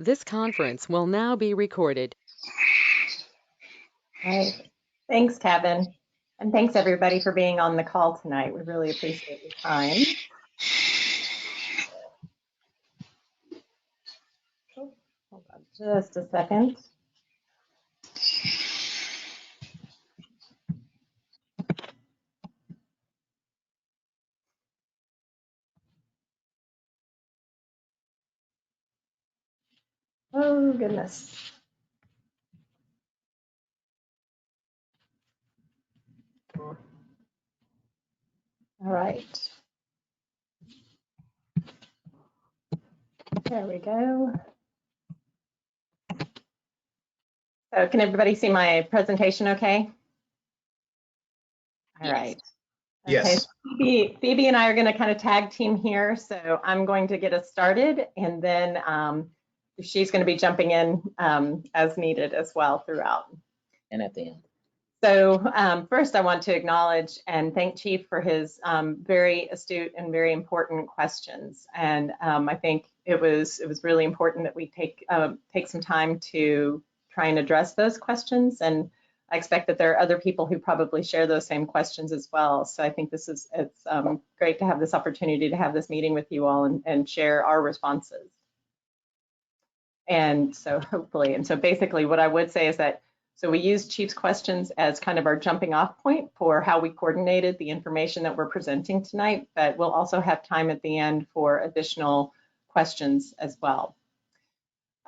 This conference will now be recorded. All right. Thanks, Kevin. And thanks, everybody, for being on the call tonight. We really appreciate your time. Oh, hold on just a second. Oh, goodness. All right. There we go. So can everybody see my presentation okay? All right. Yes. Okay, so Phoebe and I are going to kind of tag team here. So I'm going to get us started, and then she's going to be jumping in as needed as well throughout. And at the end. So first, I want to acknowledge and thank Chief for his very astute and very important questions. And I think it was really important that we take some time to try and address those questions. And I expect that there are other people who probably share those same questions as well. So I think it's great to have this opportunity to have this meeting with you all and share our responses. And so hopefully, and so basically what I would say is that, so we used Chief's questions as kind of our jumping off point for how we coordinated the information that we're presenting tonight, but we'll also have time at the end for additional questions as well.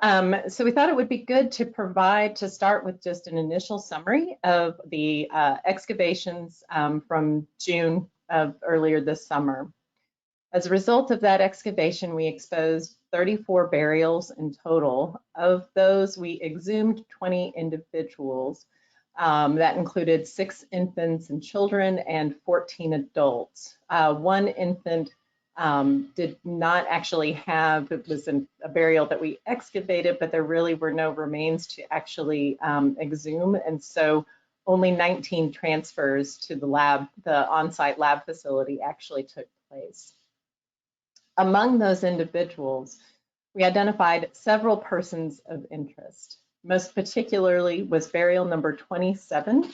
So we thought it would be good to start with just an initial summary of the excavations from June of earlier this summer. As a result of that excavation, we exposed 34 burials in total. Of those, we exhumed 20 individuals. That included 6 infants and children and 14 adults. One infant did not actually have, it was a burial that we excavated, but there really were no remains to actually exhume. And so only 19 transfers to the lab, the on-site lab facility actually took place. Among those individuals, we identified several persons of interest. Most particularly was burial number 27,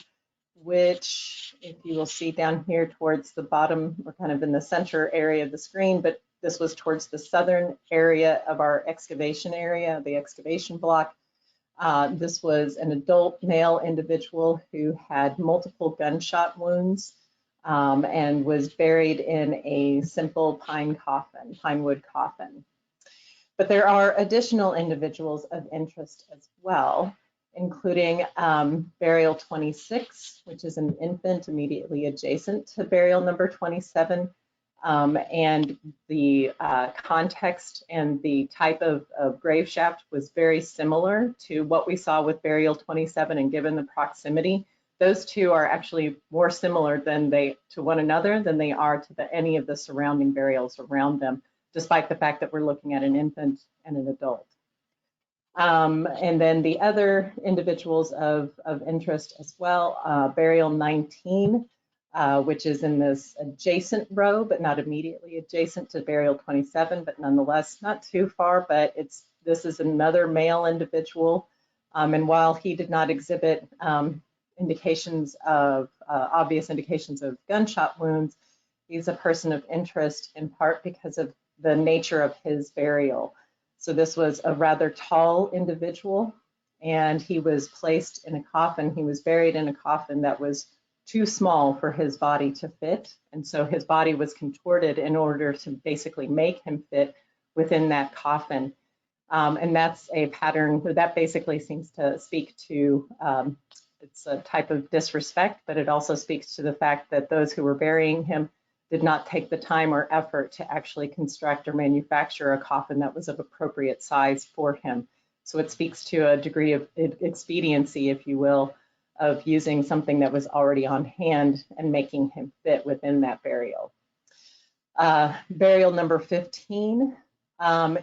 which, if you will see down here towards the bottom, we're kind of in the center area of the screen, but this was towards the southern area of our excavation area, the excavation block. This was an adult male individual who had multiple gunshot wounds and was buried in a simple pine wood coffin. But there are additional individuals of interest as well, including burial 26, which is an infant immediately adjacent to burial number 27. And the context and the type of grave shaft was very similar to what we saw with burial 27, and given the proximity, those two are actually more similar to one another than they are to any of the surrounding burials around them, despite the fact that we're looking at an infant and an adult. And then the other individuals of interest as well, burial 19, which is in this adjacent row, but not immediately adjacent to burial 27, but nonetheless not too far, but this is another male individual. And while he did not exhibit obvious indications of gunshot wounds, he's a person of interest in part because of the nature of his burial. So this was a rather tall individual, and he was placed in a coffin. He was buried in a coffin that was too small for his body to fit. And so his body was contorted in order to basically make him fit within that coffin. And that's a pattern that basically seems to speak to, it's a type of disrespect, but it also speaks to the fact that those who were burying him did not take the time or effort to actually construct or manufacture a coffin that was of appropriate size for him. So it speaks to a degree of expediency, if you will, of using something that was already on hand and making him fit within that burial. Burial number 15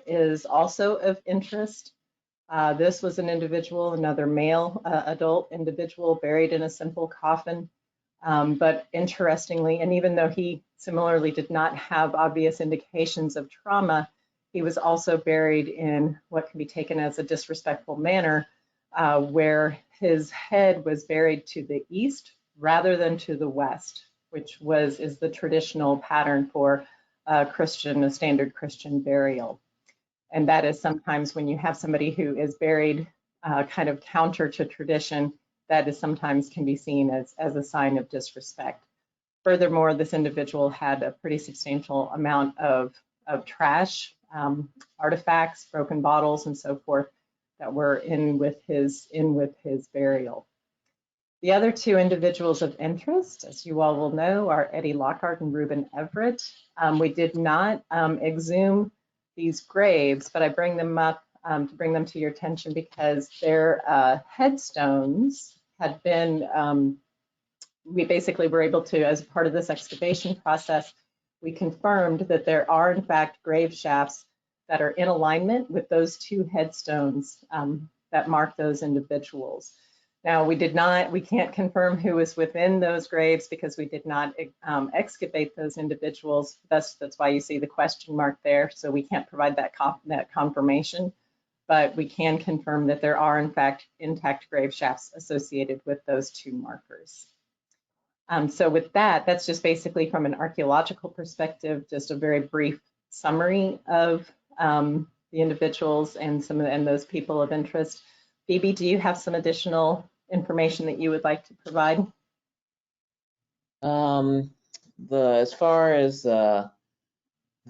is also of interest. This was an individual, another male adult individual buried in a simple coffin. But interestingly, and even though he similarly did not have obvious indications of trauma, He was also buried in what can be taken as a disrespectful manner, where his head was buried to the east rather than to the west, which is the traditional pattern for a standard Christian burial. And that is sometimes when you have somebody who is buried kind of counter to tradition, that is sometimes can be seen as a sign of disrespect. Furthermore, this individual had a pretty substantial amount of trash, artifacts, broken bottles, and so forth that were in with his burial. The other two individuals of interest, as you all will know, are Eddie Lockhart and Reuben Everett. We did not exhume these graves, but I bring them up to bring them to your attention because their headstones had been, we basically were able to, as part of this excavation process, we confirmed that there are in fact grave shafts that are in alignment with those two headstones that mark those individuals. Now, we can't confirm who was within those graves because we did not excavate those individuals. That's why you see the question mark there. So we can't provide that confirmation, but we can confirm that there are in fact intact grave shafts associated with those two markers. So with that, that's just basically from an archaeological perspective, just a very brief summary of the individuals and those people of interest. Phoebe, do you have some additional information that you would like to provide? As far as the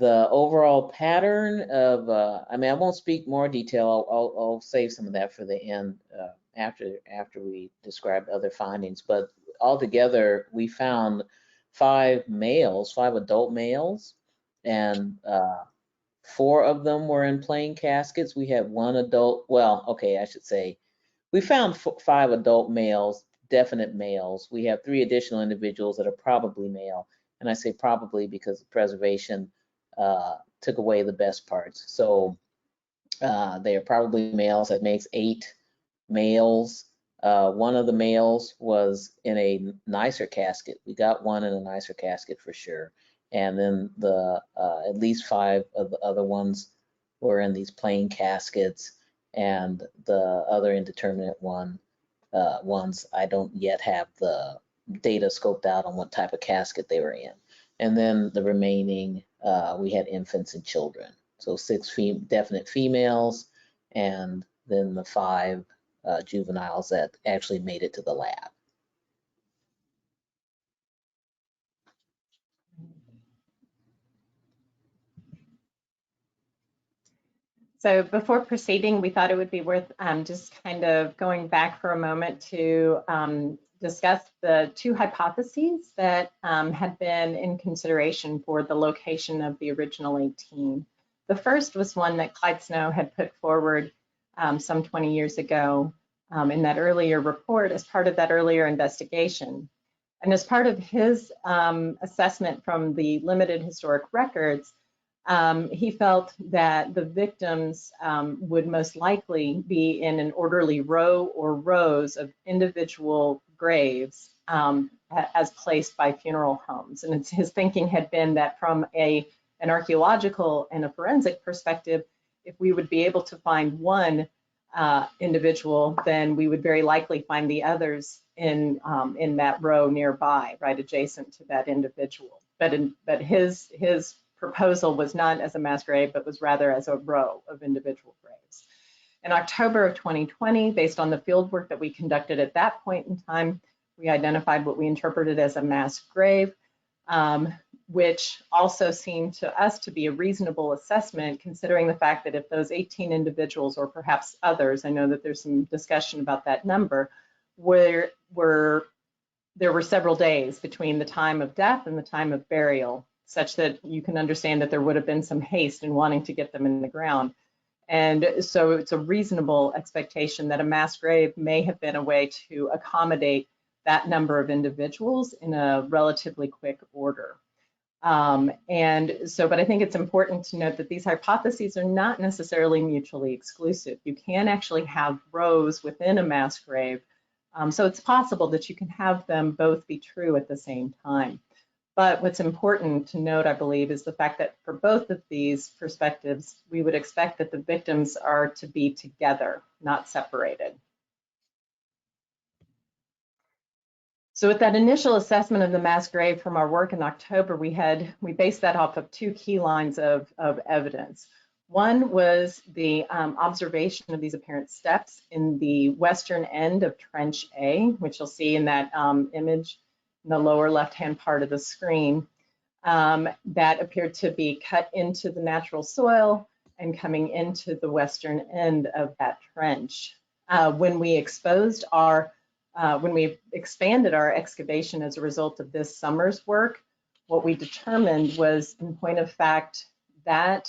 overall pattern of, I mean, I won't speak more detail. I'll save some of that for the end after we describe other findings. But altogether, we found 5 adult males, and 4 of them were in plain caskets. We had 1 adult, well, okay, I should say, we found 5 adult males, definite males. We have 3 additional individuals that are probably male. And I say probably because the preservation took away the best parts. So they are probably males. That makes 8 males. 1 of the males was in a nicer casket. We got 1 in a nicer casket for sure. And then at least 5 of the other ones were in these plain caskets, and the other indeterminate ones, I don't yet have the data scoped out on what type of casket they were in. And then the remaining, we had infants and children. So 6 definite females, and then the 5 juveniles that actually made it to the lab. So before proceeding, we thought it would be worth just kind of going back for a moment to discuss the 2 hypotheses that had been in consideration for the location of the original 18. The first was one that Clyde Snow had put forward some 20 years ago in that earlier report as part of that earlier investigation. And as part of his assessment from the limited historic records, he felt that the victims would most likely be in an orderly row or rows of individual graves as placed by funeral homes. And his thinking had been that from an archaeological and a forensic perspective, if we would be able to find one individual, then we would very likely find the others in that row nearby, right adjacent to that individual. But his proposal was not as a mass grave, but was rather as a row of individual graves. In October of 2020, based on the field work that we conducted at that point in time, we identified what we interpreted as a mass grave, which also seemed to us to be a reasonable assessment, considering the fact that if those 18 individuals, or perhaps others, I know that there's some discussion about that number, there were several days between the time of death and the time of burial, such that you can understand that there would have been some haste in wanting to get them in the ground. And so it's a reasonable expectation that a mass grave may have been a way to accommodate that number of individuals in a relatively quick order. But I think it's important to note that these hypotheses are not necessarily mutually exclusive. You can actually have rows within a mass grave. So it's possible that you can have them both be true at the same time. But what's important to note, I believe, is the fact that for both of these perspectives, we would expect that the victims are to be together, not separated. So with that initial assessment of the mass grave from our work in October, we based that off of two key lines of evidence. One was the observation of these apparent steps in the western end of Trench A, which you'll see in that image in the lower left-hand part of the screen, that appeared to be cut into the natural soil and coming into the western end of that trench. When we expanded our excavation as a result of this summer's work, what we determined was, in point of fact, that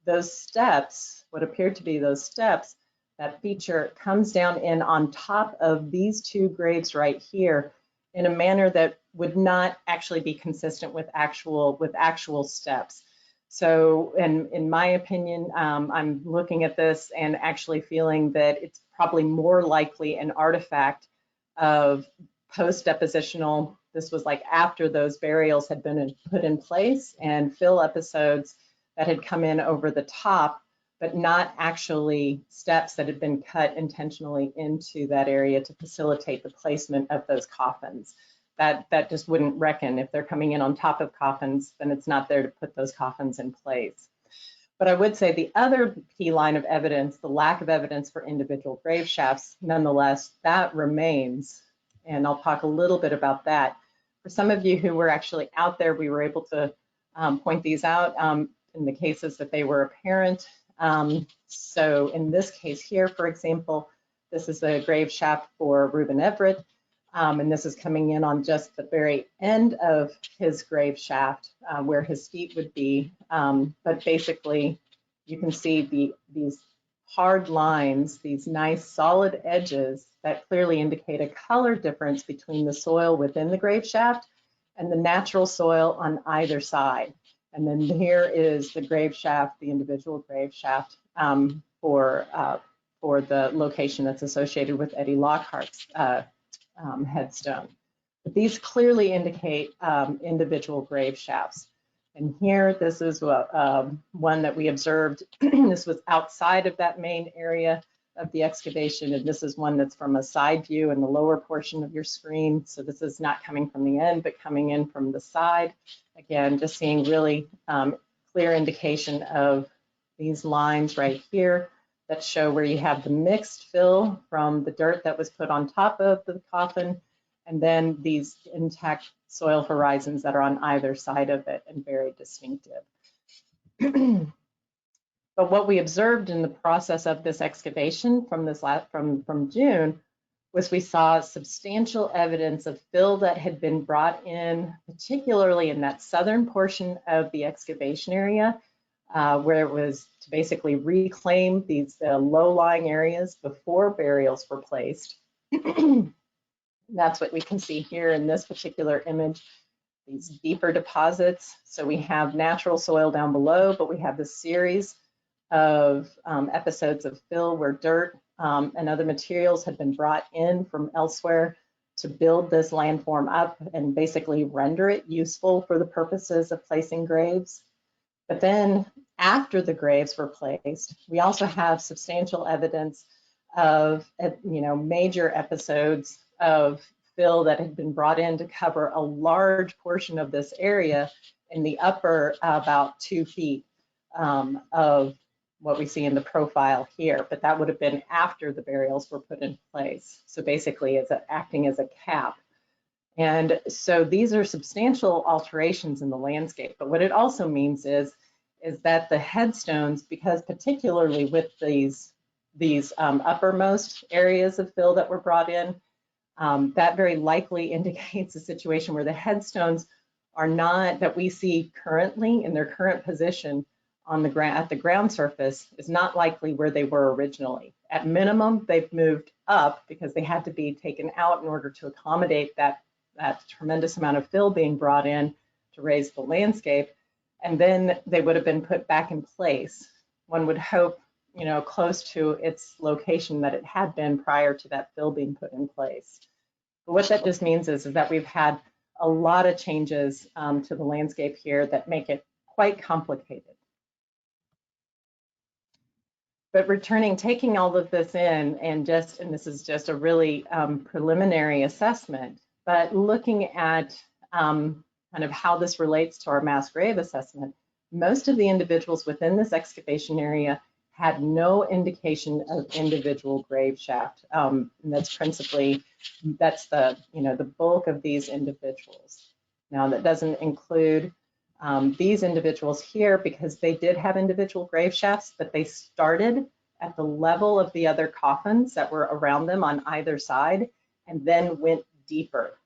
those steps, what appeared to be those steps, that feature comes down in on top of these two graves right here in a manner that would not actually be consistent with actual steps. So in my opinion, I'm looking at this and actually feeling that it's probably more likely an artifact of post-depositional, this was like after those burials had been put in place, and fill episodes that had come in over the top, but not actually steps that had been cut intentionally into that area to facilitate the placement of those coffins. That just wouldn't reckon. If they're coming in on top of coffins, then it's not there to put those coffins in place. But I would say the other key line of evidence, the lack of evidence for individual grave shafts, nonetheless, that remains. And I'll talk a little bit about that. For some of you who were actually out there, we were able to point these out in the cases that they were apparent. So in this case here, for example, this is a grave shaft for Reuben Everett. And this is coming in on just the very end of his grave shaft where his feet would be. But basically, you can see these hard lines, these nice solid edges that clearly indicate a color difference between the soil within the grave shaft and the natural soil on either side. And then here is the grave shaft, the individual grave shaft for the location that's associated with Eddie Lockhart's headstone. But these clearly indicate individual grave shafts. And here, this is one that we observed. This was outside of that main area of the excavation, and this is one that's from a side view in the lower portion of your screen. So this is not coming from the end, but coming in from the side. Again, just seeing really clear indication of these lines right here that show where you have the mixed fill from the dirt that was put on top of the coffin, and then these intact soil horizons that are on either side of it and very distinctive. But what we observed in the process of this excavation from June was we saw substantial evidence of fill that had been brought in, particularly in that southern portion of the excavation area, where it was to basically reclaim these low-lying areas before burials were placed. That's what we can see here in this particular image, these deeper deposits. So we have natural soil down below, but we have this series of episodes of fill where dirt and other materials had been brought in from elsewhere to build this landform up and basically render it useful for the purposes of placing graves. But then after the graves were placed, we also have substantial evidence of major episodes of fill that had been brought in to cover a large portion of this area in the upper about 2 feet of what we see in the profile here. But that would have been after the burials were put in place. So basically it's acting as a cap. And so these are substantial alterations in the landscape. But what it also means is that the headstones, because particularly with these uppermost areas of fill that were brought in, that very likely indicates a situation where the headstones are not, that we see currently in their current position on the ground, at the ground surface, is not likely where they were originally. At minimum, they've moved up because they had to be taken out in order to accommodate that tremendous amount of fill being brought in to raise the landscape. And then they would have been put back in place. One would hope, close to its location that it had been prior to that fill being put in place. But what that just means is that we've had a lot of changes to the landscape here that make it quite complicated. But taking all of this in and this is just a really preliminary assessment, but looking at kind of how this relates to our mass grave assessment, most of the individuals within this excavation area had no indication of individual grave shaft. And that's the bulk of these individuals. Now that doesn't include these individuals here because they did have individual grave shafts, but they started at the level of the other coffins that were around them on either side and then went deeper.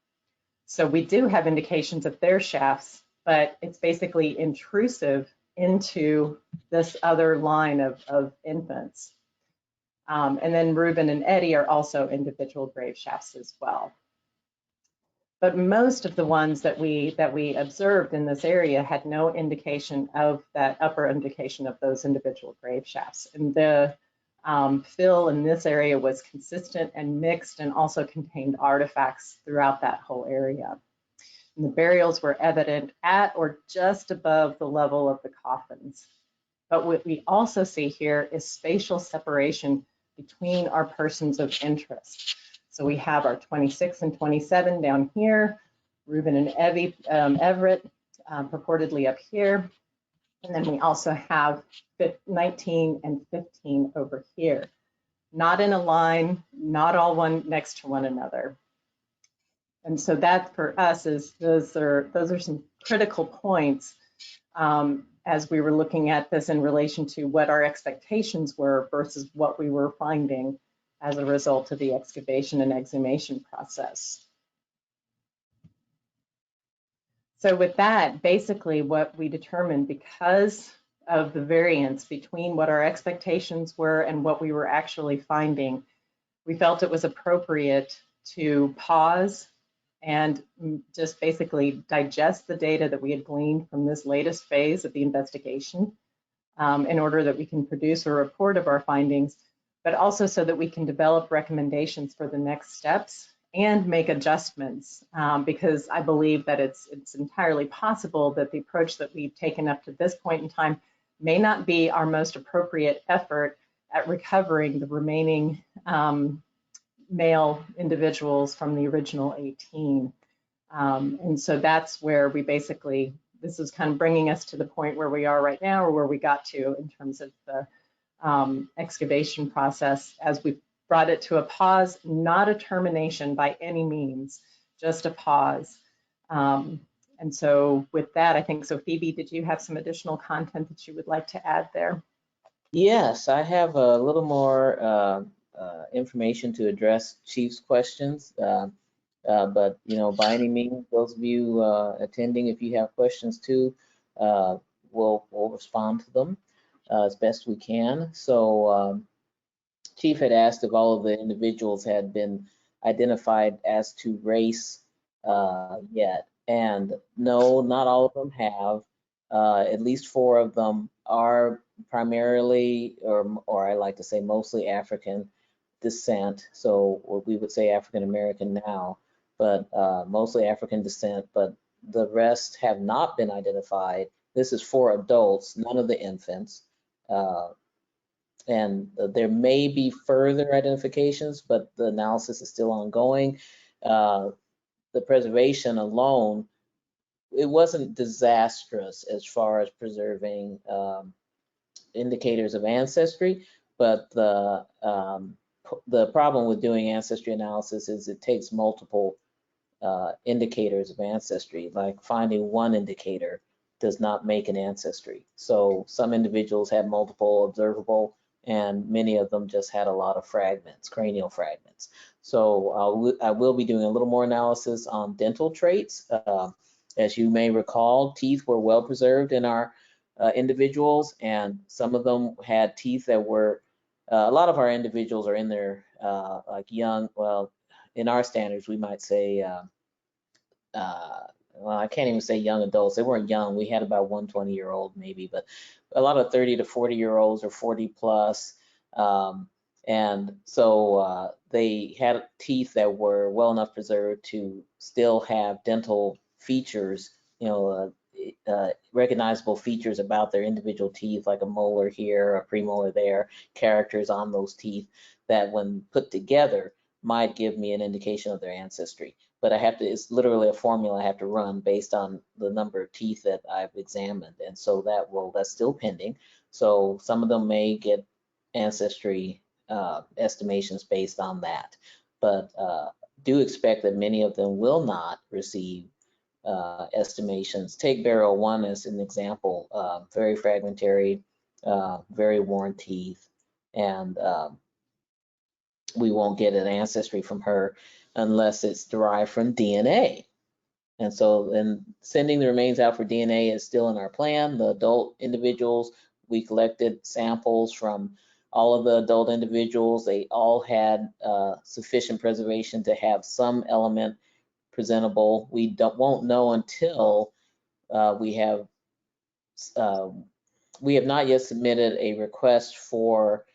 So we do have indications of their shafts, but it's basically intrusive into this other line of infants. And then Reuben and Eddie are also individual grave shafts as well. But most of the ones that we observed in this area had no indication of that upper indication of those individual grave shafts. And the fill in this area was consistent and mixed and also contained artifacts throughout that whole area. And the burials were evident at or just above the level of the coffins. But what we also see here is spatial separation between our persons of interest. So we have our 26 and 27 down here, Reuben and Everett purportedly up here. And then we also have 19 and 15 over here. Not in a line, not all one next to one another. And so that for us is, those are some critical points as we were looking at this in relation to what our expectations were versus what we were finding as a result of the excavation and exhumation process. So with that, basically what we determined, because of the variance between what our expectations were and what we were actually finding, we felt it was appropriate to pause and just basically digest the data that we had gleaned from this latest phase of the investigation in order that we can produce a report of our findings, but also so that we can develop recommendations for the next steps and make adjustments, because I believe that it's entirely possible that the approach that we've taken up to this point in time may not be our most appropriate effort at recovering the remaining male individuals from the original 18. And so that's where we basically, this is kind of bringing us to the point where we are right now, or where we got to in terms of the excavation process, as we brought it to a pause, not a termination by any means, just a pause. And so with that, I think, so Phoebe, did you have some additional content that you would like to add there? Yes, I have a little more information to address Chief's questions. But by any means, those of you attending, if you have questions too, we'll respond to them as best we can. So Chief had asked if all of the individuals had been identified as to race yet, and no, not all of them have. At least 4 of them are primarily, or I like to say mostly, African descent. So we would say African American now, but mostly African descent. But the rest have not been identified. This is for adults, none of the infants. And there may be further identifications, but the analysis is still ongoing. The preservation alone, it wasn't disastrous as far as preserving indicators of ancestry, but the problem with doing ancestry analysis is it takes multiple indicators of ancestry. Like finding one indicator does not make an ancestry. So some individuals had multiple observable, and many of them just had a lot of fragments, cranial fragments. So I will be doing a little more analysis on dental traits. As you may recall, teeth were well preserved in our individuals, and some of them had teeth that were, a lot of our individuals are in their like young, well, in our standards, we might say, well, I can't even say young adults. They weren't young. We had about 120-year-old maybe, but a lot of 30 to 40-year-olds or 40 plus. And so they had teeth that were well enough preserved to still have dental features, recognizable features about their individual teeth, like a molar here, a premolar there, characters on those teeth that when put together might give me an indication of their ancestry. But it's literally a formula I have to run based on the number of teeth that I've examined. And so that's still pending. So some of them may get ancestry estimations based on that. But do expect that many of them will not receive estimations. Take burial 1 as an example, very fragmentary, very worn teeth, and we won't get an ancestry from her unless it's derived from DNA. And so then sending the remains out for DNA is still in our plan. The adult individuals, we collected samples from all of the adult individuals. They all had sufficient preservation to have some element presentable. We won't know until we have not yet submitted a request for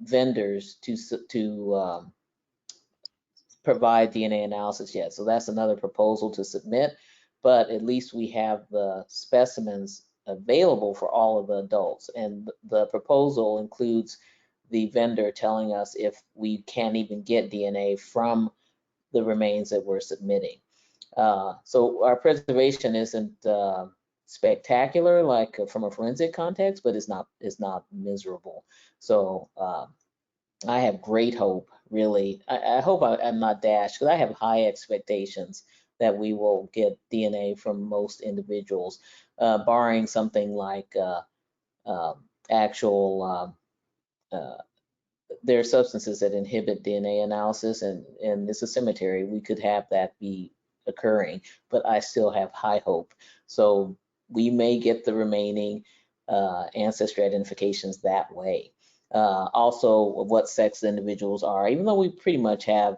vendors to provide DNA analysis yet. So that's another proposal to submit, but at least we have the specimens available for all of the adults. And the proposal includes the vendor telling us if we can't even get DNA from the remains that we're submitting. So our preservation isn't spectacular, like from a forensic context, but it's not miserable. So I have great hope, really. I hope I'm not dashed, because I have high expectations that we will get DNA from most individuals, barring something like there are substances that inhibit DNA analysis, and it's a cemetery. We could have that be occurring, but I still have high hope. So we may get the remaining ancestry identifications that way. Also, what sex the individuals are, even though we pretty much have,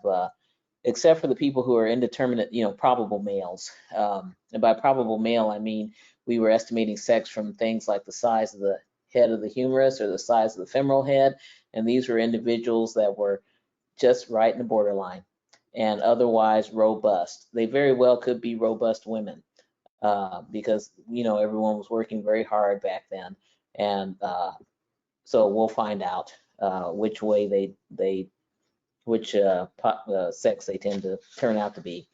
except for the people who are indeterminate, probable males. And by probable male, I mean we were estimating sex from things like the size of the head of the humerus or the size of the femoral head. And these were individuals that were just right in the borderline and otherwise robust. They very well could be robust women because, everyone was working very hard back then. And so we'll find out which way which sex they tend to turn out to be.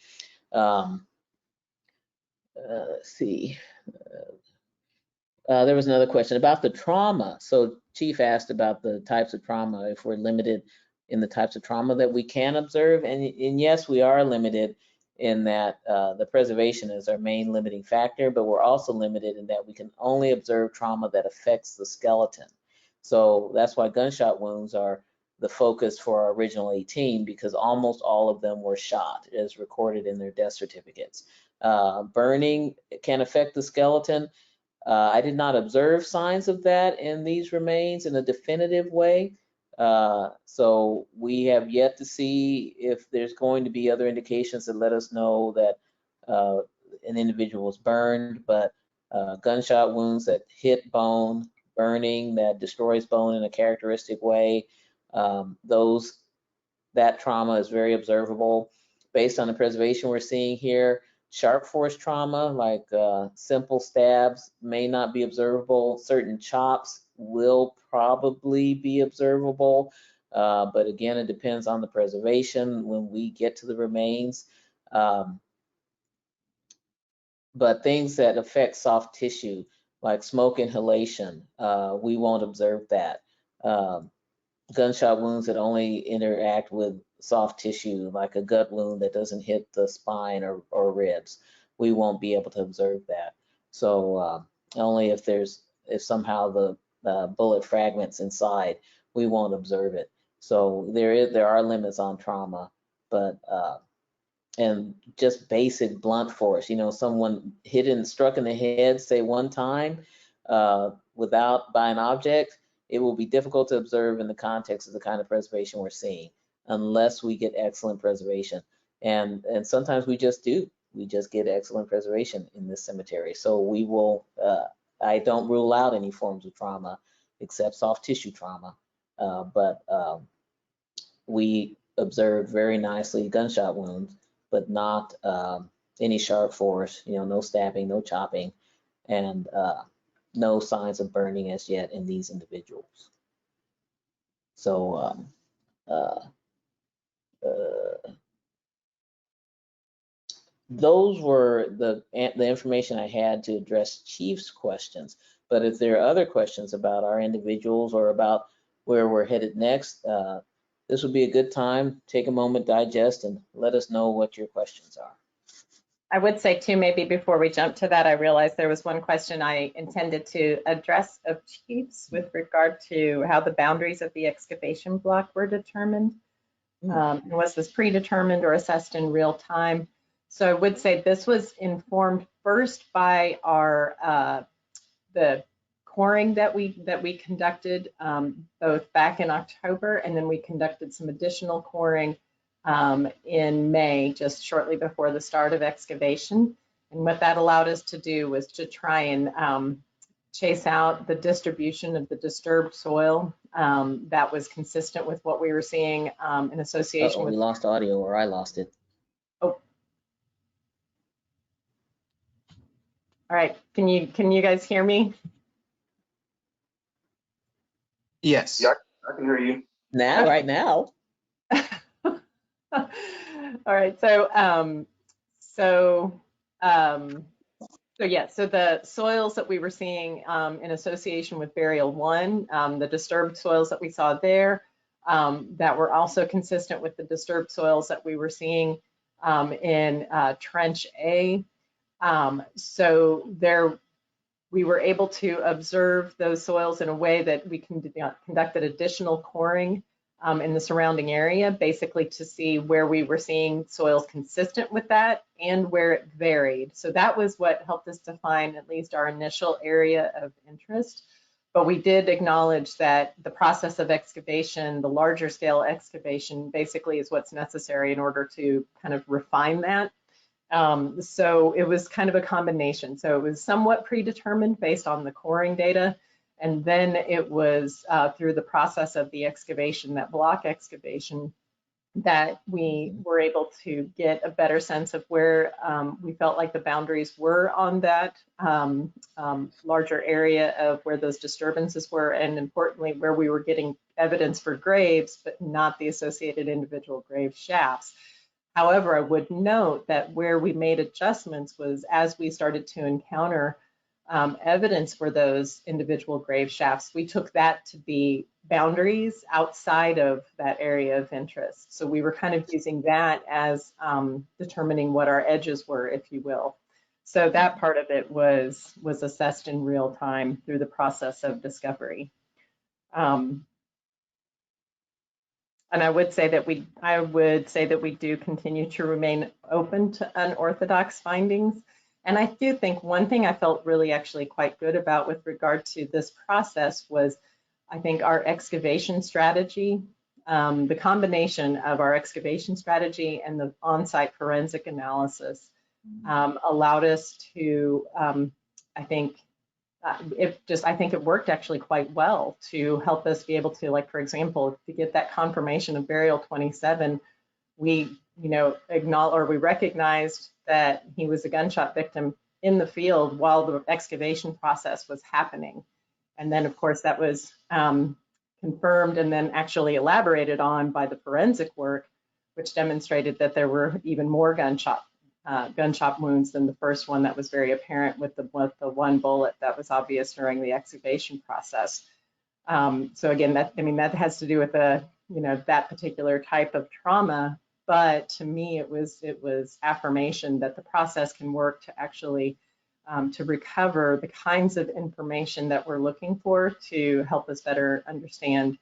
Let's see. There was another question about the trauma. So Chief asked about the types of trauma, if we're limited in the types of trauma that we can observe. And yes, we are limited in that the preservation is our main limiting factor, but we're also limited in that we can only observe trauma that affects the skeleton. So that's why gunshot wounds are the focus for our original 18, because almost all of them were shot, as recorded in their death certificates. Burning can affect the skeleton. I did not observe signs of that in these remains in a definitive way. So we have yet to see if there's going to be other indications that let us know that an individual was burned, but gunshot wounds that hit bone, burning that destroys bone in a characteristic way, that trauma is very observable. Based on the preservation we're seeing here, sharp force trauma, like simple stabs, may not be observable. Certain chops will probably be observable, but again, it depends on the preservation when we get to the remains. But things that affect soft tissue, like smoke inhalation, we won't observe that. Gunshot wounds that only interact with soft tissue, like a gut wound that doesn't hit the spine or ribs, we won't be able to observe that. So only if somehow the bullet fragments inside, we won't observe it. So there are limits on trauma, but and just basic blunt force, someone struck in the head, say one time, by an object, it will be difficult to observe in the context of the kind of preservation we're seeing, unless we get excellent preservation. And sometimes we just do. We just get excellent preservation in this cemetery. So we will, I don't rule out any forms of trauma except soft tissue trauma. But we observe very nicely gunshot wounds, but not any sharp force, no stabbing, no chopping, and no signs of burning as yet in these individuals. So those were the information I had to address Chief's questions. But if there are other questions about our individuals or about where we're headed next, this would be a good time. Take a moment, digest, and let us know what your questions are. I would say too, maybe before we jump to that, I realized there was one question I intended to address of Chief's with regard to how the boundaries of the excavation block were determined. Was this predetermined or assessed in real time? So I would say this was informed first by our the coring that we conducted both back in October, and then we conducted some additional coring in May, just shortly before the start of excavation. And what that allowed us to do was to try and chase out the distribution of the disturbed soil that was consistent with what we were seeing in association with. We lost audio, or I lost it. Oh. All right, can you guys hear me? Yes. Yeah, I can hear you. Now, right now. All right, so the soils that we were seeing in association with burial 1, the disturbed soils that we saw there, that were also consistent with the disturbed soils that we were seeing in trench A. We were able to observe those soils in a way that we conducted additional coring in the surrounding area, basically to see where we were seeing soils consistent with that and where it varied. So that was what helped us define at least our initial area of interest. But we did acknowledge that the process of excavation, the larger scale excavation, basically is what's necessary in order to kind of refine that. So it was kind of a combination. So it was somewhat predetermined based on the coring data. And then it was through the process of the excavation, that block excavation, that we were able to get a better sense of where we felt like the boundaries were on that larger area of where those disturbances were, and importantly, where we were getting evidence for graves, but not the associated individual grave shafts. However, I would note that where we made adjustments was as we started to encounter evidence for those individual grave shafts, we took that to be boundaries outside of that area of interest. So we were kind of using that as determining what our edges were, if you will. So that part of it was assessed in real time through the process of discovery. And I would say that we do continue to remain open to unorthodox findings. And I do think one thing I felt really actually quite good about with regard to this process was, I think, our excavation strategy. The combination of our excavation strategy and the on-site forensic analysis allowed us to, I think it worked actually quite well to help us be able to, like, for example, to get that confirmation of burial 27, we recognized that he was a gunshot victim in the field while the excavation process was happening. And then, of course, that was confirmed and then actually elaborated on by the forensic work, which demonstrated that there were even more gunshot wounds than the first one that was very apparent with the one bullet that was obvious during the excavation process. So again, that has to do with that particular type of trauma. But to me, it was affirmation that the process can work to actually to recover the kinds of information that we're looking for to help us better understand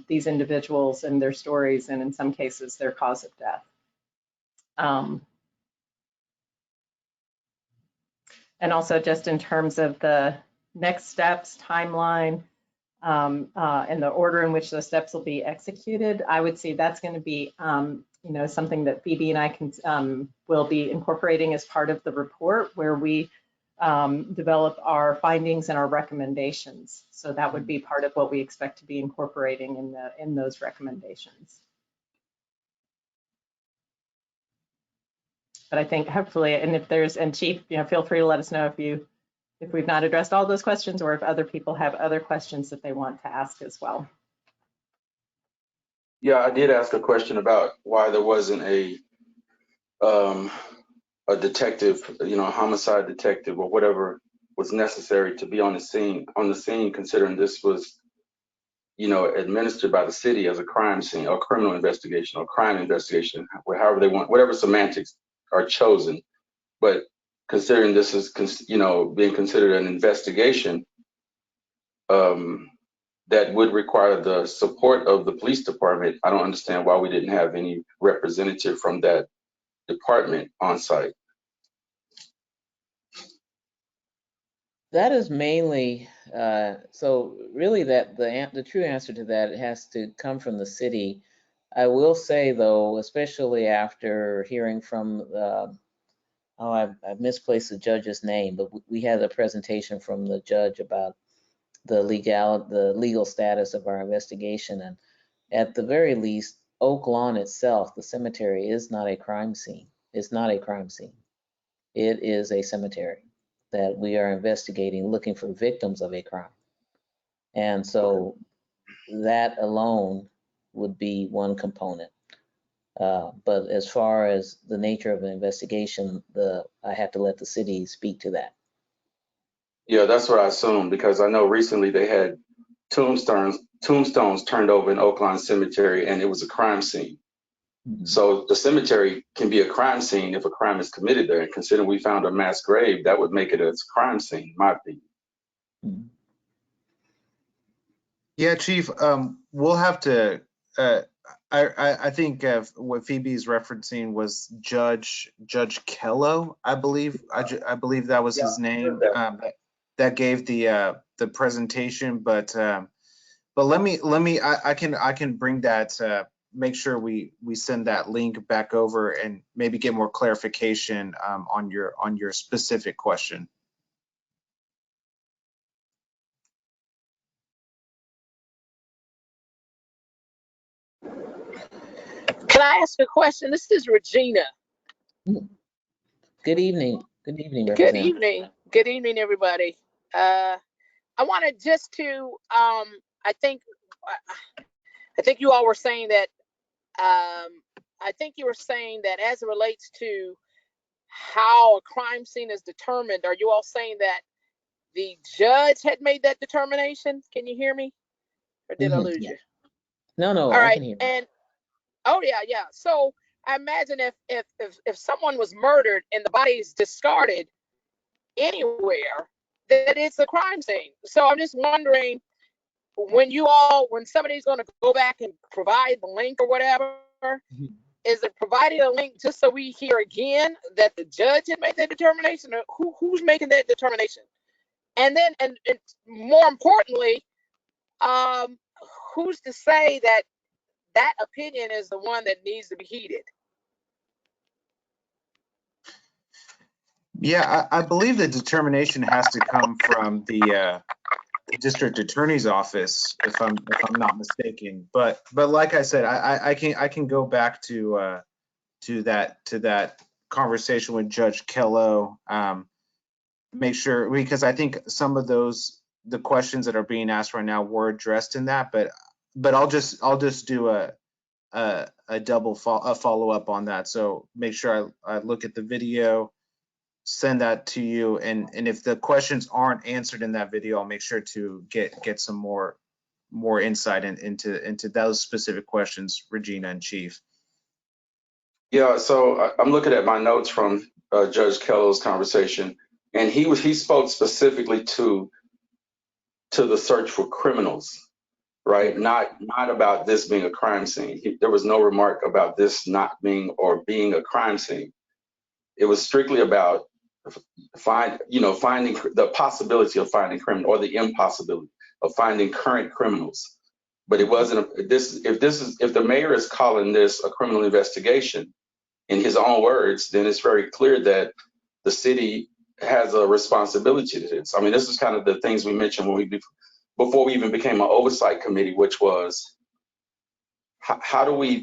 these individuals and their stories, and in some cases, their cause of death. And also just in terms of the next steps, timeline, and the order in which those steps will be executed, I would say that's going to be, something that Phoebe and I will be incorporating as part of the report, where we develop our findings and our recommendations. So that would be part of what we expect to be incorporating in those recommendations. But I think hopefully, and if there's, and Chief, feel free to let us know if we've not addressed all those questions, or if other people have other questions that they want to ask as well. Yeah, I did ask a question about why there wasn't a detective, a homicide detective or whatever was necessary to be on the scene, considering this was, administered by the city as a crime scene or criminal investigation or crime investigation, however they want, whatever semantics are chosen. But considering this is, being considered an investigation, that would require the support of the police department. I don't understand why we didn't have any representative from that department on site. That is mainly, so really that the true answer to that, it has to come from the city. I will say though, especially after hearing from, I've misplaced the judge's name, but we had a presentation from the judge about the legal status of our investigation. And at the very least, Oaklawn itself, the cemetery, is not a crime scene. It's not a crime scene. It is a cemetery that we are investigating, looking for victims of a crime. And so that alone would be one component. But as far as the nature of an investigation, I have to let the city speak to that. Yeah, that's what I assumed, because I know recently they had tombstones turned over in Oaklawn Cemetery, and it was a crime scene. Mm-hmm. So the cemetery can be a crime scene if a crime is committed there. And considering we found a mass grave, that would make it a crime scene, in my opinion. Mm-hmm. Yeah, Chief, we'll have to, I think what Phoebe's referencing was Judge Kello, I believe. I believe that was his name, that gave the presentation. But let me, I can bring that, make sure we send that link back over and maybe get more clarification on your specific question. Can I ask a question? This is Regina. Good evening. Good evening, Good evening. Good evening, everybody. I wanted just to, I think you all were saying that, I think you were saying that as it relates to how a crime scene is determined, are you all saying that the judge had made that determination? Can you hear me? Or did I lose you? No, all I right. can hear you. And oh yeah. So I imagine if someone was murdered and the body is discarded anywhere, that it's a crime scene. So I'm just wondering, when somebody's going to go back and provide the link or whatever, is it providing a link just so we hear again that the judge had made that determination, or who's making that determination? And then, and more importantly, who's to say that that opinion is the one that needs to be heeded? Yeah, I believe the determination has to come from the district attorney's office, if I'm not mistaken. But like I said, I can go back to that conversation with Judge Kello, make sure, because I think some of the questions that are being asked right now were addressed in that. But I'll just do a follow up on that. So make sure I look at the video, send that to you, and if the questions aren't answered in that video, I'll make sure to get some more insight into those specific questions, Regina and Chief. Yeah, so I'm looking at my notes from Judge Kello's conversation, and he spoke specifically to the search for criminals, right? Not about this being a crime scene. There was no remark about this not being or being a crime scene. It was strictly about finding the possibility of finding criminal, or the impossibility of finding current criminals. But it wasn't if the mayor is calling this a criminal investigation in his own words, then it's very clear that the city has a responsibility to this. I mean, this is kind of the things we mentioned before we even became an oversight committee, which was how do we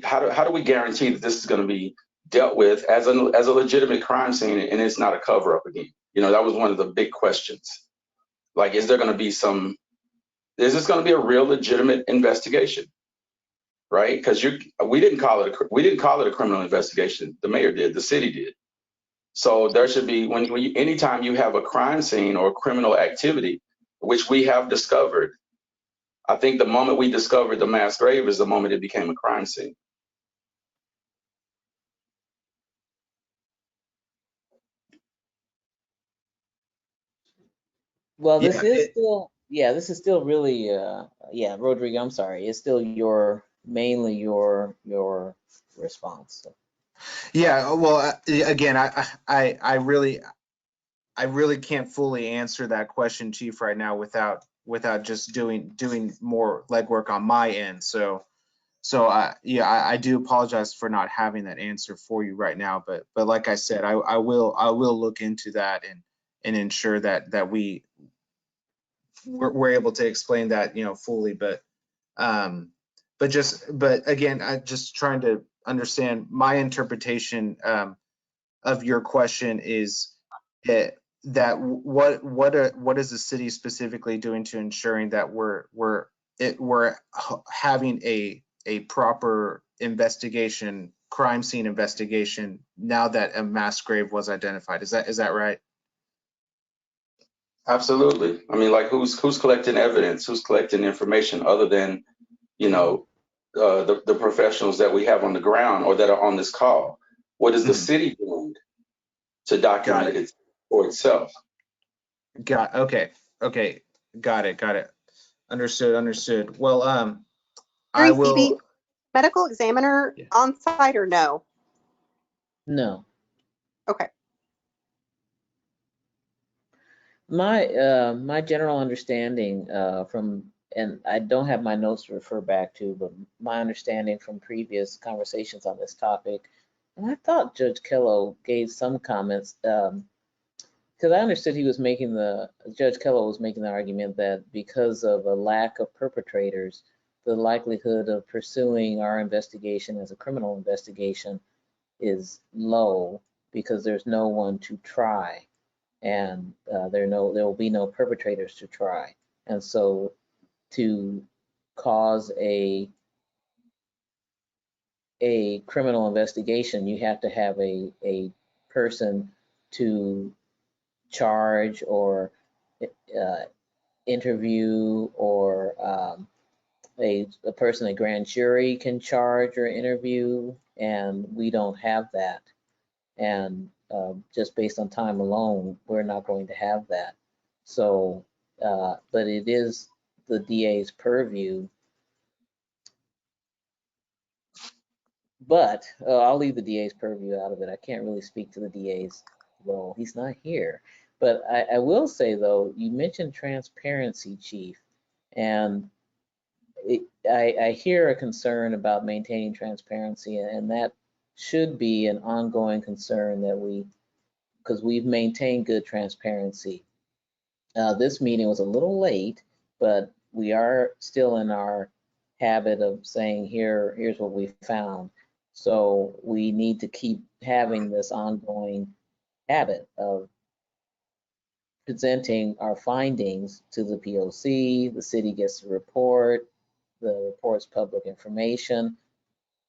guarantee that this is going to be dealt with as a legitimate crime scene, and it's not a cover up again. You know, that was one of the big questions. Like, is there going to be is this going to be a real legitimate investigation? Right? Because we didn't call it a criminal investigation. The mayor did, the city did. So there should be, anytime you have a crime scene or criminal activity, which we have discovered, I think the moment we discovered the mass grave is the moment it became a crime scene. Well, this Yeah, is still, this is still really, Rodrigo, I'm sorry. It's still mainly your response. So. yeah. Well, again, I really can't fully answer that question, Chief, right now without just doing more legwork on my end. So I do apologize for not having that answer for you right now. But like I said, I will look into that and ensure that we're able to explain that, you know, fully. But again, I just trying to understand my interpretation of your question is that what is the city specifically doing to ensuring that we're having a proper investigation, crime scene investigation, now that a mass grave was identified? Is that right? Absolutely. I mean, like, who's collecting evidence? Who's collecting information other than, you know, the professionals that we have on the ground or that are on this call? What is the city doing to document it for itself? Okay. Got it. Understood. Well, I Phoebe, will. medical examiner Yeah. on site or no? No. Okay. My general understanding and I don't have my notes to refer back to, but my understanding from previous conversations on this topic, and I thought Judge Kello gave some comments, because I understood Judge Kello was making the argument that because of a lack of perpetrators, the likelihood of pursuing our investigation as a criminal investigation is low because there's no one to try. And there will be no perpetrators to try. And so to cause a criminal investigation, you have to have a person to charge or interview, or a person a grand jury can charge or interview, and we don't have that. And just based on time alone, we're not going to have that. So, but it is the DA's purview. But I'll leave the DA's purview out of it. I can't really speak to the DA's role. He's not here. But I will say, though, you mentioned transparency, Chief, and I hear a concern about maintaining transparency, and that should be an ongoing concern that because we've maintained good transparency. This meeting was a little late, but we are still in our habit of saying, here's what we found. So we need to keep having this ongoing habit of presenting our findings to the POC. The city gets the report. The report's public information.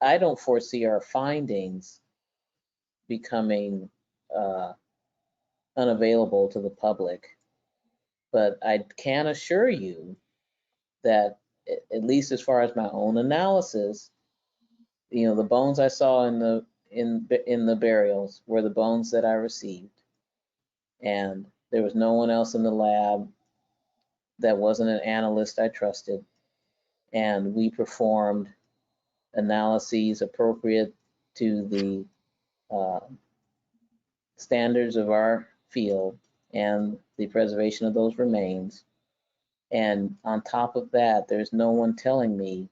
I don't foresee our findings becoming unavailable to the public, but I can assure you that, at least as far as my own analysis, you know, the bones I saw in the burials were the bones that I received, and there was no one else in the lab that wasn't an analyst I trusted, and we performed analyses appropriate to the standards of our field and the preservation of those remains. And on top of that, there's no one telling me,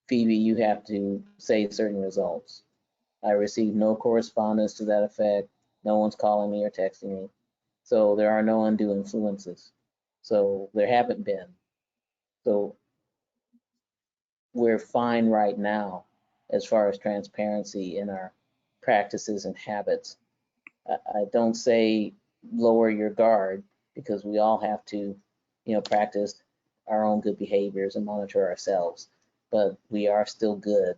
Phoebe, you have to say certain results. I received no correspondence to that effect. No one's calling me or texting me. So there are no undue influences. So there haven't been. So we're fine right now as far as transparency in our practices and habits. I don't say lower your guard, because we all have to, practice our own good behaviors and monitor ourselves. But we are still good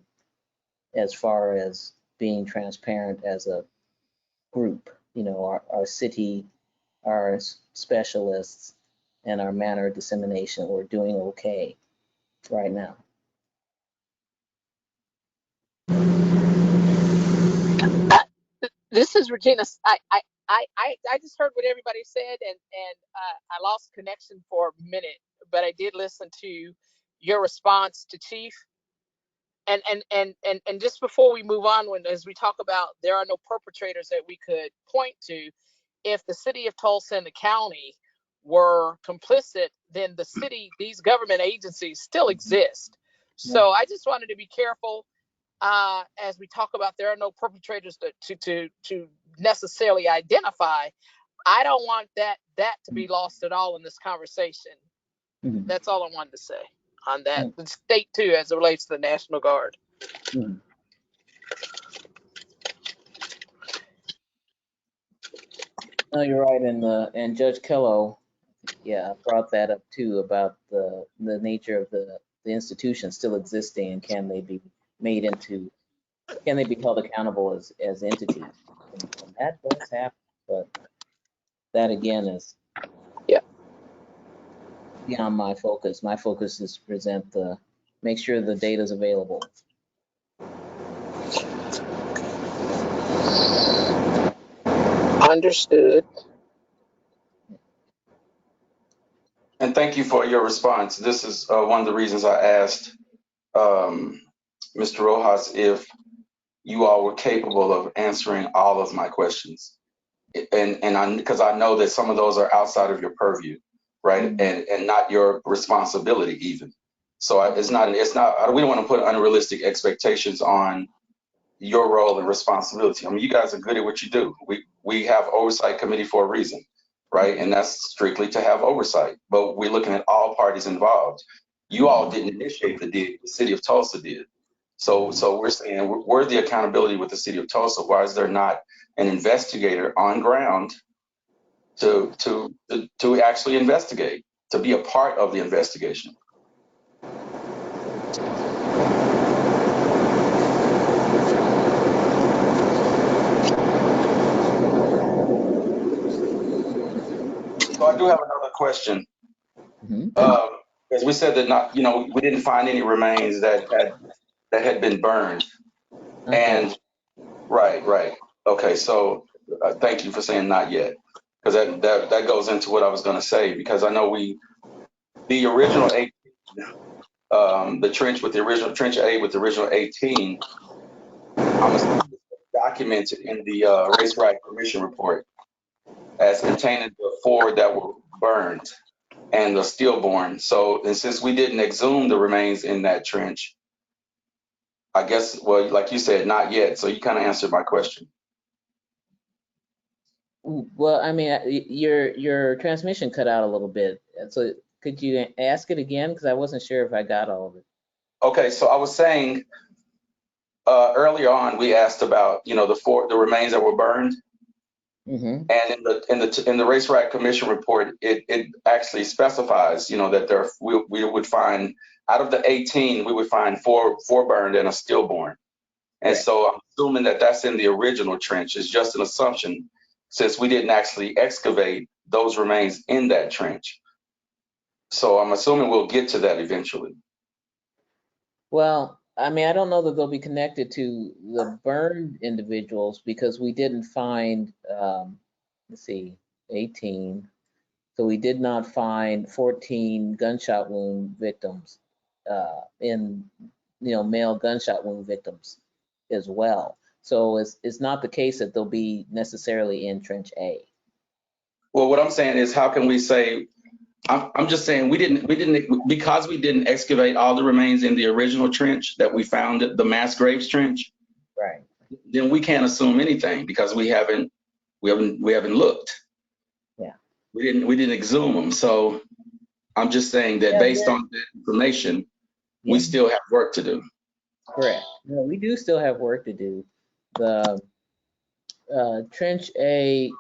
as far as being transparent as a group. Our city, our specialists, and our manner of dissemination, we're doing okay right now. This is Regina. I just heard what everybody said, and I lost connection for a minute, but I did listen to your response to Chief. And just before we move on, as we talk about there are no perpetrators that we could point to, if the city of Tulsa and the county were complicit, then these government agencies still exist. So I just wanted to be careful as we talk about there are no perpetrators to necessarily identify. I don't want that to be lost at all in this conversation. Mm-hmm. That's all I wanted to say on that. Mm-hmm. The state too, as it relates to the National Guard. Mm-hmm. No, you're right, and Judge Kello, brought that up too, about the nature of the institution still existing, and can they be held accountable as entities? And that does happen, but that again is beyond my focus. My focus is to make sure the data is available. Understood. And thank you for your response. This is one of the reasons I asked Mr. Rojas if you all were capable of answering all of my questions. And because I know that some of those are outside of your purview, right? Mm-hmm. And not your responsibility even. So we don't want to put unrealistic expectations on your role and responsibility. I mean, you guys are good at what you do. We have oversight committee for a reason, right? And that's strictly to have oversight, but we're looking at all parties involved. You all didn't initiate the deal, the city of Tulsa did. So we're saying where's the accountability with the city of Tulsa? Why is there not an investigator on ground to actually investigate, to be a part of the investigation? So I do have another question. Mm-hmm. As we said that we didn't find any remains that had been burned. Okay. And right. Okay, so thank you for saying not yet, because that goes into what I was going to say, because I know the original 18, the trench with the original trench A with the original 18, I'm assuming documented in the Race Riot Commission report as containing the 4 that were burned and the stillborn. So, and since we didn't exhume the remains in that trench, I guess, well, like you said, not yet. So you kind of answered my question. Well, I mean, your transmission cut out a little bit. So could you ask it again? Because I wasn't sure if I got all of it. Okay, so I was saying earlier on, we asked about, the remains that were burned. Mm-hmm. And in the Race Riot Commission report, it actually specifies, that we would find, out of the 18, we would find 4 burned and a stillborn. And right. So I'm assuming that that's in the original trench. It's just an assumption, since we didn't actually excavate those remains in that trench. So I'm assuming we'll get to that eventually. Well, I mean, I don't know that they'll be connected to the burned individuals, because we didn't find, 18. So we did not find 14 gunshot wound victims male gunshot wound victims as well. So it's not the case that they'll be necessarily in trench A. Well, what I'm saying is, how can we say, I'm just saying we didn't because we didn't excavate all the remains in the original trench that we found, the mass graves trench. Right. Then we can't assume anything, because we haven't looked. Yeah. We didn't exhume them. So I'm just saying that based on that information, we still have work to do. Correct. No, we do still have work to do. Trench A,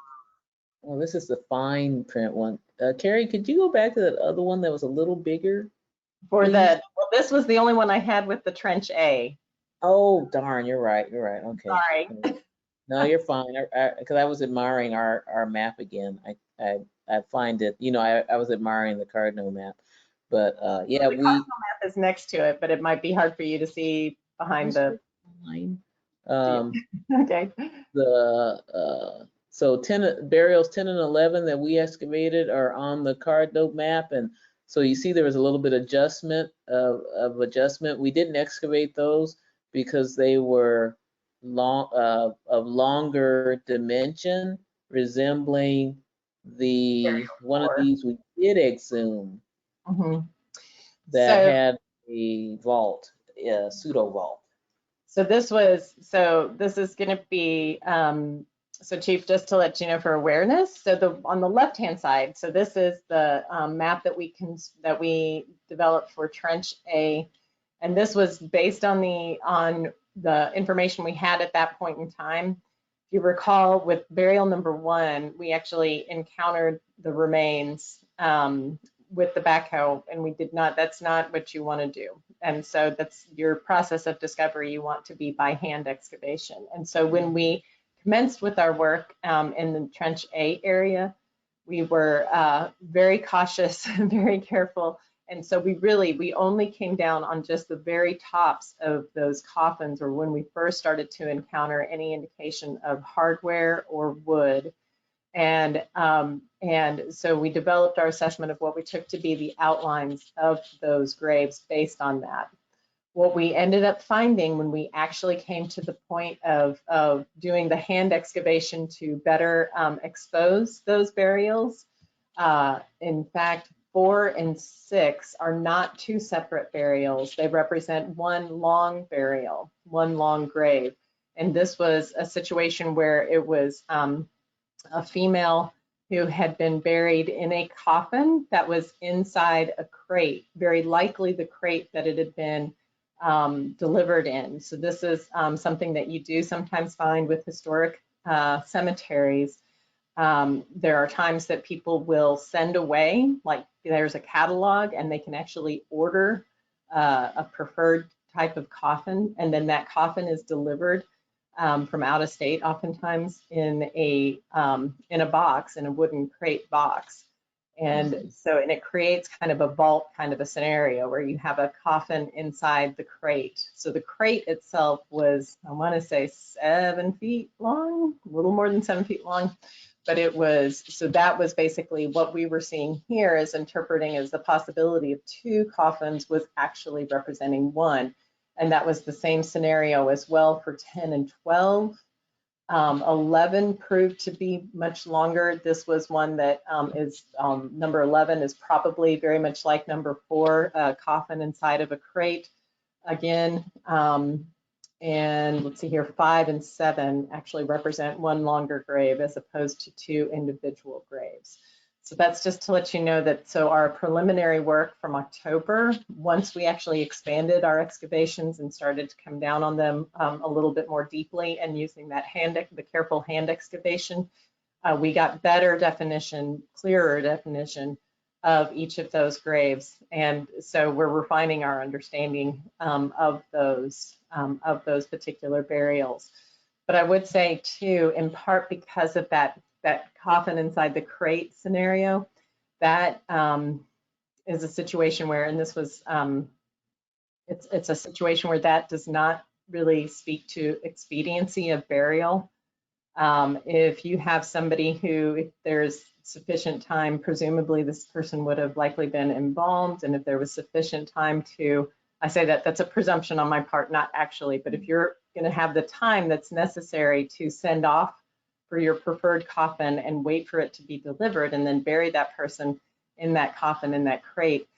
well, this is the fine print one. Carrie, could you go back to that other one that was a little bigger? For Please. well, this was the only one I had with the trench A. Oh, darn, you're right. Okay. Sorry. No, you're fine. Because I was admiring our map again. I find it, I was admiring the Cardinal map. But yeah, The Cardinal map is next to it, but it might be hard for you to see behind the line. Okay. So burials 10 and 11 that we excavated are on the card note map, and so you see there was a little bit of adjustment. We didn't excavate those because they were of longer dimension, resembling one of these we did exhume that had a vault, pseudo vault. So this is going to be, so Chief, just to let you know for awareness, so on the left-hand side, so this is the map that we developed for Trench A, and this was based on the information we had at that point in time. If you recall, with burial number 1, we actually encountered the remains with the backhoe, and we did not, that's not what you want to do. And so that's your process of discovery. You want to be by hand excavation. And so when we commenced with our work in the Trench A area, we were very cautious and very careful. And so we only came down on just the very tops of those coffins, or when we first started to encounter any indication of hardware or wood. And so we developed our assessment of what we took to be the outlines of those graves based on that. What we ended up finding when we actually came to the point of doing the hand excavation to better expose those burials, in fact, 4 and 6 are not 2 separate burials. They represent one long burial, one long grave. And this was a situation where it was a female who had been buried in a coffin that was inside a crate, very likely the crate that it had been delivered in. So this is something that you do sometimes find with historic cemeteries. There are times that people will send away, like there's a catalog, and they can actually order a preferred type of coffin, and then that coffin is delivered from out of state, oftentimes in a box, in a wooden crate box. And so, and it creates kind of a vault kind of a scenario where you have a coffin inside the crate. So the crate itself was, I want to say 7 feet long, a little more than 7 feet long. But it was, so that was basically what we were seeing here, is interpreting as the possibility of 2 coffins was actually representing 1. And that was the same scenario as well for 10 and 12. 11 proved to be much longer. This was one that is number 11 is probably very much like number 4, a coffin inside of a crate again. And let's see here, 5 and 7 actually represent 1 longer grave as opposed to 2 individual graves. So that's just to let you know that, so our preliminary work from October, once we actually expanded our excavations and started to come down on them a little bit more deeply and using that the careful hand excavation, we got better definition, clearer definition of each of those graves. And so we're refining our understanding of those particular burials. But I would say too, in part because of that coffin inside the crate scenario, that is a situation where, and this was, it's a situation where that does not really speak to expediency of burial. If you have somebody who, if there's sufficient time, presumably this person would have likely been embalmed, and if there was sufficient time to, I say that that's a presumption on my part, not actually, but if you're going to have the time that's necessary to send off for your preferred coffin and wait for it to be delivered and then bury that person in that coffin, in that crate,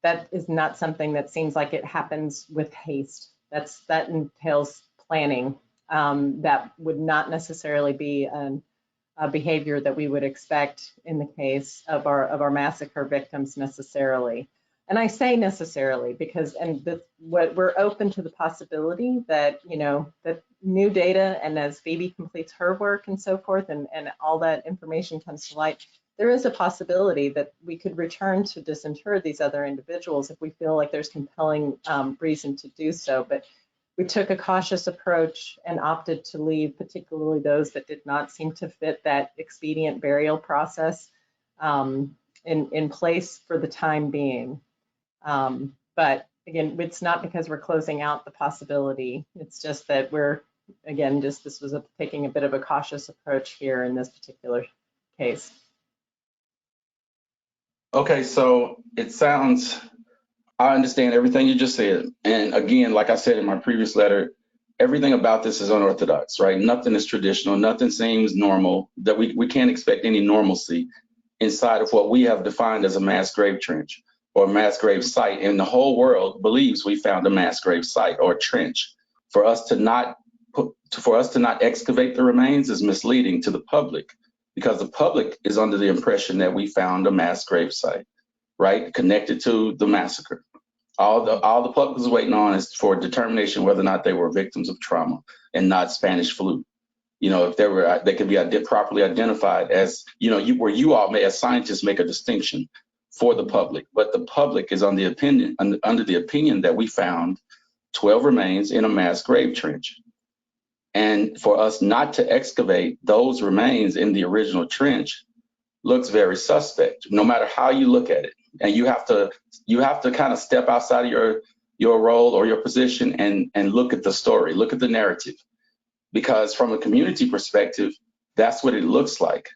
that is not something that seems like it happens with haste. That entails planning. That would not necessarily be a behavior that we would expect in the case of our massacre victims necessarily. And I say necessarily because, what we're open to the possibility that, that new data, and as Phoebe completes her work and so forth, and all that information comes to light, there is a possibility that we could return to disinter these other individuals if we feel like there's compelling reason to do so. But we took a cautious approach and opted to leave particularly those that did not seem to fit that expedient burial process in place for the time being. But again, it's not because we're closing out the possibility. It's just that we're, again, this was taking a bit of a cautious approach here in this particular case. Okay, so it sounds, I understand everything you just said. And again, like I said in my previous letter, everything about this is unorthodox, right? Nothing is traditional, nothing seems normal, that we can't expect any normalcy inside of what we have defined as a mass grave trench or a mass grave site. And the whole world believes we found a mass grave site or trench. For us to not excavate the remains is misleading to the public, because the public is under the impression that we found a mass grave site, right, connected to the massacre. All the public is waiting on is for determination whether or not they were victims of trauma and not Spanish flu. If they could be properly identified as, where you all may, as scientists, make a distinction for the public. But the public is under the opinion that we found 12 remains in a mass grave trench. And for us not to excavate those remains in the original trench looks very suspect, no matter how you look at it. And you have to kind of step outside of your role or your position and look at the story, look at the narrative. Because from a community perspective, that's what it looks like.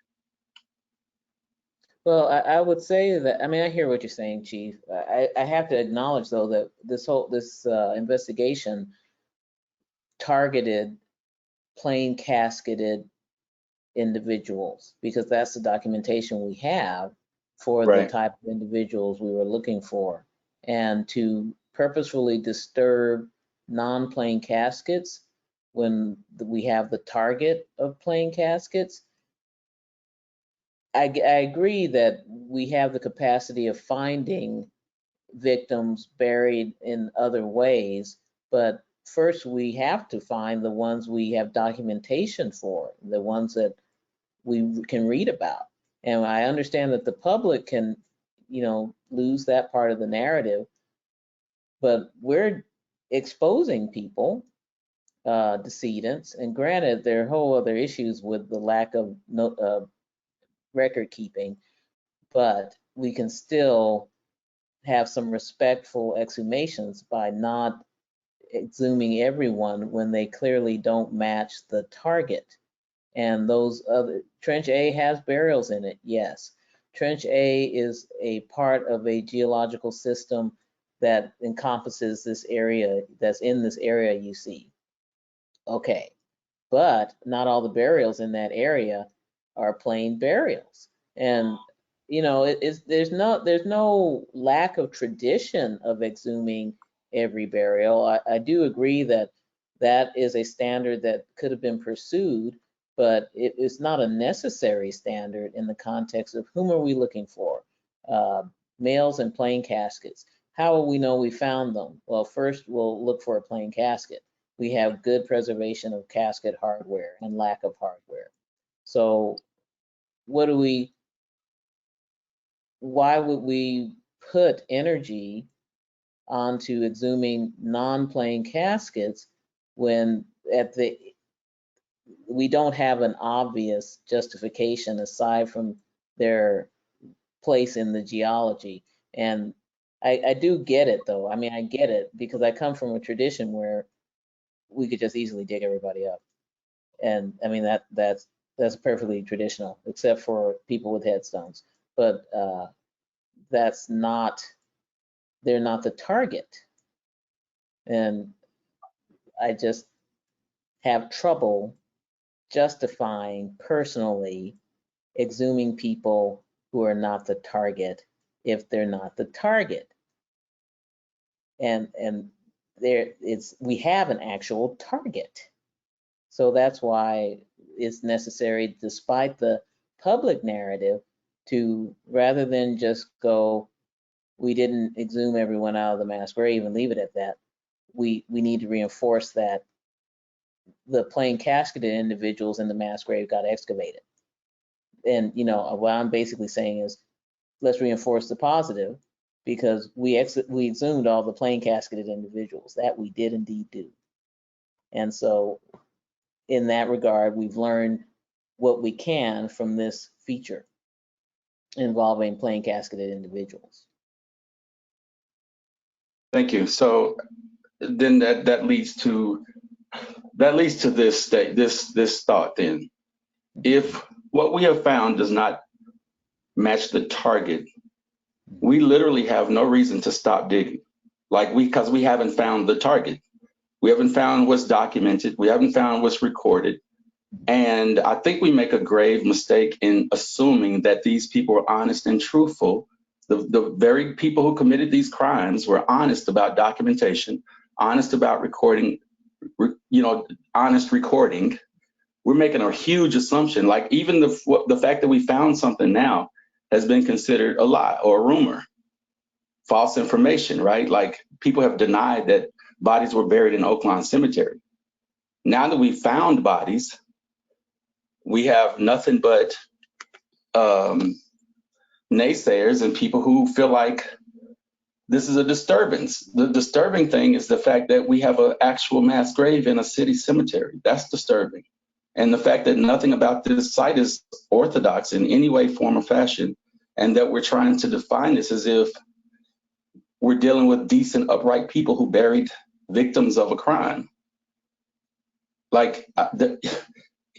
Well, I would say that, I hear what you're saying, Chief. I have to acknowledge, though, that this investigation targeted plain casketed individuals, because that's the documentation we have for the type of individuals we were looking for. And to purposefully disturb non-plain caskets when we have the target of plain caskets, I agree that we have the capacity of finding victims buried in other ways, but first we have to find the ones we have documentation for, the ones that we can read about. And I understand that the public can, lose that part of the narrative, but we're exposing people, decedents, and granted, there are whole other issues with the lack of record keeping, but we can still have some respectful exhumations by not exhuming everyone when they clearly don't match the target. And those other, Trench A has burials in it, yes. Trench A is a part of a geological system that encompasses this area, that's in this area you see. Okay, but not all the burials in that area are plain burials. And there's no lack of tradition of exhuming every burial. I do agree that that is a standard that could have been pursued, but it is not a necessary standard in the context of whom are we looking for? Males in plain caskets. How will we know we found them? Well, first we'll look for a plain casket. We have good preservation of casket hardware and lack of hardware. So why would we put energy onto exhuming non-plain caskets when we don't have an obvious justification aside from their place in the geology? And I do get it, though. I get it because I come from a tradition where we could just easily dig everybody up. And that's perfectly traditional, except for people with headstones. But they're not the target. And I just have trouble justifying personally exhuming people who are not the target if they're not the target. And we have an actual target. So that's why it's necessary, despite the public narrative, to rather than just go, we didn't exhume everyone out of the mass grave and leave it at that. We need to reinforce that the plain casketed individuals in the mass grave got excavated. And, you know, what I'm basically saying is, let's reinforce the positive, because we exhumed all the plain casketed individuals. That we did indeed do. And so in that regard, we've learned what we can from this feature involving plain casketed individuals. Thank you. So then that leads to this thought then. If what we have found does not match the target, we literally have no reason to stop digging. Because we haven't found the target. We haven't found what's documented. We haven't found what's recorded. And I think we make a grave mistake in assuming that these people are honest and truthful. The very people who committed these crimes were honest about documentation, honest about recording, honest recording. We're making a huge assumption. Like even the fact that we found something now has been considered a lie or a rumor, false information, right? Like people have denied that bodies were buried in Oaklawn Cemetery. Now that we found bodies, we have nothing but naysayers and people who feel like this is a disturbance. The disturbing thing is the fact that we have an actual mass grave in a city cemetery. That's disturbing. And the fact that nothing about this site is orthodox in any way, form, or fashion, and that we're trying to define this as if we're dealing with decent, upright people who buried victims of a crime. Like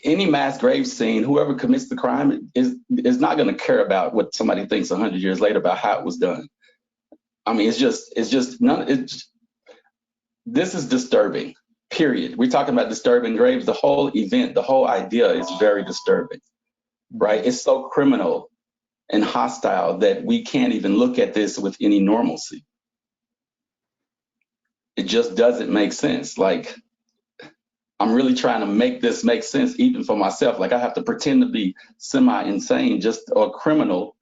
any mass grave scene, whoever commits the crime is not going to care about what somebody thinks 100 years later about how it was done. I mean, this is disturbing, period. We're talking about disturbing graves. The whole event, the whole idea is very disturbing, right? It's so criminal and hostile that we can't even look at this with any normalcy. It just doesn't make sense. Like, I'm really trying to make this make sense even for myself. Like I have to pretend to be semi-insane or criminal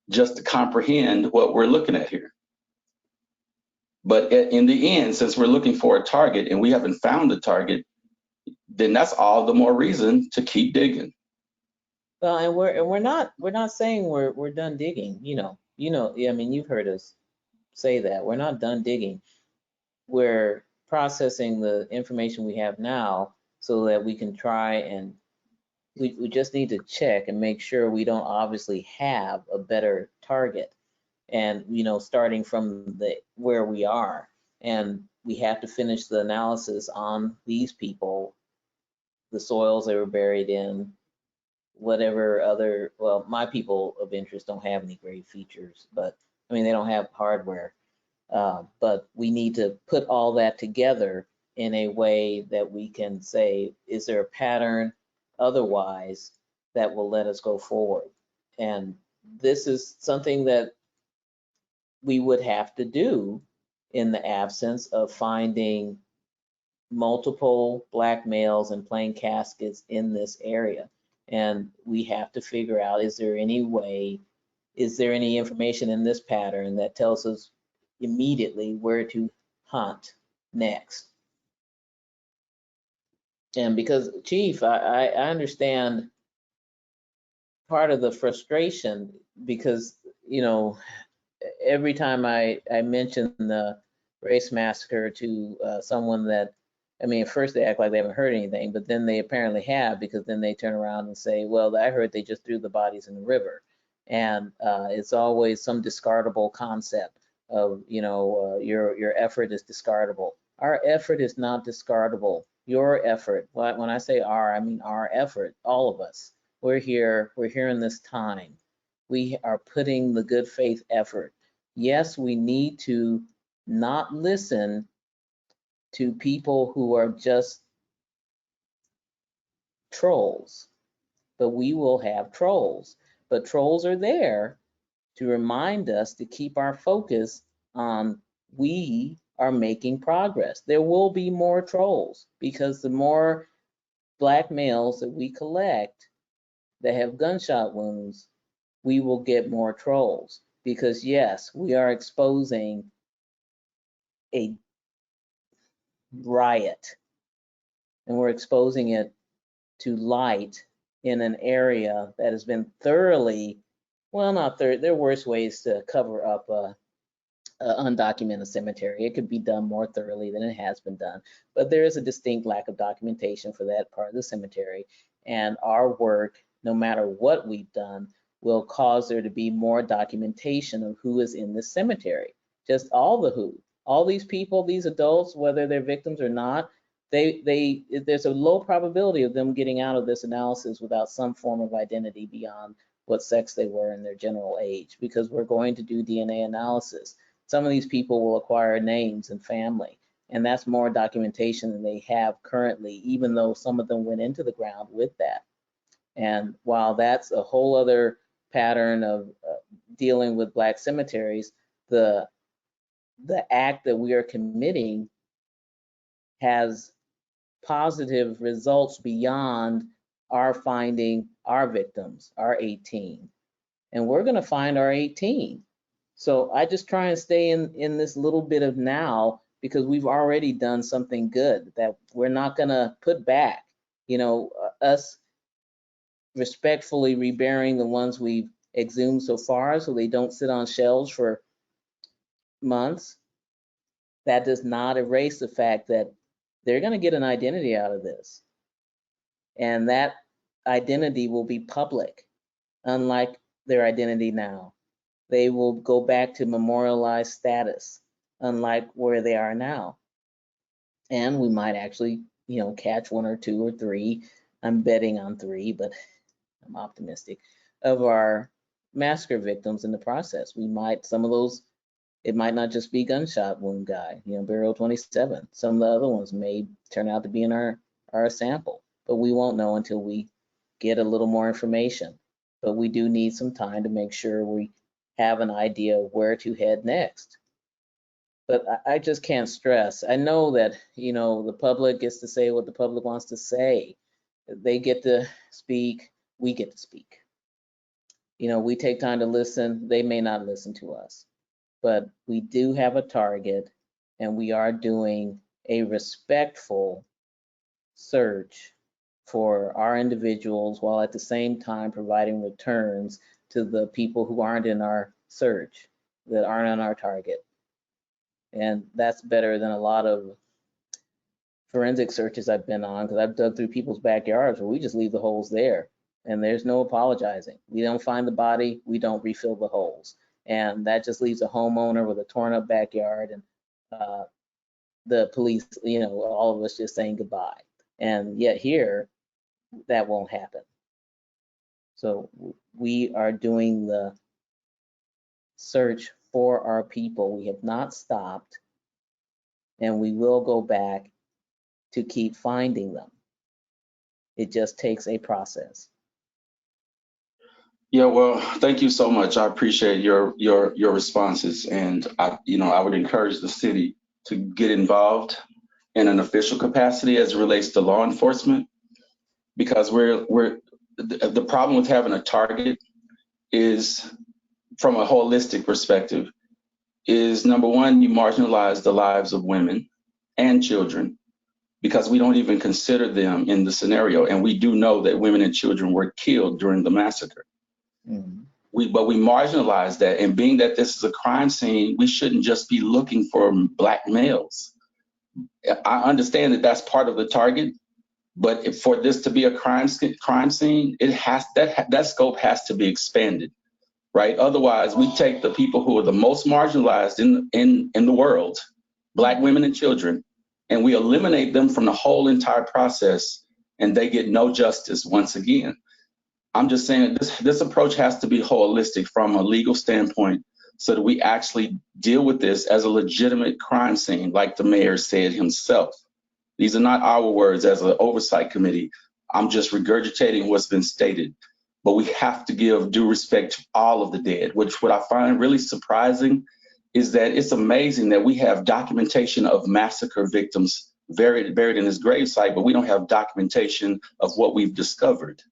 just to comprehend what we're looking at here. But in the end, since we're looking for a target and we haven't found the target, then that's all the more reason to keep digging. Well, and we're not saying we're done digging. I mean, you've heard us say that we're not done digging. We're processing the information we have now so that we can try and we just need to check and make sure we don't obviously have a better target. And starting from where we are, and we have to finish the analysis on these people, the soils they were buried in, whatever other, well, my people of interest don't have any grave features, but I mean, they don't have hardware. But we need to put all that together in a way that we can say, is there a pattern otherwise that will let us go forward? And this is something that we would have to do in the absence of finding multiple Black males in plain caskets in this area. And we have to figure out, is there any information in this pattern that tells us immediately where to hunt next? And because, Chief, I understand part of the frustration, because every time I mention the race massacre to someone that, I mean, at first they act like they haven't heard anything, but then they apparently have, because then they turn around and say, well, I heard they just threw the bodies in the river. And it's always some discardable concept of, your effort is discardable. Our effort is not discardable. Your effort, when I say our, I mean our effort, all of us. We're here in this time. We are putting the good faith effort. Yes, we need to not listen to people who are just trolls, but we will have trolls. But trolls are there to remind us to keep our focus on we are making progress. There will be more trolls, because the more Black males that we collect that have gunshot wounds, we will get more trolls. because yes, we are exposing a riot, and we're exposing it to light in an area that has been thoroughly, well, not thoroughly, there are worse ways to cover up a undocumented cemetery. It could be done more thoroughly than it has been done, but there is a distinct lack of documentation for that part of the cemetery. And our work, no matter what we've done, will cause there to be more documentation of who is in the cemetery. Just all these people, these adults, whether they're victims or not, there's a low probability of them getting out of this analysis without some form of identity beyond what sex they were and their general age, because we're going to do DNA analysis. Some of these people will acquire names and family, and that's more documentation than they have currently, even though some of them went into the ground with that. And while that's a whole other pattern of dealing with Black cemeteries, the act that we are committing has positive results beyond our finding our victims, our 18. And we're going to find our 18. So I just try and stay in this little bit of now, because we've already done something good that we're not going to put back. You know, us respectfully reburying the ones we've exhumed so far so they don't sit on shelves for months. That does not erase the fact that they're going to get an identity out of this. And that identity will be public, unlike their identity now. They will go back to memorialized status, unlike where they are now. And we might actually, you know, catch 1 or 2 or 3. I'm betting on 3, but I'm optimistic, of our massacre victims in the process. We might, some of those, it might not just be gunshot wound guy, you know, burial 27. Some of the other ones may turn out to be in our sample, but we won't know until we get a little more information. But we do need some time to make sure we have an idea of where to head next. But I just can't stress. I know that, you know, the public gets to say what the public wants to say. They get to speak, we get to speak. You know, we take time to listen, they may not listen to us. But we do have a target, and we are doing a respectful search for our individuals, while at the same time providing returns to the people who aren't in our search, that aren't on our target. And that's better than a lot of forensic searches I've been on, because I've dug through people's backyards where we just leave the holes there and there's no apologizing. We don't find the body, we don't refill the holes. And that just leaves a homeowner with a torn up backyard, and the police, you know, all of us just saying goodbye. And yet here, that won't happen. So we are doing the search for our people. We have not stopped, and we will go back to keep finding them. It just takes a process. Yeah, well, thank you so much. I appreciate your responses, and I would encourage the city to get involved in an official capacity as it relates to law enforcement, because the problem with having a target is, from a holistic perspective, is number one, you marginalize the lives of women and children, because we don't even consider them in the scenario, and we do know that women and children were killed during the massacre. Mm-hmm. But we marginalize that, and being that this is a crime scene, we shouldn't just be looking for Black males. I understand that that's part of the target, but for this to be a crime scene, it has that scope has to be expanded, right? Otherwise, we take the people who are the most marginalized in the world, Black women and children, and we eliminate them from the whole entire process, and they get no justice once again. I'm just saying this approach has to be holistic from a legal standpoint, so that we actually deal with this as a legitimate crime scene, like the mayor said himself. These are not our words as an oversight committee. I'm just regurgitating what's been stated. But we have to give due respect to all of the dead, which what I find really surprising is that it's amazing that we have documentation of massacre victims buried in this gravesite, but we don't have documentation of what we've discovered.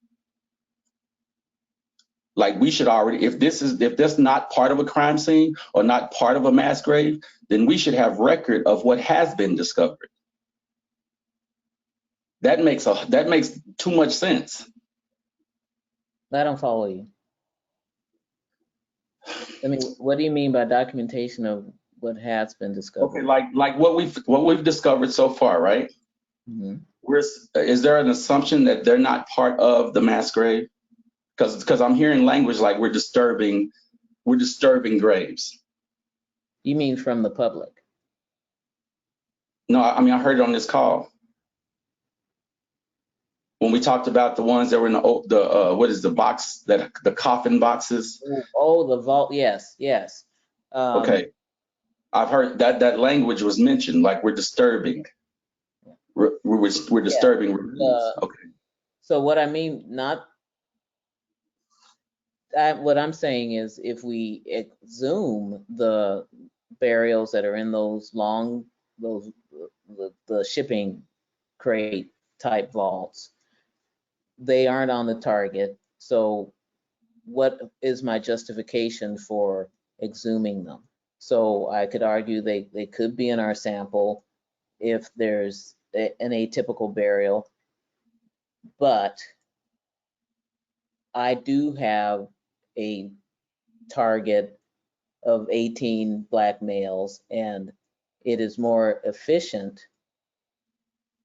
Like we should already, if that's not part of a crime scene or not part of a mass grave, then we should have record of what has been discovered. That makes too much sense. I don't follow you. I mean, what do you mean by documentation of what has been discovered? Okay, like what we've discovered so far, right? Mhm. Is there an assumption that they're not part of the mass grave? Because I'm hearing language like we're disturbing graves. You mean from the public? No, I mean I heard it on this call when we talked about the ones that were in the what is the box, that the coffin boxes. Oh, the vault. Yes, yes. Okay, I've heard that language was mentioned, like we're disturbing. We're disturbing. Okay. So what I mean, what I'm saying is, if we exhume the burials that are in those the shipping crate type vaults, they aren't on the target. So what is my justification for exhuming them? So I could argue they could be in our sample if there's an atypical burial, but I do have a target of 18 black males, and it is more efficient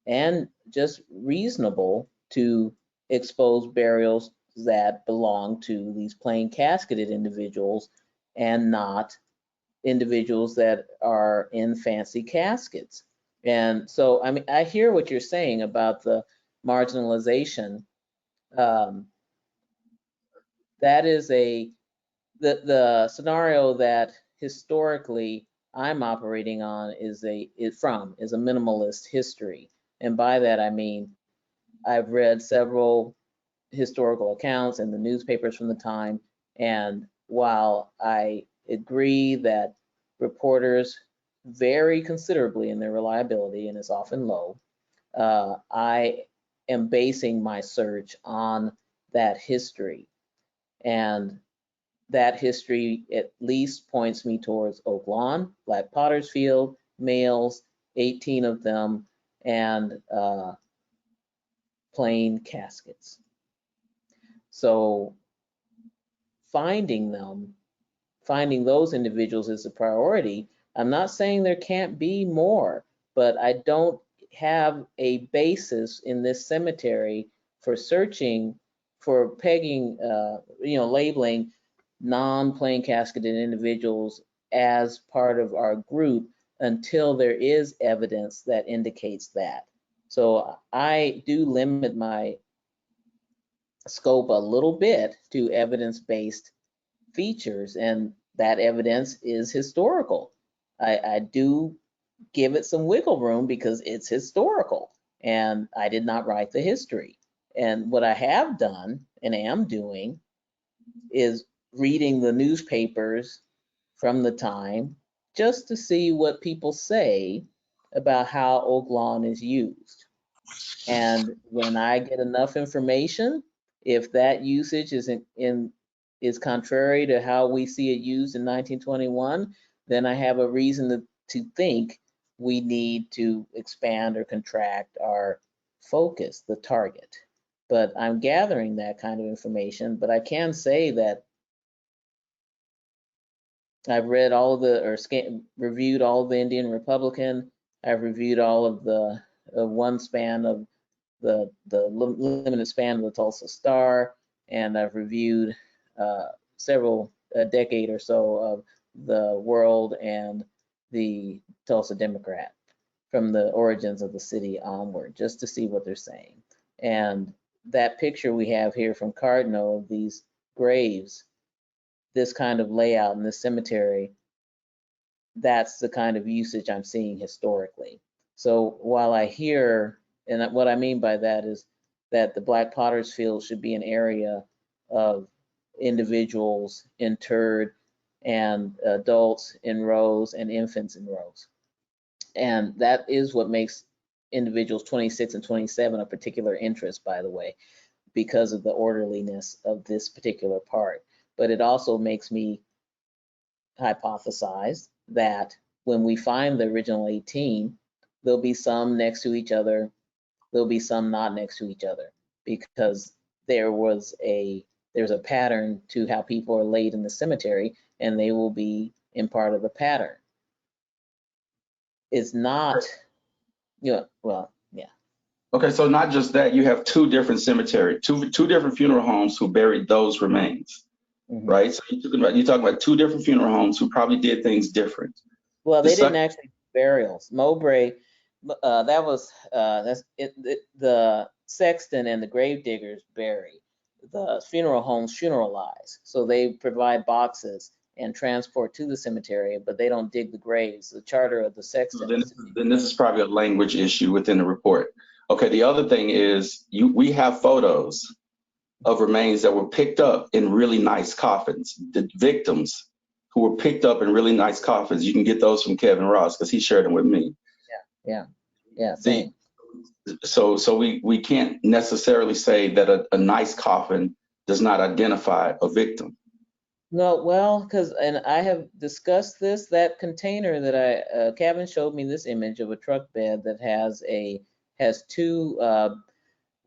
and just reasonable to expose burials that belong to these plain casketed individuals and not individuals that are in fancy caskets. And so, I mean, I hear what you're saying about the marginalization. That is the scenario that historically I'm operating on is a minimalist history. And by that, I mean, I've read several historical accounts in the newspapers from the time. And while I agree that reporters vary considerably in their reliability and is often low, I am basing my search on that history. And that history at least points me towards Oaklawn, Black Potter's Field, males, 18 of them, and plain caskets. So finding those individuals is a priority. I'm not saying there can't be more, but I don't have a basis in this cemetery for searching, for pegging, labeling non-plain casketed individuals as part of our group until there is evidence that indicates that. So I do limit my scope a little bit to evidence-based features, and that evidence is historical. I do give it some wiggle room because it's historical, and I did not write the history. And what I have done and am doing is reading the newspapers from the time just to see what people say about how Oaklawn is used. And when I get enough information, if that usage is contrary to how we see it used in 1921, then I have a reason to think we need to expand or contract our focus, the target. But I'm gathering that kind of information, but I can say that I've read reviewed all of the Indian Republican. I've reviewed all of the one span of the limited span of the Tulsa Star, and I've reviewed a decade or so of the World and the Tulsa Democrat from the origins of the city onward, just to see what they're saying. And that picture we have here from Cardinal of these graves, this kind of layout in this cemetery, that's the kind of usage I'm seeing historically. So while I hear, and what I mean by that is that the Black Potter's Field should be an area of individuals interred and adults in rows and infants in rows. And that is what makes individuals 26 and 27 a particular interest, by the way, because of the orderliness of this particular part. but it also makes me hypothesize that when we find the original 18, there'll be some next to each other, there'll be some not next to each other, because there's a pattern to how people are laid in the cemetery, and they will be in part of the pattern. It's not, well, yeah. Okay, so not just that, you have two different cemeteries, two different funeral homes who buried those remains, right? So you're talking about two different funeral homes who probably did things different. Well, they didn't actually burials. Mowbray, that's it. The sexton and the grave diggers bury. The funeral homes funeralize, so they provide boxes and transport to the cemetery, but they don't dig the graves. The charter of the sexton. Then this is probably a language issue within the report. Okay, the other thing is we have photos of remains that were picked up in really nice coffins. The victims who were picked up in really nice coffins, you can get those from Kevin Ross because he shared them with me. Yeah. So we can't necessarily say that a nice coffin does not identify a victim. No, well, and I have discussed this, that container that Kevin showed me this image of a truck bed that has two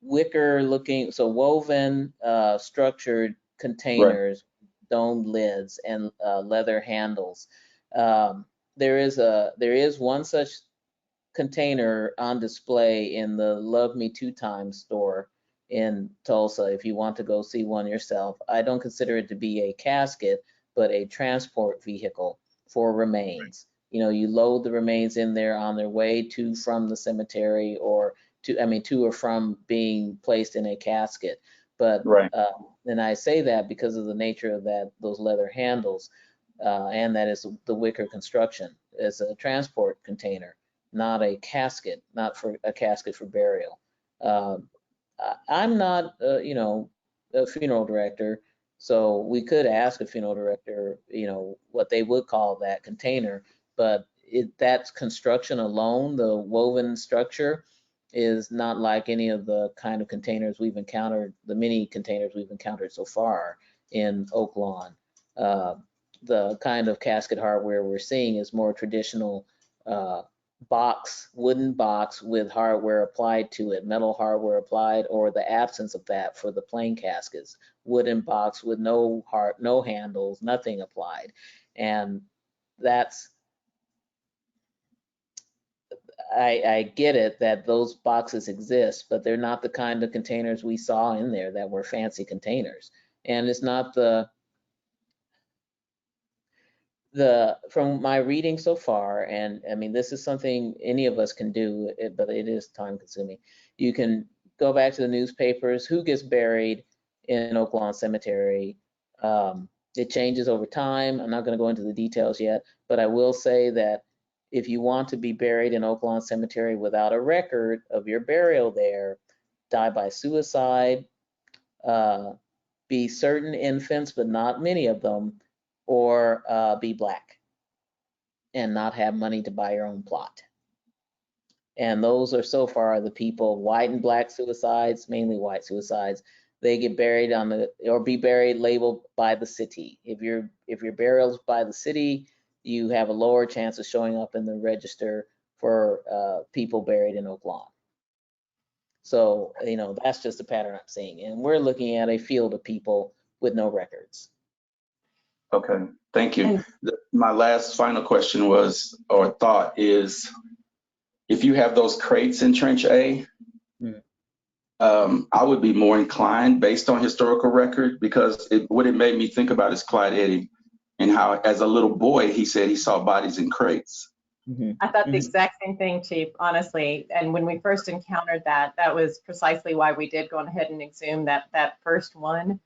wicker looking, so woven structured containers, right, domed lids and leather handles. There is one such container on display in the Love Me Two Times store in Tulsa if you want to go see one yourself. I don't consider it to be a casket, but a transport vehicle for remains. You load the remains in there on their way to from the cemetery, or to or from being placed in a casket. But right. And I say that because of the nature of those leather handles, and that is the wicker construction. It's a transport container, not a casket, not for a casket for burial. I'm not, a funeral director, so we could ask a funeral director, what they would call that container, but that construction alone, the woven structure, is not like any of the kind of containers we've encountered, the many containers we've encountered so far in Oaklawn. The kind of casket hardware we're seeing is more traditional wooden box with hardware applied to it, metal hardware applied, or the absence of that for the plain caskets. Wooden box with no handles, nothing applied. And I get it that those boxes exist, but they're not the kind of containers we saw in there that were fancy containers. And it's not from my reading so far, and I mean, this is something any of us can do, but it is time consuming. You can go back to the newspapers, who gets buried in Oaklawn Cemetery. It changes over time. I'm not going to go into the details yet, but I will say that if you want to be buried in Oaklawn Cemetery without a record of your burial there, die by suicide, be certain infants, but not many of them, or be Black and not have money to buy your own plot. And those are so far the people, white and Black suicides, mainly white suicides, they get buried or be buried labeled by the city. If your burial's by the city, you have a lower chance of showing up in the register for people buried in Oaklawn. So, that's just a pattern I'm seeing. And we're looking at a field of people with no records. Okay, thank you. My last final question or thought is, if you have those crates in Trench A, I would be more inclined, based on historical record, because what it made me think about is Clyde Eddy, and how, as a little boy, he said he saw bodies in crates. I thought the exact same thing, Chief, honestly. And when we first encountered that was precisely why we did go ahead and exhume that first one.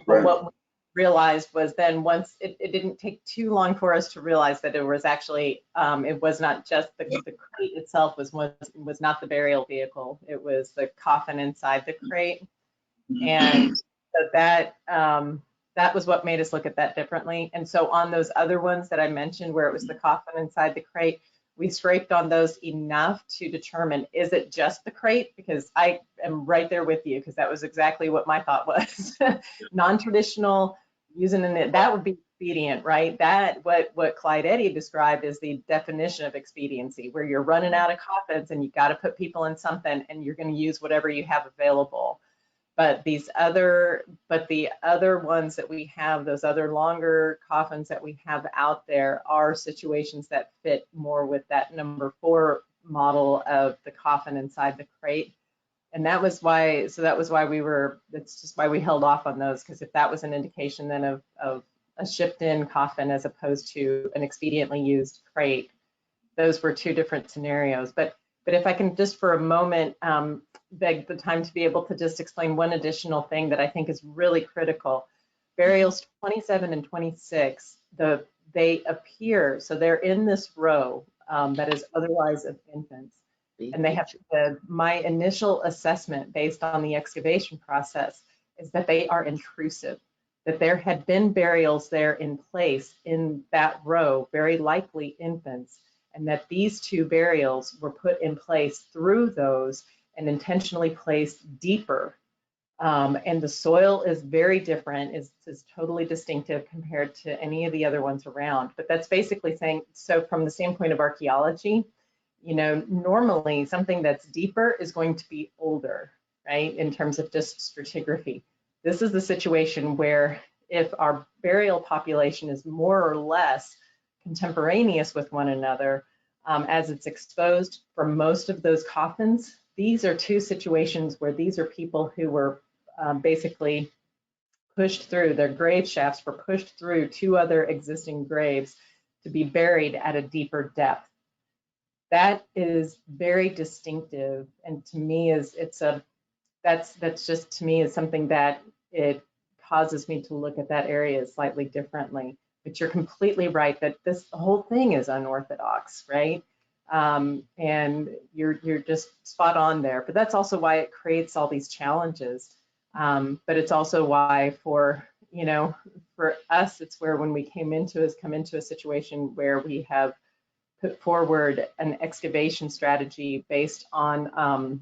Right. What we realized was then, once it didn't take too long for us to realize that it was actually, it was not just the crate itself was not the burial vehicle. It was the coffin inside the crate. And so that was what made us look at that differently. And so on those other ones that I mentioned, where it was the coffin inside the crate, we scraped on those enough to determine, is it just the crate? Because I am right there with you, because that was exactly what my thought was. Non-traditional using that would be expedient, right? That what Clyde Eddy described is the definition of expediency, where you're running out of coffins and you got to put people in something, and you're going to use whatever you have available. But the other ones that we have, those other longer coffins that we have out there, are situations that fit more with that number 4 model of the coffin inside the crate. And that was why, that's just why we held off on those, because if that was an indication then of a shipped in coffin as opposed to an expediently used crate, those were 2 different scenarios. But if I can just for a moment beg the time to be able to just explain one additional thing that I think is really critical. Burials 27 and 26, they appear, so they're in this row that is otherwise of infants. And they have my initial assessment based on the excavation process is that they are intrusive, that there had been burials there in place in that row, very likely infants, and that these 2 burials were put in place through those and intentionally placed deeper. And the soil is very different, is totally distinctive compared to any of the other ones around. But that's basically saying, so from the standpoint of archaeology, you know, normally something that's deeper is going to be older, right, in terms of just stratigraphy. This is the situation where if our burial population is more or less contemporaneous with one another, as it's exposed for most of those coffins, these are 2 situations where these are people who were basically pushed through, their grave shafts were pushed through 2 other existing graves to be buried at a deeper depth. That is very distinctive, and to me that's just to me is something that it causes me to look at that area slightly differently. But you're completely right that this whole thing is unorthodox, right? And you're just spot on there. But that's also why it creates all these challenges. But it's also why for us, it's where when we come into a situation where we have put forward an excavation strategy based on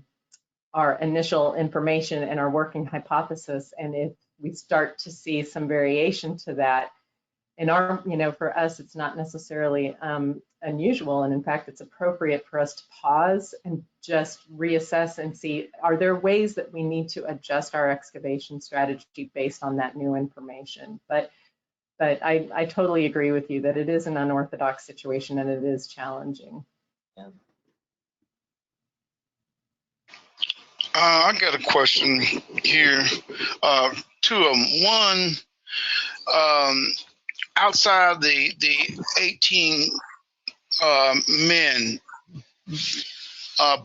our initial information and our working hypothesis. And if we start to see some variation to that, in our, for us, it's not necessarily unusual. And in fact, it's appropriate for us to pause and just reassess and see, are there ways that we need to adjust our excavation strategy based on that new information? But I totally agree with you that it is an unorthodox situation and it is challenging. Yeah. I got a question here. 2 of them. One, outside the 18 men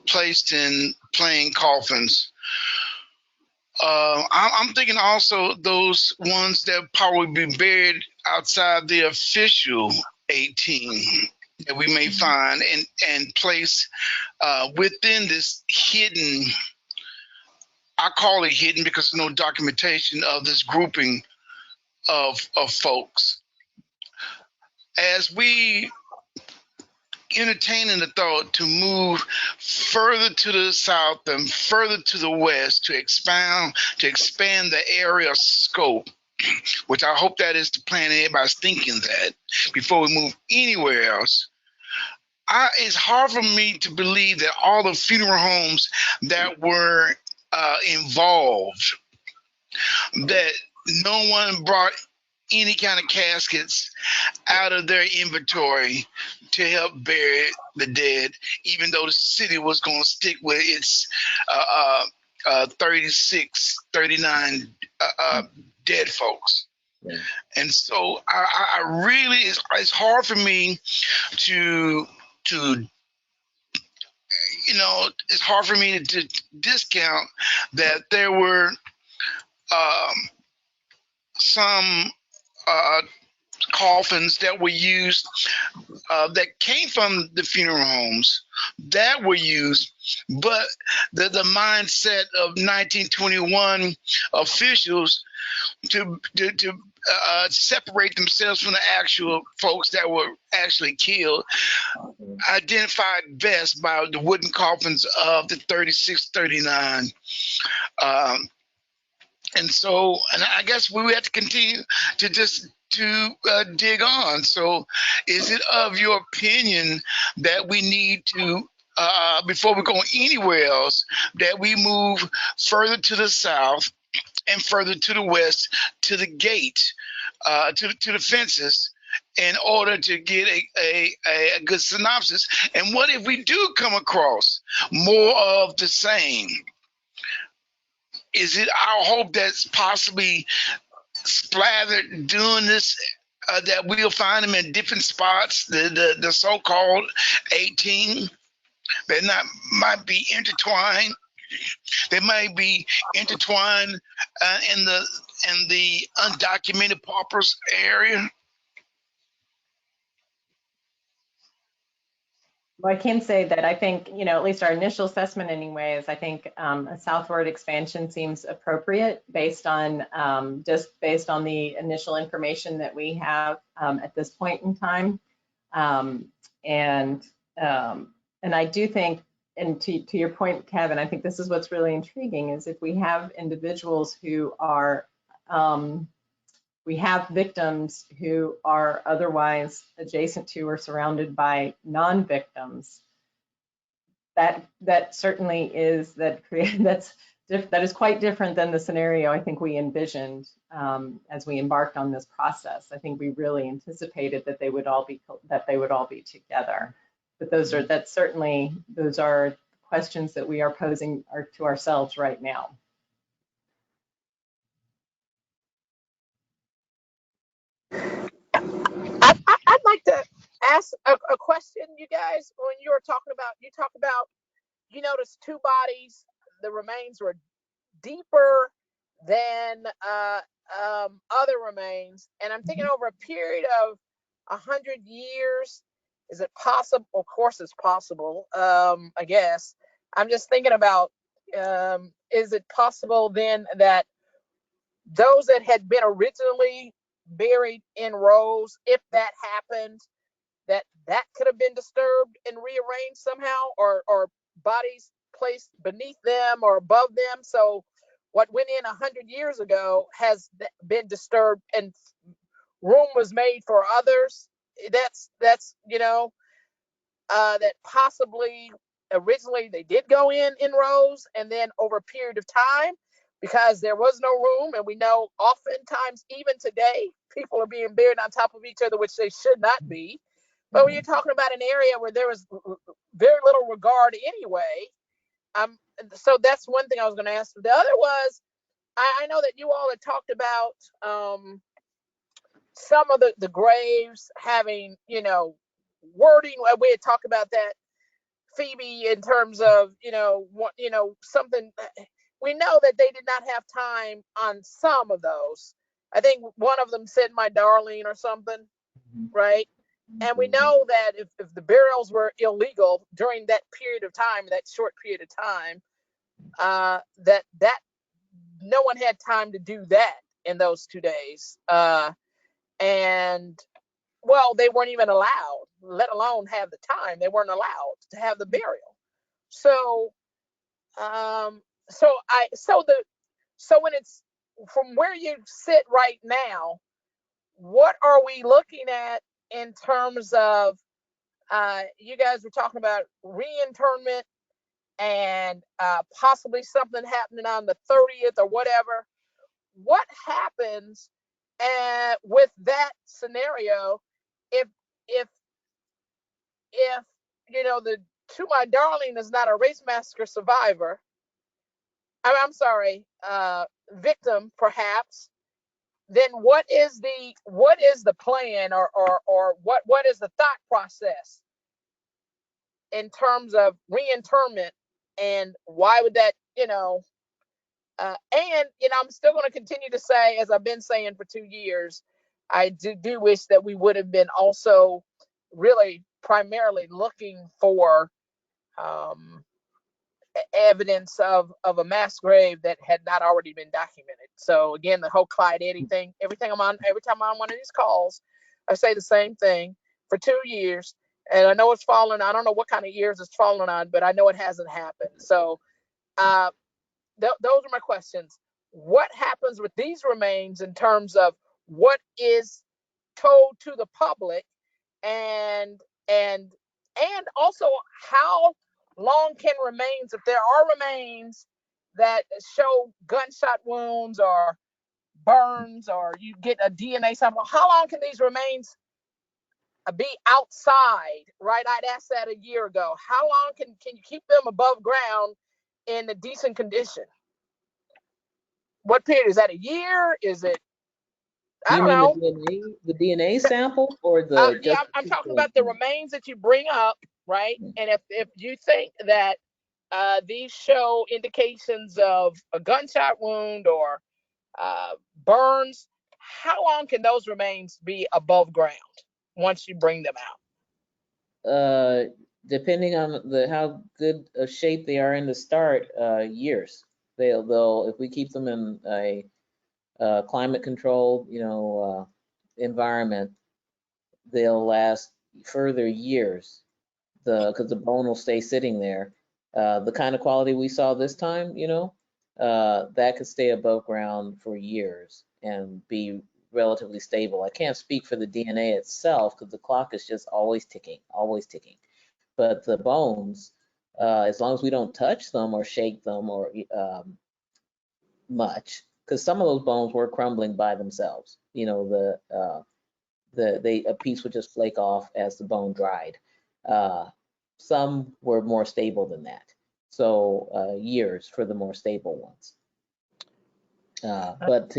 placed in plain coffins, I'm thinking also those ones that probably be buried outside the official 18 that we may find and place within this hidden, I call it hidden because there's no documentation of this grouping of folks. As we entertaining the thought to move further to the south and further to the west to expand the area scope, which I hope that is the plan. Everybody's thinking that before we move anywhere else. It's hard for me to believe that all the funeral homes that were involved, that no one brought any kind of caskets out of their inventory to help bury the dead, even though the city was going to stick with its 36, 39 dead folks. Yeah. And so I really, it's hard for me to it's hard for me to discount that there were some coffins that were used that came from the funeral homes that were used, but the mindset of 1921 officials to separate themselves from the actual folks that were actually killed, identified best by the wooden coffins of the 36, 39 And so, and I guess we have to continue to just to dig on. So, is it of your opinion that we need to, before we go anywhere else, that we move further to the south and further to the west to the gate, to the fences, in order to get a good synopsis? And what if we do come across more of the same? Is it our hope that's possibly splattered doing this, that we'll find them in different spots, the so-called 18, that might be intertwined? They might be intertwined in the undocumented paupers area. Well, I can say that I think, at least our initial assessment anyway, is I think a southward expansion seems appropriate based on based on the initial information that we have at this point in time. And I do think, and to your point, Kevin, I think this is what's really intriguing, is if we have individuals who are, we have victims who are otherwise adjacent to or surrounded by non-victims, that certainly is, that is quite different than the scenario I think we envisioned as we embarked on this process. I think we really anticipated that they would all be together. But those are questions that we are posing to ourselves right now. I'd like to ask a question, you guys. When you were talking about, you noticed two bodies, the remains were deeper than other remains, and I'm thinking over a period of 100 years, is it possible? Of course it's possible, I guess. I'm just thinking about, is it possible then that those that had been originally buried in rows, if that happened, that could have been disturbed and rearranged somehow, or bodies placed beneath them or above them? So what went in 100 years ago has been disturbed and room was made for others. That's that possibly originally they did go in rows, and then over a period of time, because there was no room, and we know oftentimes even today people are being buried on top of each other, which they should not be. But when you're talking about an area where there was very little regard anyway, so that's one thing I was going to ask. The other was, I know that you all had talked about some of the graves having, wording. We had talked about that, Phoebe, in terms of, something. We know that they did not have time on some of those. I think one of them said "my darling" or something, right? And we know that if the burials were illegal during that period of time, that short period of time, that no one had time to do that in those 2 days. And well, they weren't even allowed, let alone have the time. They weren't allowed to have the burial. So, so when it's from where you sit right now, what are we looking at in terms of, you guys were talking about reinterment and possibly something happening on the 30th or whatever. What happens with that scenario if the "To My Darling" is not a race massacre survivor? I'm sorry, victim perhaps. Then what is the plan, or what is the thought process in terms of reinterment, and why would that, and I'm still going to continue to say, as I've been saying for 2 years, I do wish that we would have been also really primarily looking for evidence of a mass grave that had not already been documented. So again, the whole Clyde Eddy thing, every time I'm on one of these calls, I say the same thing for 2 years. And I know it's fallen. I don't know what kind of years it's fallen on, but I know it hasn't happened. So those are my questions. what happens with these remains in terms of what is told to the public, and and also how long can remains, if there are remains that show gunshot wounds or burns, or you get a DNA sample, how long can these remains be outside, right? I'd asked that a year ago. How long can you keep them above ground in a decent condition? What period? Is that a year? Is it, I You don't mean know. the DNA sample or Yeah, I'm talking about the remains that you bring up, right? And if you think that these show indications of a gunshot wound or burns, how long can those remains be above ground once you bring them out? Depending on how good a shape they are in the start, years. They'll if we keep them in a climate controlled, environment, they'll last further years. Because the bone will stay sitting there. The kind of quality we saw this time, that could stay above ground for years and be relatively stable. I can't speak for the DNA itself because the clock is just always ticking, always ticking. But the bones, as long as we don't touch them or shake them or much, because some of those bones were crumbling by themselves. A piece would just flake off as the bone dried. Some were more stable than that. So years for the more stable ones. But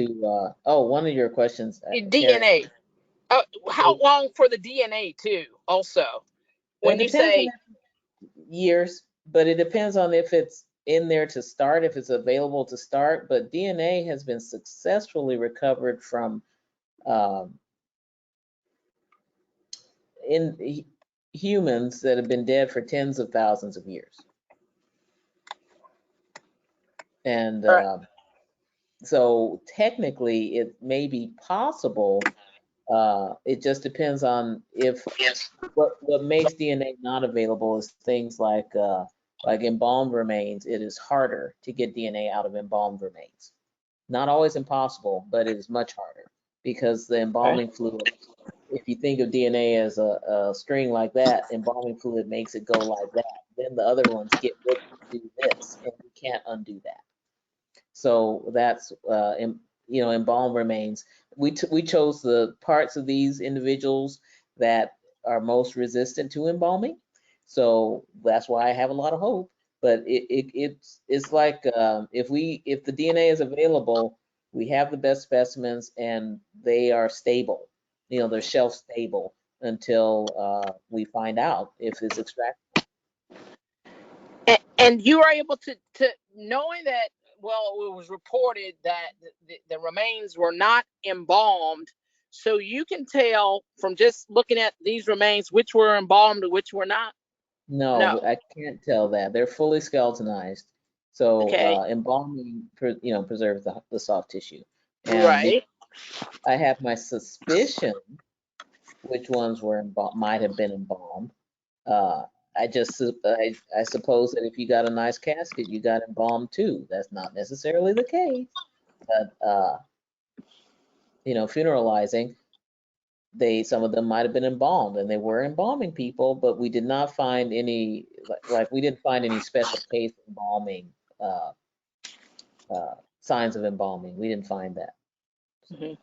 one of your questions, DNA. How long for the DNA too? Also, when you say years, but it depends on if it's in there to start, if it's available to start. But DNA has been successfully recovered from in humans that have been dead for tens of thousands of years. And so technically it may be possible. It just depends on what makes DNA not available is things like embalmed remains. It is harder to get DNA out of embalmed remains. Not always impossible, but it is much harder because the embalming fluid, if you think of DNA as a string like that, embalming fluid makes it go like that. Then the other ones get ready to do this, and we can't undo that. So that's embalmed remains. We chose the parts of these individuals that are most resistant to embalming. So that's why I have a lot of hope. But it's like if the DNA is available, we have the best specimens and they are stable. They're shelf stable until we find out if it's extractable. And you are able to knowing that, well, it was reported that the remains were not embalmed, so you can tell from just looking at these remains which were embalmed and which were not. No, I can't tell that. They're fully skeletonized. So embalming, preserves the soft tissue. And right. I have my suspicion which ones might have been embalmed. I suppose that if you got a nice casket, you got embalmed too. That's not necessarily the case, but funeralizing, some of them might have been embalmed, and they were embalming people, but we did not find any we didn't find any special case embalming signs of embalming. We didn't find that. Mm-hmm.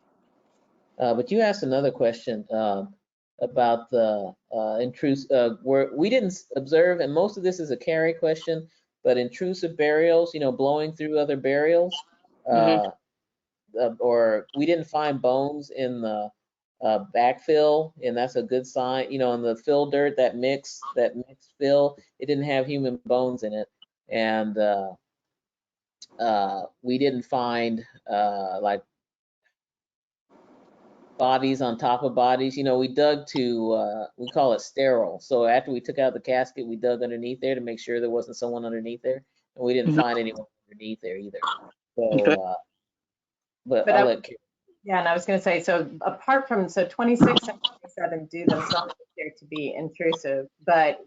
But you asked another question about the intrusive, where we didn't observe, and most of this is a Carrie question, but intrusive burials, blowing through other burials, or we didn't find bones in the backfill, and that's a good sign. In the fill dirt, that mixed fill, it didn't have human bones in it, and we didn't find bodies on top of bodies. We dug to, we call it sterile. So after we took out the casket, we dug underneath there to make sure there wasn't someone underneath there. And we didn't find anyone underneath there either. So, but I'll let Karen. Yeah, and I was going to say, so apart from, so 26 and 27 do themselves appear to be intrusive, but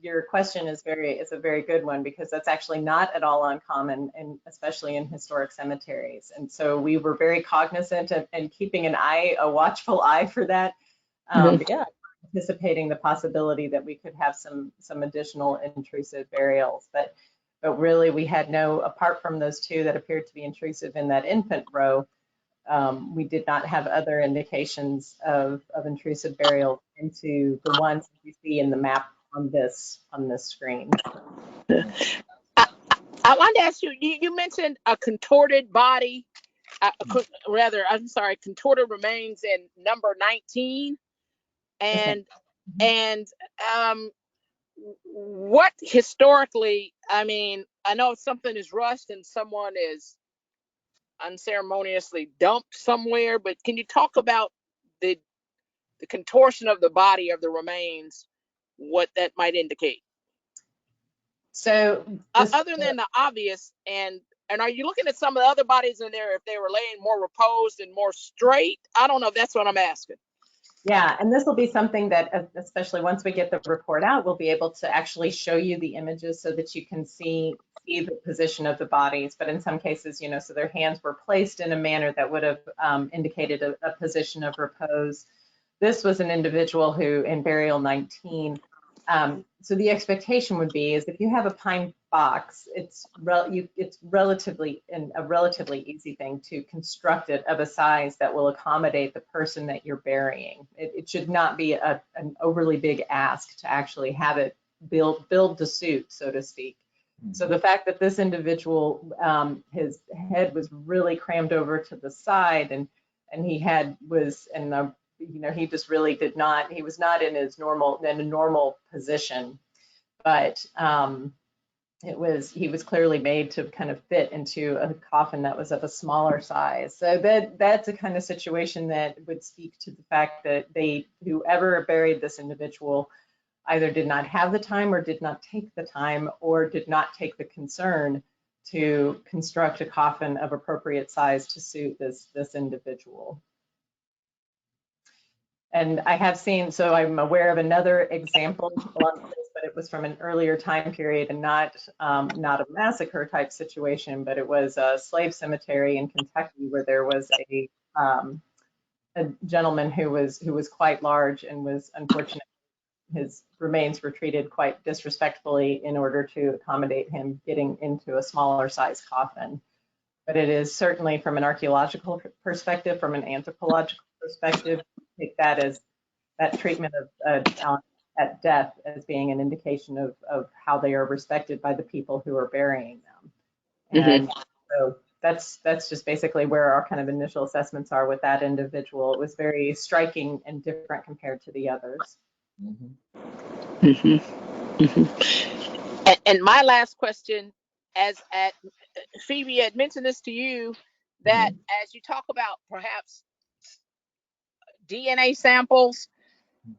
your question is a very good one, because that's actually not at all uncommon, and especially in historic cemeteries. And so we were very cognizant of and keeping a watchful eye for that, Yeah. anticipating the possibility that we could have some additional intrusive burials. But really, we had no, apart from those two that appeared to be intrusive in that infant row, we did not have other indications of intrusive burial into the ones that you see in the map on this screen. I wanted to ask you, you mentioned a contorted body, contorted remains in number 19. And what historically, I mean, I know if something is rushed and someone is unceremoniously dumped somewhere, but can you talk about the contortion of the body of the remains, what that might indicate? So other than the obvious, and are you looking at some of the other bodies in there, if they were laying more reposed and more straight? I don't know if that's what I'm asking. Yeah, and this will be something that, especially once we get the report out, we'll be able to actually show you the images so that you can see the position of the bodies. But in some cases, you know, so their hands were placed in a manner that would have indicated a position of repose. This was an individual who, in burial 19, so the expectation would be is if you have a pine box, it's relatively a relatively easy thing to construct it of a size that will accommodate the person that you're burying. It should not be an overly big ask to actually have it build to suit, so to speak. So the fact that this individual, his head was really crammed over to the side, and he you know, he just really did not, he was not in a normal position, but he was clearly made to kind of fit into a coffin that was of a smaller size. So that's a kind of situation that would speak to the fact that whoever buried this individual either did not have the time or did not take the time or did not take the concern to construct a coffin of appropriate size to suit this individual. And I have seen, so I'm aware of another example along this, but it was from an earlier time period and not a massacre type situation, but it was a slave cemetery in Kentucky where there was a gentleman who was quite large and was unfortunate. His remains were treated quite disrespectfully in order to accommodate him getting into a smaller size coffin. But it is certainly, from an archaeological perspective, from an anthropological perspective, take that as that treatment of at death as being an indication of how they are respected by the people who are burying them. And so that's just basically where our kind of initial assessments are with that individual. It was very striking and different compared to the others. And my last question, as at Phoebe had mentioned this to you, that as you talk about perhaps DNA samples,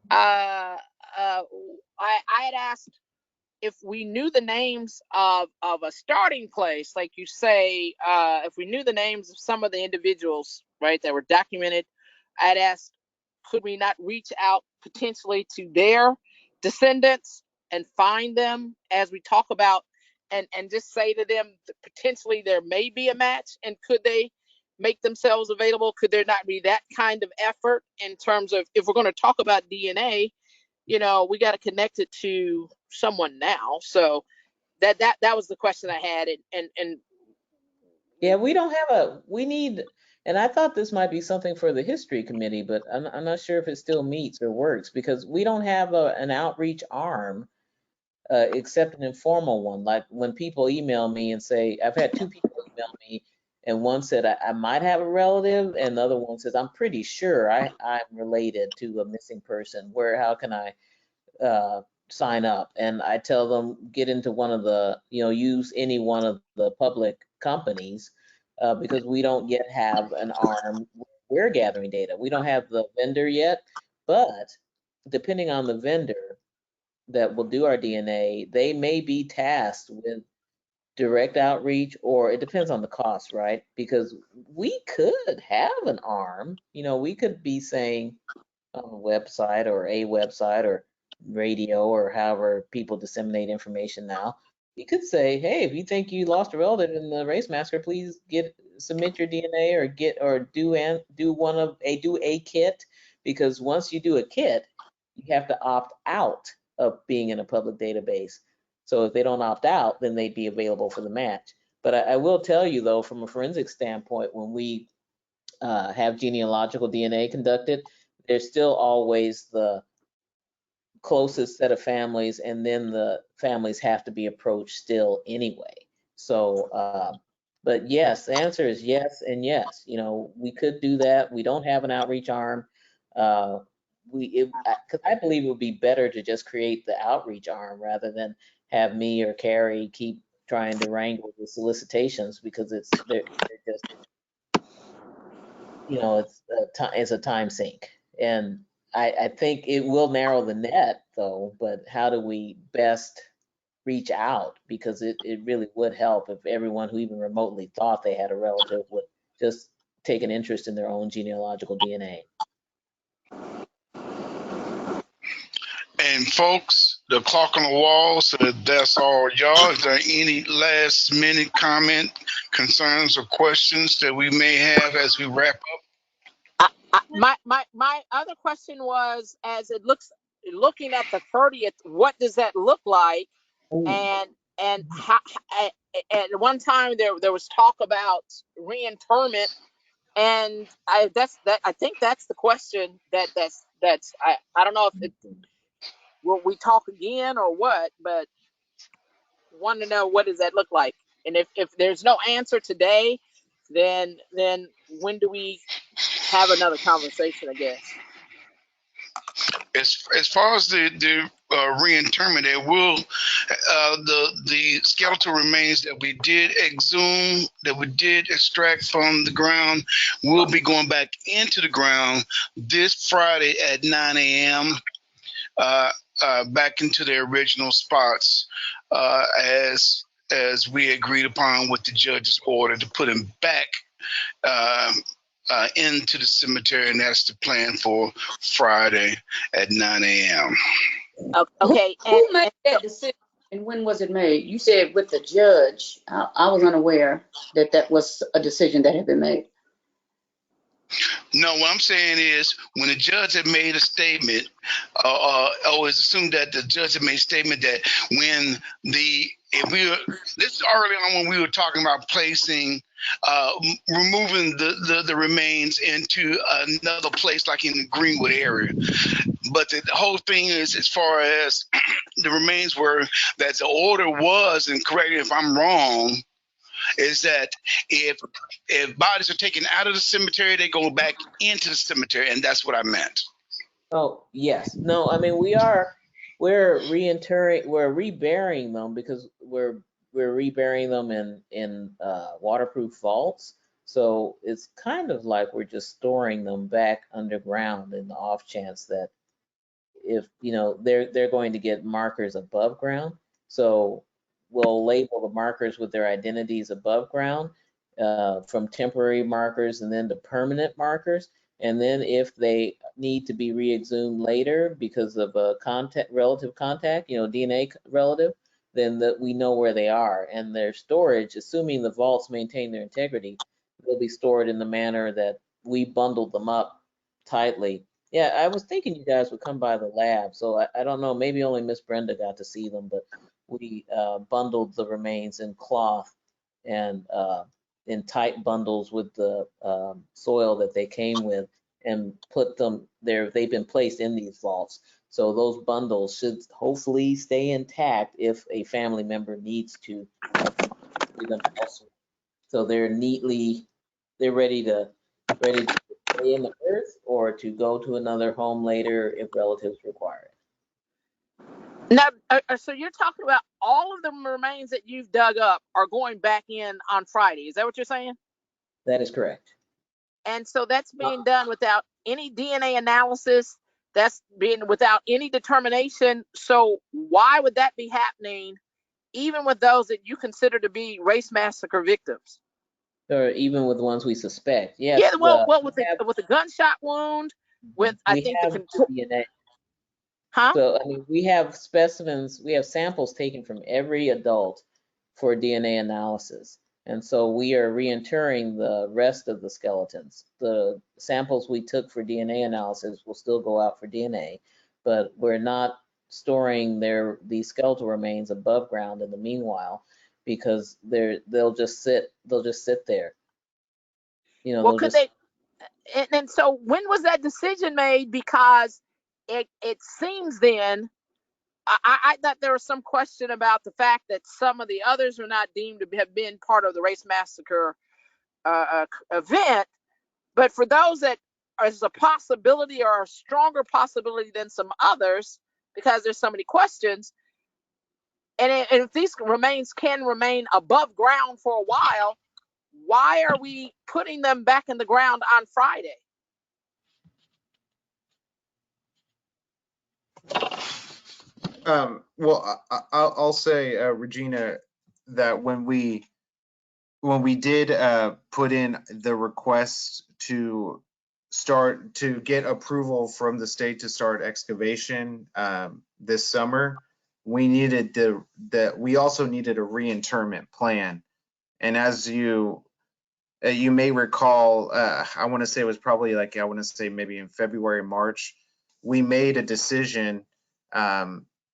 I had asked if we knew the names of a starting place, like you say, if we knew the names of some of the individuals, right, that were documented, I'd asked, could we not reach out potentially to their descendants and find them as we talk about, and just say to them that potentially there may be a match, and could they make themselves available? Could there not be that kind of effort in terms of, if we're going to talk about DNA, you know, we got to connect it to someone now. So that was the question I had. And yeah, we need, and I thought this might be something for the history committee, but I'm not sure if it still meets or works, because we don't have an outreach arm, except an informal one. Like when people email me and say, I've had two people email me, and one said I might have a relative, and the other one says I'm pretty sure I'm related to a missing person. How can I sign up? And I tell them, get into one of the, use any one of the public companies, because we don't yet have an arm. We're gathering data. We don't have the vendor yet, but depending on the vendor that will do our DNA, they may be tasked with direct outreach, or it depends on the cost, right? Because we could have an arm, we could be saying on a website or radio or however people disseminate information now. You could say, hey, if you think you lost a relative in the race massacre, please submit your DNA or do a kit, because once you do a kit, you have to opt out of being in a public database. So if they don't opt out, then they'd be available for the match. But I will tell you though, from a forensic standpoint, when we have genealogical DNA conducted, there's still always the closest set of families, and then the families have to be approached still anyway. So, but yes, the answer is yes and yes. We could do that. We don't have an outreach arm. Because I believe it would be better to just create the outreach arm rather than have me or Carrie keep trying to wrangle the solicitations, because they're just, it's a time sink. And I think it will narrow the net though, but how do we best reach out? Because it really would help if everyone who even remotely thought they had a relative would just take an interest in their own genealogical DNA. And folks, the clock on the wall said that's all, y'all. Is there any last minute comment, concerns, or questions that we may have as we wrap up? My other question was, as looking at the 30th, what does that look like? Ooh. And how, at one time there was talk about reinterment, and I think that's the question that's I don't know if will we talk again or what, but want to know, what does that look like? And if there's no answer today, then when do we have another conversation, I guess? As far as the reinterment, there will the skeletal remains that we did exhume, that we did extract from the ground, will be going back into the ground this Friday at 9 a.m. Back into their original spots, as we agreed upon with the judge's order to put them back into the cemetery, and that's the plan for Friday at 9 a.m. Okay. Who made that decision, and when was it made? You said with the judge. I was unaware that was a decision that had been made. No, what I'm saying is, when the judge had made a statement, I always assumed that the judge had made a statement that this is early on when we were talking about placing, removing the remains into another place, like in the Greenwood area. But the whole thing is, as far as the remains were, that the order was, and correct me if I'm wrong, is that if bodies are taken out of the cemetery, they go back into the cemetery, and that's what I meant. Oh, yes. No, I mean, we're reburying them, because we're reburying them in waterproof vaults. So it's kind of like we're just storing them back underground in the off chance that if, they're going to get markers above ground. So we'll label the markers with their identities above ground, from temporary markers and then to permanent markers. And then if they need to be re-exhumed later because of a relative contact, DNA relative, then we know where they are. And their storage, assuming the vaults maintain their integrity, they'll be stored in the manner that we bundled them up tightly. Yeah, I was thinking you guys would come by the lab, so I don't know, maybe only Miss Brenda got to see them, but we bundled the remains in cloth and in tight bundles with the soil that they came with, and put them there. They've been placed in these vaults. So those bundles should hopefully stay intact if a family member needs to do them elsewhere. So they're ready to stay in the earth or to go to another home later if relatives require it. Now, so you're talking about all of the remains that you've dug up are going back in on Friday. Is that what you're saying? That is correct. And so that's being done without any DNA analysis. That's being without any determination. So why would that be happening even with those that you consider to be race massacre victims? Or even with the ones we suspect. Yes. Yeah, well, with the gunshot wound, with I we think have the DNA. huh? So, I mean, we have specimens, we have samples taken from every adult for DNA analysis. And so we are reinterring the rest of the skeletons. The samples we took for DNA analysis will still go out for DNA, but we're not storing these skeletal remains above ground in the meanwhile, because they'll just sit there. You know, Well, could they? And so when was that decision made? Because it seems then I thought there was some question about the fact that some of the others were not deemed to have been part of the race massacre event, but for those that is a possibility or a stronger possibility than some others, because there's so many questions, and if these remains can remain above ground for a while, why are we putting them back in the ground on Friday? Well, I'll say, Regina, that when we did put in the request to get approval from the state to start excavation this summer, we also needed a reinterment plan. And as you may recall, I want to say it was probably maybe in February, March, we made a decision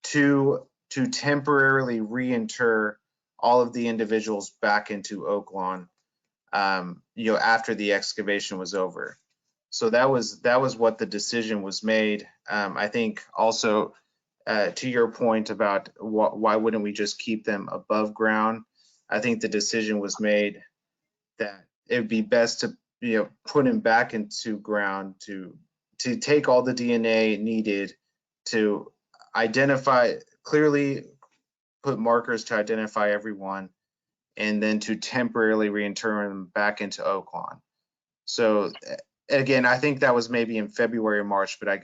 to temporarily reinter all of the individuals back into Oaklawn, after the excavation was over. So that was what the decision was made. I think also, to your point about why wouldn't we just keep them above ground? I think the decision was made that it would be best to put them back into ground to take all the DNA needed to clearly put markers to identify everyone, and then to temporarily reinter them back into Oaklawn. So again, I think that was maybe in February or March, but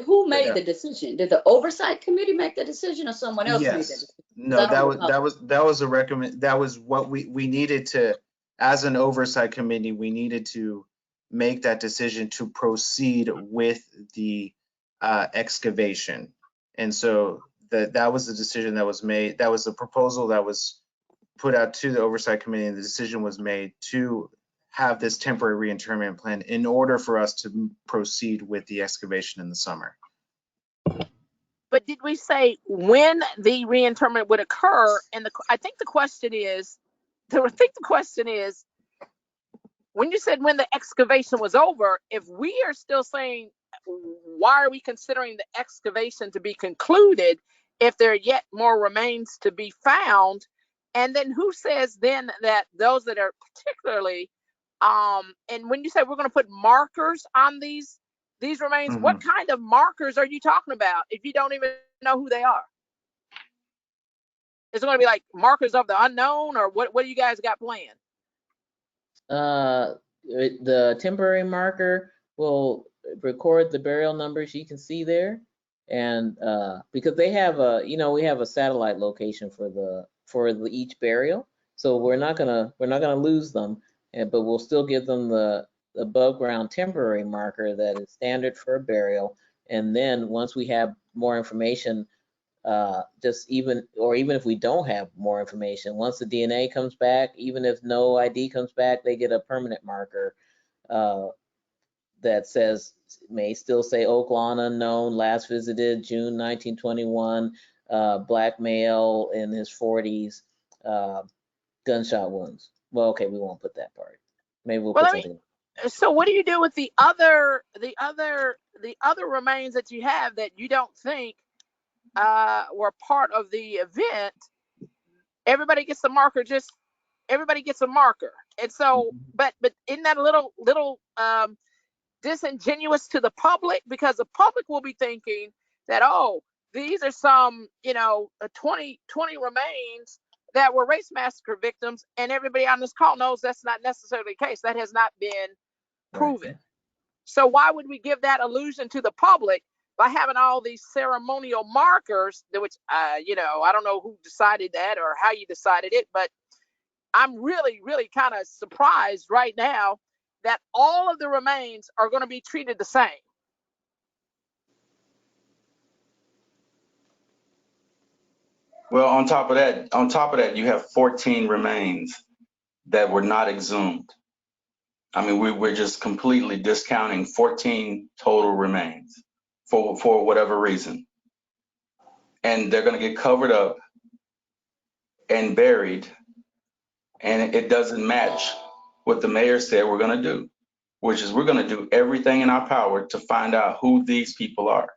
who made the decision? Did the oversight committee make the decision, or someone else made the decision? No, that was a recommend. That was what we needed to, as an oversight committee, we needed to make that decision to proceed with the excavation. And so that was the decision that was made. That was the proposal that was put out to the oversight committee, and the decision was made to have this temporary reinterment plan in order for us to proceed with the excavation in the summer. But did we say when the reinterment would occur? And I think the question is, when you said when the excavation was over, if we are still saying, why are we considering the excavation to be concluded if there are yet more remains to be found? And then who says then that those that are particularly, and when you say we're going to put markers on these remains, what kind of markers are you talking about if you don't even know who they are? Is it going to be like markers of the unknown, or what do you guys got planned? The temporary marker will record the burial numbers you can see there, and because they have we have a satellite location for each burial, so we're not gonna lose them, but we'll still give them the above ground temporary marker that is standard for a burial. And then once we have more information, even if we don't have more information, once the DNA comes back, even if no ID comes back, they get a permanent marker that may still say Oaklawn unknown, last visited June 1921, black male in his 40s, gunshot wounds. Well, okay, we won't put that part. Maybe we'll put something. So what do you do with the other remains that you have that you don't think were part of the event? Everybody gets a marker. Everybody gets a marker. And so, but isn't that a little disingenuous to the public? Because the public will be thinking that, oh, these are some 20 remains that were race massacre victims, and everybody on this call knows that's not necessarily the case. That has not been proven. Right. So why would we give that illusion to the public by having all these ceremonial markers, which, you know, I don't know who decided that or how you decided it, but I'm really, really kind of surprised right now that all of the remains are going to be treated the same. Well, on top of that, you have 14 remains that were not exhumed. I mean, we're just completely discounting 14 total remains for whatever reason. And they're going to get covered up and buried, and it doesn't match what the mayor said we're going to do, which is we're going to do everything in our power to find out who these people are,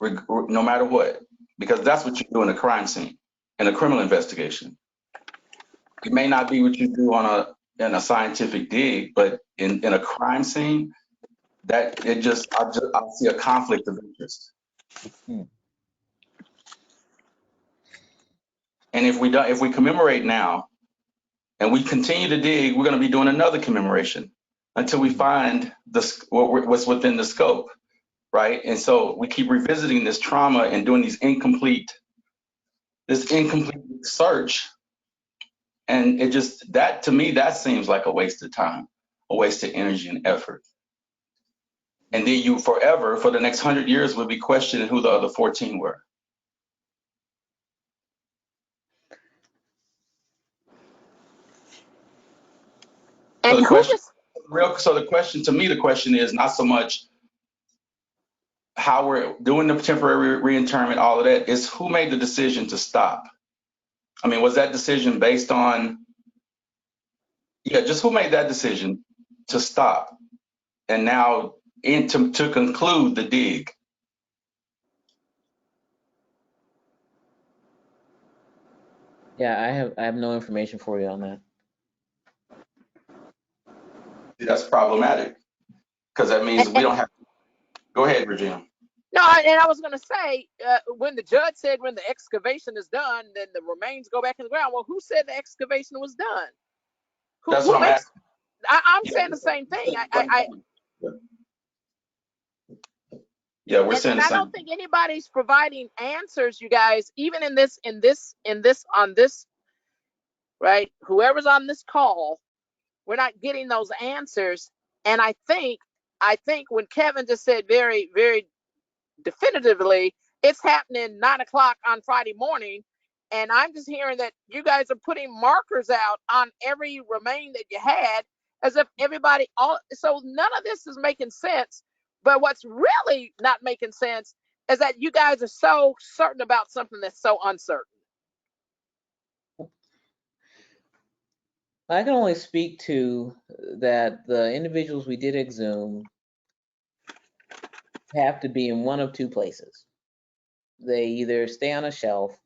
no matter what, because that's what you do in a crime scene, in a criminal investigation. It may not be what you do in a scientific dig, but in a crime scene, that I see a conflict of interest. And if we commemorate now and we continue to dig, we're going to be doing another commemoration until we find what's within the scope, right? And so we keep revisiting this trauma and doing this incomplete search. And to me, that seems like a waste of time, a waste of energy and effort. And then you forever, for the next 100 years, will be questioning who the other 14 were. And the question is not so much how we're doing the temporary reinterment, all of that, is who made the decision to stop? I mean, was that decision based on, just who made that decision to stop? And now to conclude the dig. Yeah, I have no information for you on that. That's problematic, because that means we don't have to. Go ahead, Regina. No, and I was going to say, when the judge said when the excavation is done, then the remains go back in the ground. Well, who said the excavation was done? That's what I'm asking. I'm saying the same thing. We're saying the same. I don't think anybody's providing answers, you guys, even on this, right? Whoever's on this call, we're not getting those answers. And I think when Kevin just said very, very definitively, it's happening 9 o'clock on Friday morning. And I'm just hearing that you guys are putting markers out on every remain that you had, as if so none of this is making sense. But what's really not making sense is that you guys are so certain about something that's so uncertain. I can only speak to that the individuals we did exhume have to be in one of two places. They either stay on a shelf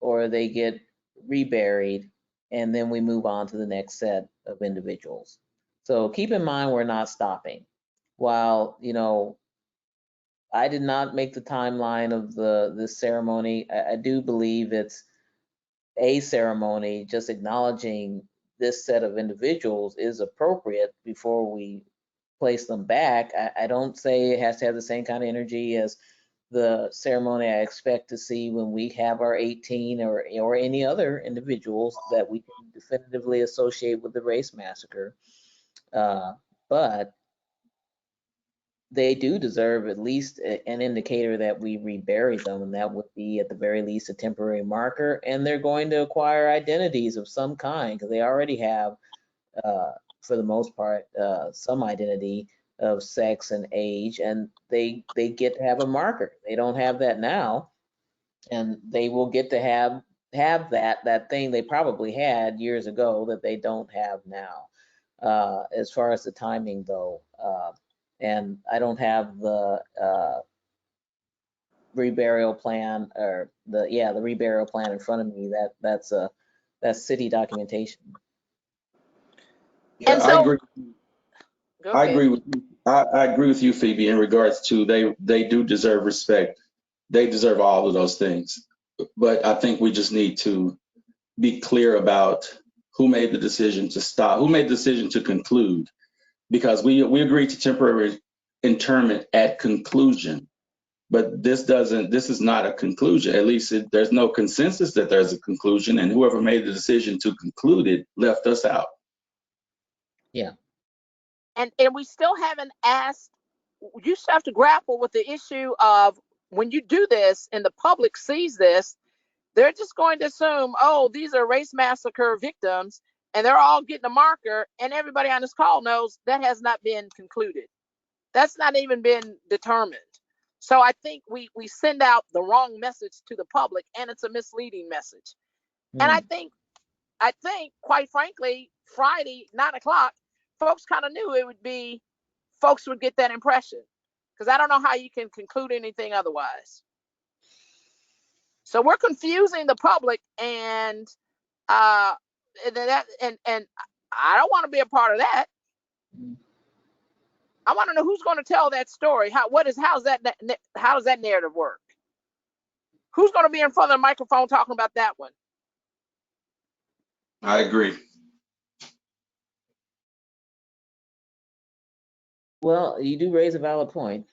or they get reburied, and then we move on to the next set of individuals. So keep in mind, we're not stopping. While, I did not make the timeline of this ceremony, I do believe it's a ceremony just acknowledging this set of individuals is appropriate before we place them back. I don't say it has to have the same kind of energy as the ceremony I expect to see when we have our 18 or any other individuals that we can definitively associate with the race massacre. But they do deserve at least an indicator that we reburied them, and that would be at the very least a temporary marker. And they're going to acquire identities of some kind, because they already have, for the most part, some identity of sex and age, and they get to have a marker. They don't have that now, and they will get to have that thing they probably had years ago that they don't have now. As far as the timing, though, and I don't have the reburial plan, or the reburial plan in front of me. That's city documentation. Yeah, and so, I agree with you. I agree with you, Phoebe, in regards to they do deserve respect. They deserve all of those things. But I think we just need to be clear about who made the decision to stop, who made the decision to conclude, because we agreed to temporary interment at conclusion. But this is not a conclusion. At least there's no consensus that there's a conclusion, and whoever made the decision to conclude it left us out. Yeah. And we still haven't asked, you still have to grapple with the issue of when you do this and the public sees this, they're just going to assume, oh, these are race massacre victims, and they're all getting a marker, and everybody on this call knows that has not been concluded. That's not even been determined. So I think we send out the wrong message to the public, and it's a misleading message. And I think, quite frankly, Friday, 9 o'clock, folks kind of knew it would be, folks would get that impression, because I don't know how you can conclude anything otherwise. So we're confusing the public, and I don't want to be a part of that. I want to know who's going to tell that story. How does that narrative work? Who's going to be in front of the microphone talking about that one? I agree. Well, you do raise a valid point.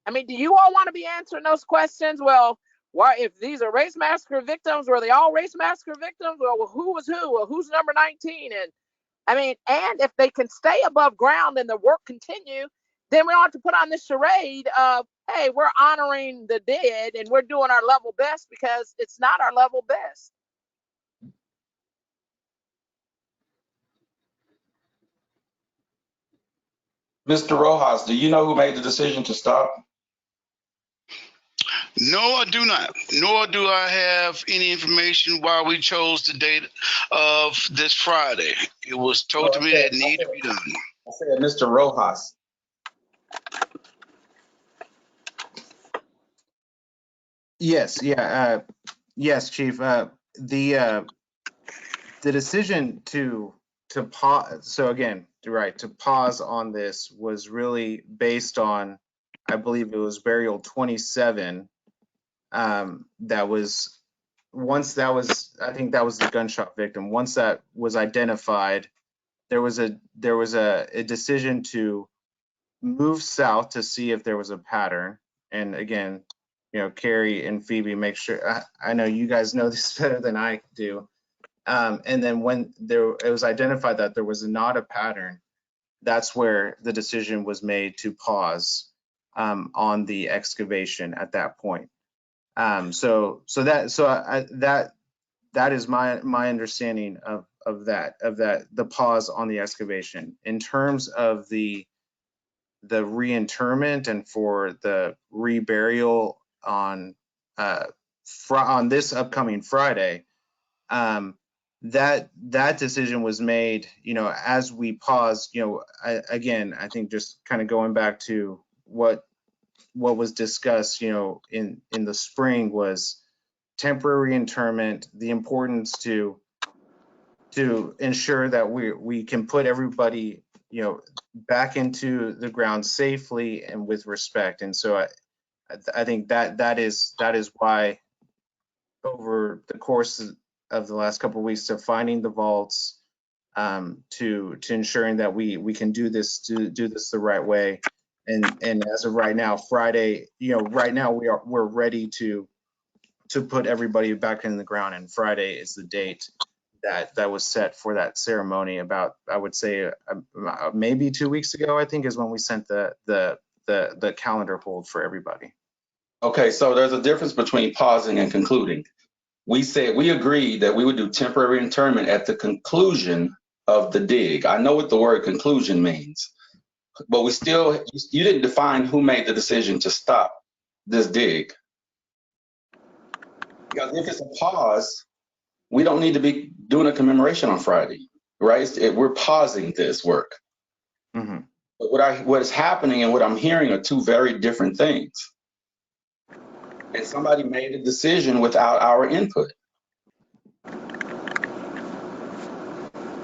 I mean, do you all want to be answering those questions? Well, why, if these are race massacre victims, were they all race massacre victims? Well, who was who? Well, who's number 19? And I mean, and if they can stay above ground and the work continue, then we don't have to put on this charade of, hey, we're honoring the dead and we're doing our level best, because it's not our level best. Mr. Rojas, do you know who made the decision to stop? No, I do not. Nor do I have any information why we chose the date of this Friday. It was told to me that it needed to be done. I said Mr. Rojas. Yes, yeah, yes, Chief. The decision to pause. So again, right, to pause on this was really based on, I believe it was burial 27. That was, once that was, I think that was the gunshot victim. Once that was identified, there was a decision to move south to see if there was a pattern. And again, you know, Carrie and Phoebe, make sure, I know you guys know this better than I do. And then when it was identified that there was not a pattern, that's where the decision was made to pause on the excavation at that point. That is my understanding of that, the pause on the excavation. In terms of the reinterment and for the reburial on this upcoming Friday, that decision was made, you know, as we paused. You know, I think just kind of going back to what was discussed, you know, in the spring, was temporary interment, the importance to ensure that we can put everybody, you know, back into the ground safely and with respect. And so I think that is why, over the course of the last couple of weeks, to finding the vaults, to ensuring that we can do this the right way. And as of right now, Friday, you know, right now we're ready to put everybody back in the ground, and Friday is the date that was set for that ceremony. About, I would say, maybe 2 weeks ago, I think, is when we sent the calendar hold for everybody. Okay, so there's a difference between pausing and concluding. We agreed that we would do temporary interment at the conclusion of the dig. I know what the word conclusion means, but you didn't define who made the decision to stop this dig. Because if it's a pause, we don't need to be doing a commemoration on Friday, right? We're pausing this work. Mm-hmm. But what is happening and what I'm hearing are two very different things. And somebody made a decision without our input.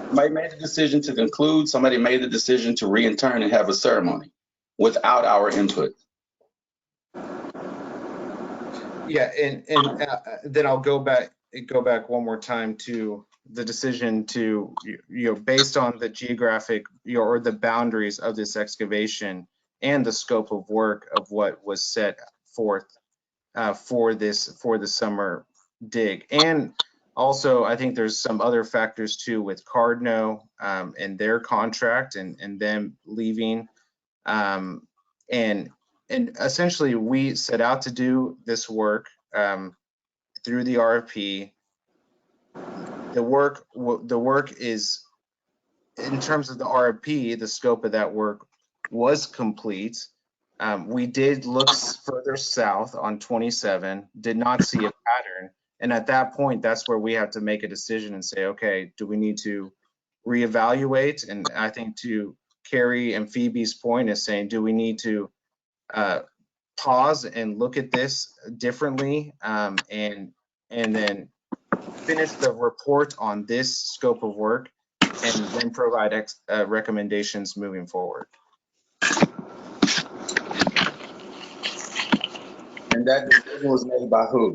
Somebody made the decision to conclude. Somebody made the decision to reintern and have a ceremony without our input. Yeah, and then I'll go back one more time to the decision to, based on the geographic, or the boundaries of this excavation and the scope of work of what was set forth for the summer dig. And also, I think there's some other factors too with Cardno and their contract and them leaving. And essentially, we set out to do this work through the RFP. The work is, in terms of the RFP, the scope of that work was complete. We did look further south on 27, did not see a pattern. And at that point, that's where we have to make a decision and say, okay, do we need to reevaluate? And I think to Carrie and Phoebe's point is saying, do we need to pause and look at this differently, and then finish the report on this scope of work and then provide recommendations moving forward. And that decision was made by who?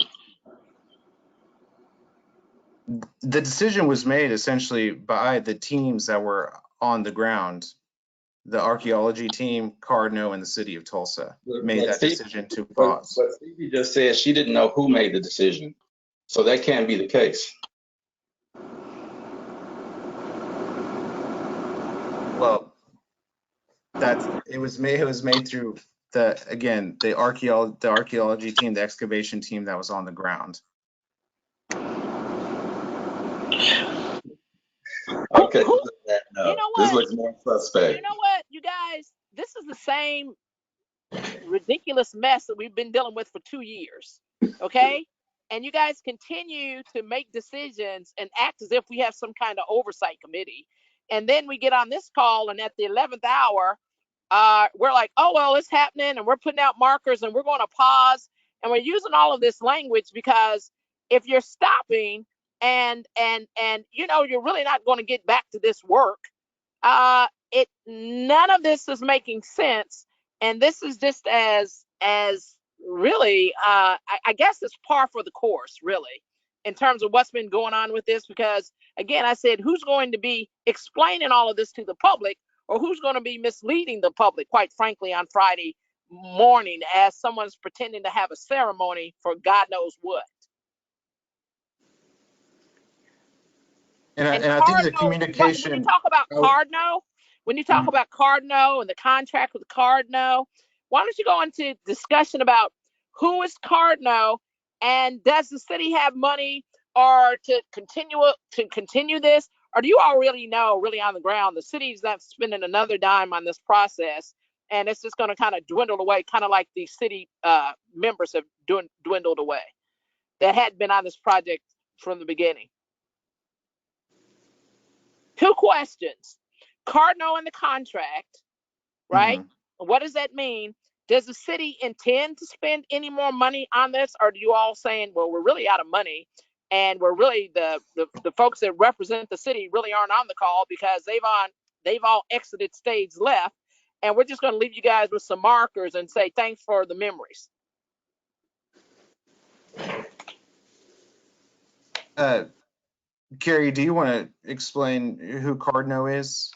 The decision was made essentially by the teams that were on the ground. The archaeology team, Cardno, and the city of Tulsa made that decision to pause. But Stevie just said she didn't know who made the decision. So that can't be the case. Well, it was made through the archaeology team, the excavation team that was on the ground. Okay. You know what? This looks more suspect. You know what, you guys? This is the same ridiculous mess that we've been dealing with for 2 years. Okay? And you guys continue to make decisions and act as if we have some kind of oversight committee. And then we get on this call, and at the 11th hour, we're like, oh, well, it's happening, and we're putting out markers, and we're going to pause. And we're using all of this language because if you're stopping and you're really not going to get back to this work, none of this is making sense. And this is just as really, I guess it's par for the course, really, in terms of what's been going on with this. Because again, I said, who's going to be explaining all of this to the public, or who's going to be misleading the public, quite frankly, on Friday morning as someone's pretending to have a ceremony for God knows what. And I think the communication. When you talk about Cardno, about Cardno and the contract with Cardno, why don't you go into discussion about who is Cardno, and does the city have money or to continue this, or do you already know, really on the ground, the city's not spending another dime on this process, and it's just going to kind of dwindle away, kind of like the city members have dwindled away that had been on this project from the beginning? 2 questions. Cardno and the contract, right? Mm-hmm. What does that mean? Does the city intend to spend any more money on this, or do you all saying, well, we're really out of money, and we're really the folks that represent the city really aren't on the call because they've all exited stage left, and we're just going to leave you guys with some markers and say thanks for the memories? Carrie, do you want to explain who Cardno is?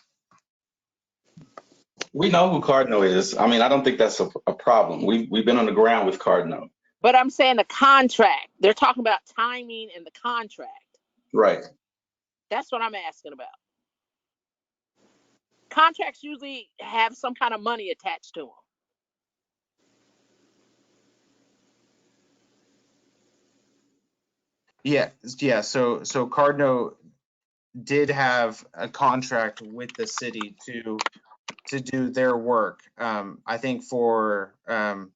We know who Cardno is. I mean, I don't think that's a problem. We've been on the ground with Cardno. But I'm saying the contract. They're talking about timing and the contract. Right. That's what I'm asking about. Contracts usually have some kind of money attached to them. Yeah. So Cardno did have a contract with the city to do their work. I think for the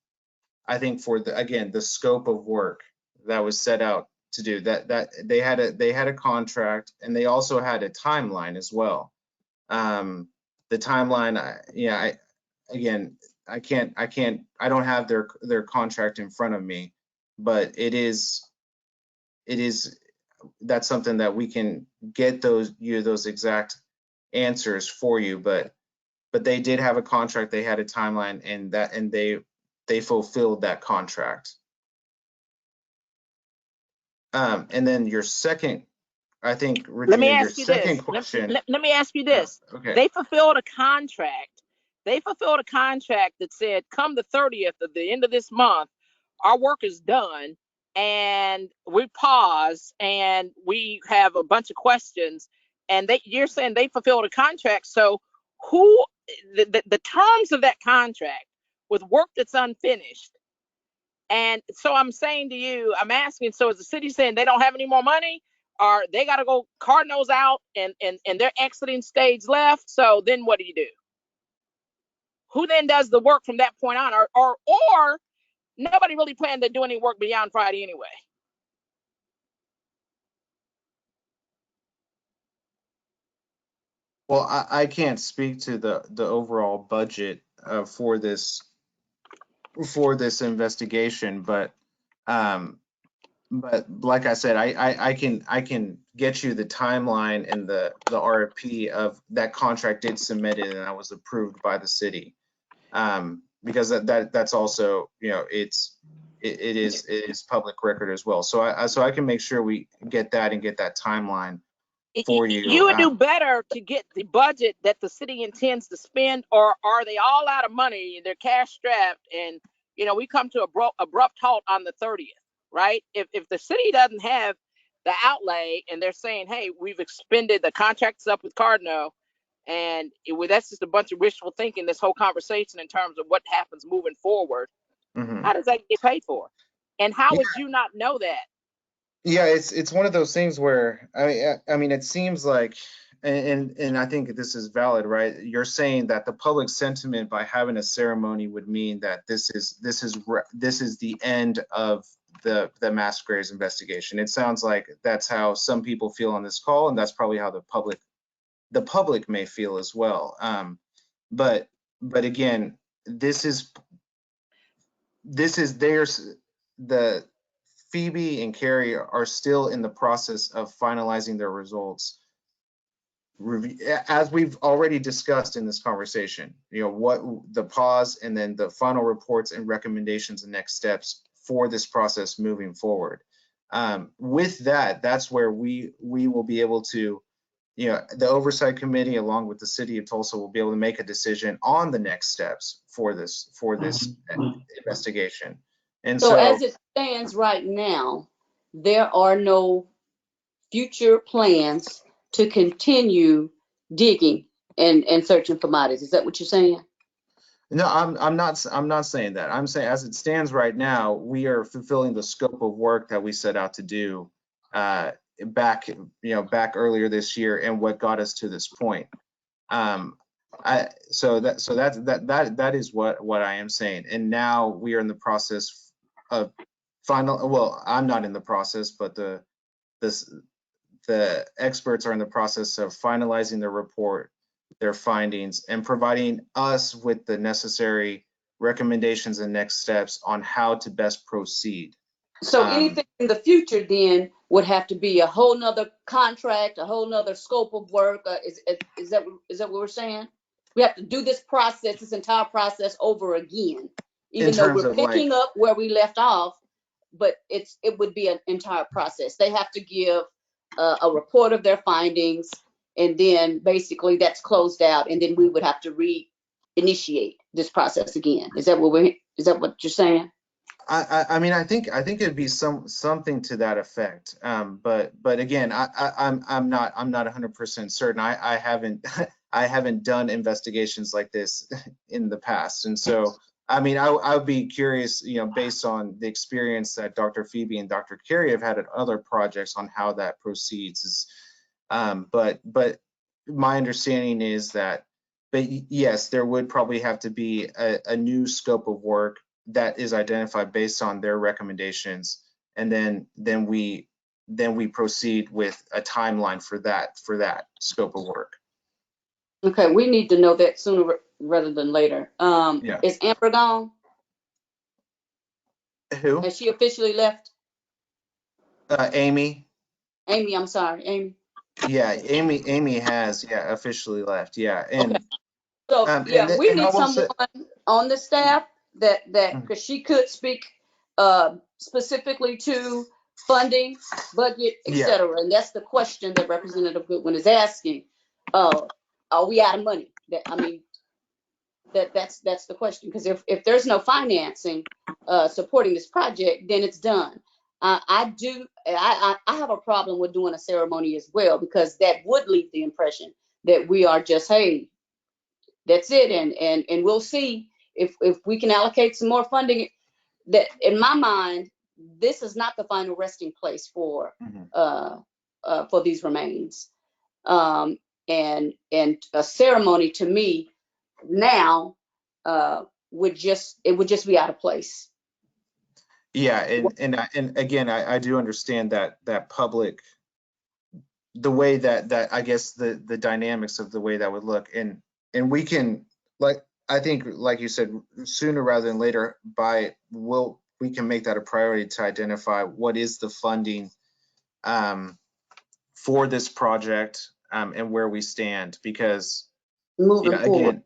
scope of work that was set out to do that they had a contract, and they also had a timeline as well. The timeline, I don't have their contract in front of me, but that's something that we can get those exact answers for you. But they did have a contract, they had a timeline, and they fulfilled that contract. And then your second I think, Let me Regina, your ask you this. second question. Let me ask you this. Okay. They fulfilled a contract. They fulfilled a contract that said, come the 30th of the end of this month, our work is done, and we pause, and we have a bunch of questions. And you're saying they fulfilled a contract. So who, the terms of that contract with work that's unfinished? And so I'm saying to you, I'm asking, so is the city saying they don't have any more money, or they got to go Cardinals out and they're exiting stage left? So then what do you do? Who then does the work from that point on? Or nobody really planned to do any work beyond Friday anyway? Well, I can't speak to the overall budget for this investigation, but like I said, I can get you the timeline and the RFP of that contract did submitted and that was approved by the city, because that's also, you know, it is public record as well. So I can make sure we get that and get that timeline for you. You would do better to get the budget that the city intends to spend, or are they all out of money? They're cash strapped, and you know we come to a abrupt halt on the 30th, right? If the city doesn't have the outlay and they're saying, hey, we've expended, the contract's up with Cardinal, and that's just a bunch of wishful thinking, this whole conversation in terms of what happens moving forward. How does that get paid for? And how would you not know that? Yeah, it's one of those things where I mean it seems like, and I think this is valid, right? You're saying that the public sentiment by having a ceremony would mean that this is the end of the mass graves investigation. It sounds like that's how some people feel on this call, and that's probably how the public may feel as well. But again, there's the Phoebe and Carrie are still in the process of finalizing their results, as we've already discussed in this conversation. You know, what the pause and then the final reports and recommendations and next steps for this process moving forward. With that, that's where we will be able to, you know, the Oversight Committee along with the City of Tulsa will be able to make a decision on the next steps for this investigation. And so as it stands right now, there are no future plans to continue digging and searching for bodies. Is that what you're saying? No, I'm not saying that. I'm saying as it stands right now, we are fulfilling the scope of work that we set out to do back earlier this year and what got us to this point. That is what I am saying. And now we are in the process of I'm not in the process, but the experts are in the process of finalizing their report, their findings, and providing us with the necessary recommendations and next steps on how to best proceed. So anything in the future then would have to be a whole nother contract, a whole nother scope of work. Is that what we're saying? We have to do this entire process over again, even though we're picking up where we left off, but it would be an entire process. They have to give a report of their findings, and then basically that's closed out, and then we would have to reinitiate this process again. Is that what you're saying? I mean, I think it'd be something to that effect. But again, I'm not 100% certain. I haven't done investigations like this in the past, and so I mean, I would be curious, you know, based on the experience that Dr. Phoebe and Dr. Carey have had at other projects on how that proceeds. But my understanding is that, but yes, there would probably have to be a new scope of work that is identified based on their recommendations, and then we proceed with a timeline for that scope of work. Okay, we need to know that sooner rather than later. Yeah. Is Amber gone? Who? Has she officially left? Amy. Amy, I'm sorry, Amy. Yeah, Amy has officially left. Yeah, and okay. So we need someone on the staff that because she could speak specifically to funding, budget, et Yeah. cetera. And that's the question that Representative Goodwin is asking. Are we out of money? That's the question. Because if there's no financing supporting this project, then it's done. I have a problem with doing a ceremony as well, because that would leave the impression that we are just, hey, that's it, and we'll see if we can allocate some more funding. That, in my mind, this is not the final resting place for these remains. And a ceremony, to me now, would just be out of place. Yeah, and again, I do understand that public, the way that I guess the dynamics of the way that would look, and we can, like, I think, like you said, sooner rather than later, we can make that a priority to identify what is the funding for this project, and where we stand, because Moving forward.